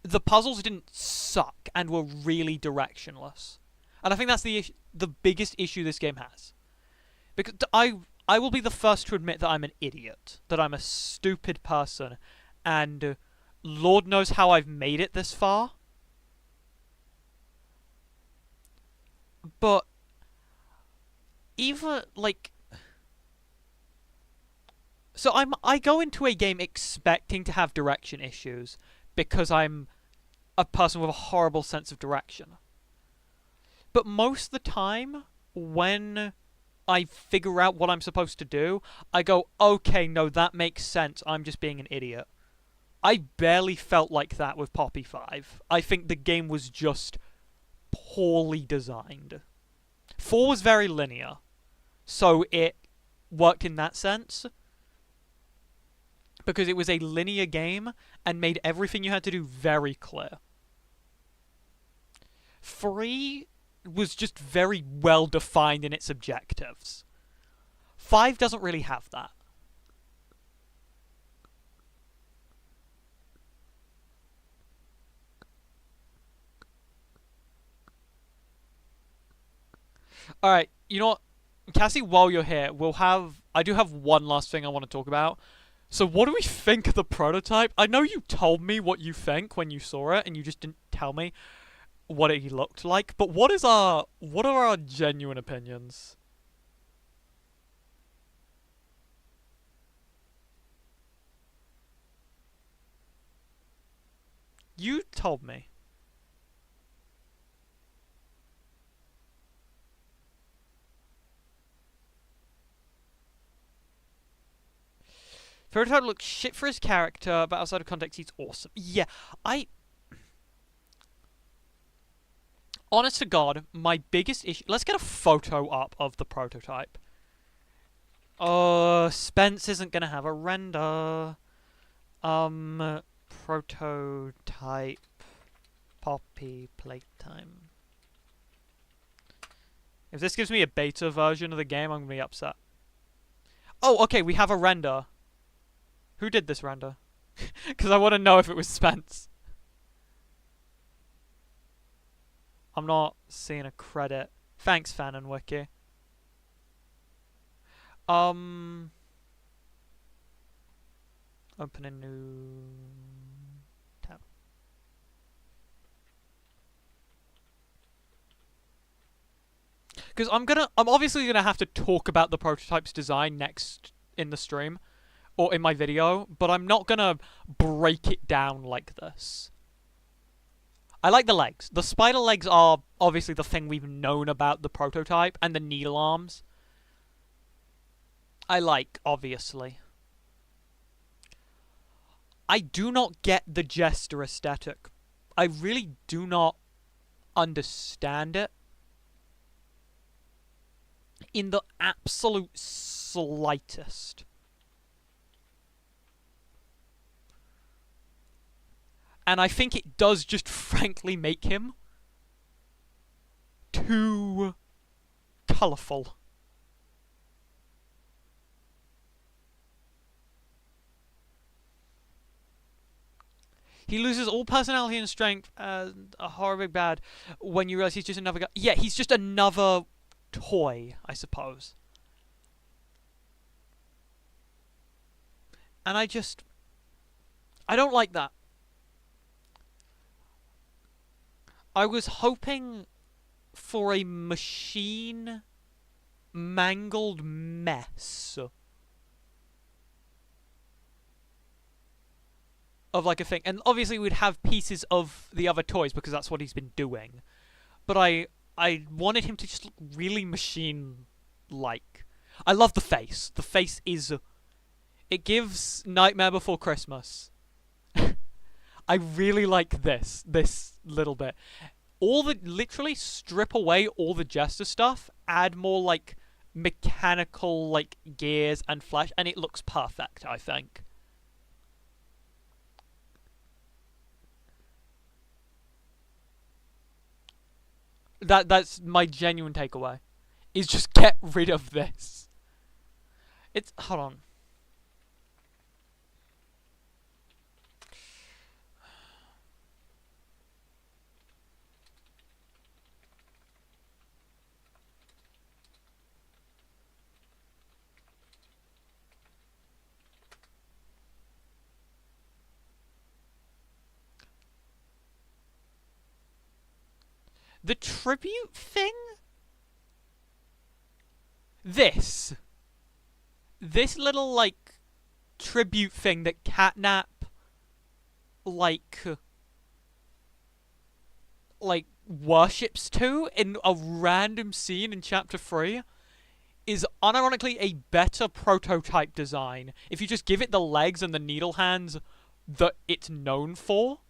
the puzzles didn't suck and were really directionless. And I think that's the biggest issue this game has. Because I will be the first to admit that I'm an idiot. That I'm a stupid person. And Lord knows how I've made it this far. But even, like... So I go into a game expecting to have direction issues because I'm a person with a horrible sense of direction. But most of the time, when I figure out what I'm supposed to do, I go, okay, no, that makes sense. I'm just being an idiot. I barely felt like that with Poppy 5. I think the game was just poorly designed. 4 was very linear, so it worked in that sense. Because it was a linear game and made everything you had to do very clear. 3 was just very well defined in its objectives. 5 doesn't really have that. Alright, you know what? Cassie, while you're here, I do have one last thing I want to talk about. So what do we think of the prototype? I know you told me what you think when you saw it, and you just didn't tell me what it looked like. But what are our genuine opinions? You told me. Prototype looks shit for his character, but outside of context, he's awesome. Yeah, honest to God, my biggest issue... Let's get a photo up of the prototype. Spence isn't gonna have a render. Prototype... Poppy Playtime. If this gives me a beta version of the game, I'm gonna be upset. Oh, okay, we have a render. Who did this render? Because I want to know if it was Spence. I'm not seeing a credit. Thanks, Fan and Wiki. Open a new tab. Because I'm obviously gonna have to talk about the prototype's design next in the stream. Or in my video, but I'm not gonna break it down like this. I like the legs. The spider legs are obviously the thing we've known about the prototype, and the needle arms. I like, obviously. I do not get the Jester aesthetic. I really do not understand it. In the absolute slightest. And I think it does just frankly make him too colourful. He loses all personality and strength and a horribly bad when you realise he's just another guy. Yeah, he's just another toy, I suppose. And I don't like that. I was hoping for a machine mangled mess of like a thing. And obviously we'd have pieces of the other toys because that's what he's been doing. But I wanted him to just look really machine-like. I love the face. The face is... It gives Nightmare Before Christmas. I really like this little bit. Literally strip away all the Jester stuff, add more like mechanical like gears and flesh, and it looks perfect, I think. That's my genuine takeaway. Is just get rid of this. Hold on. The tribute thing? This little, like, tribute thing that Catnap like worships to in a random scene in chapter 3 is unironically a better prototype design. If you just give it the legs and the needle hands that it's known for,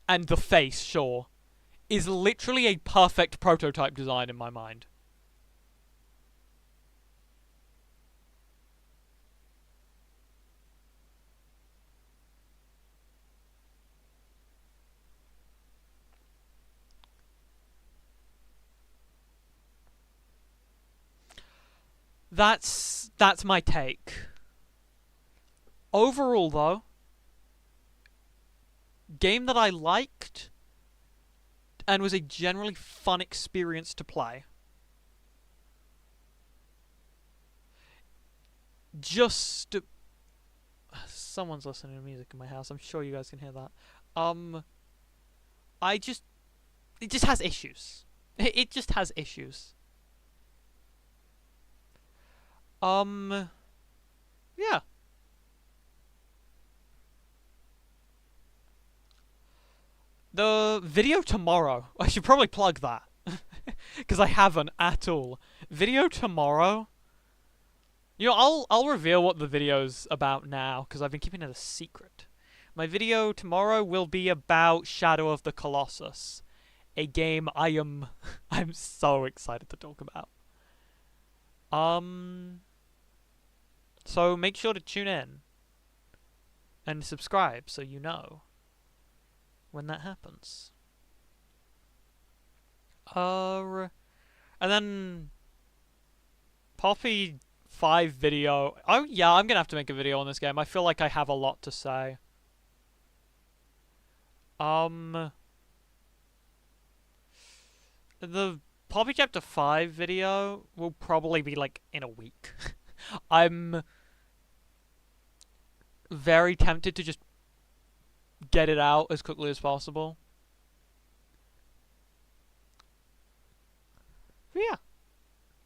and the face, sure, is literally a perfect prototype design in my mind. That's my take. Overall, though, game that I liked and was a generally fun experience to play. Just someone's listening to music in my house. I'm sure you guys can hear that. It just has issues. It just has issues. Yeah. The video tomorrow. I should probably plug that. Because I haven't at all. Video tomorrow. You know, I'll reveal what the video's about now, because I've been keeping it a secret. My video tomorrow will be about Shadow of the Colossus. A game I'm so excited to talk about. So make sure to tune in. And subscribe so you know when that happens. And then Poppy 5 video. Oh yeah, I'm gonna have to make a video on this game. I feel like I have a lot to say. The Poppy Chapter 5 video will probably be like in a week. I'm very tempted to just get it out as quickly as possible. But yeah.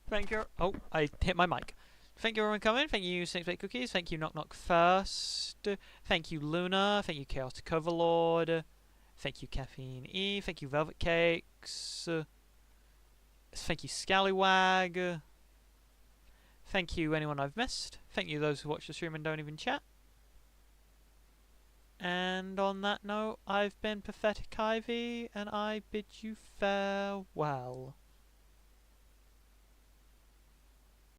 Thank you. Oh, I hit my mic. Thank you everyone coming. Thank you Snake Plate Cookies. Thank you Knock Knock First. Thank you Luna. Thank you Chaotic Overlord. Thank you Caffeine E. Thank you Velvet Cakes. Thank you Scallywag. Thank you anyone I've missed. Thank you those who watch the stream and don't even chat. And on that note, I've been Pathetic Ivy, and I bid you farewell.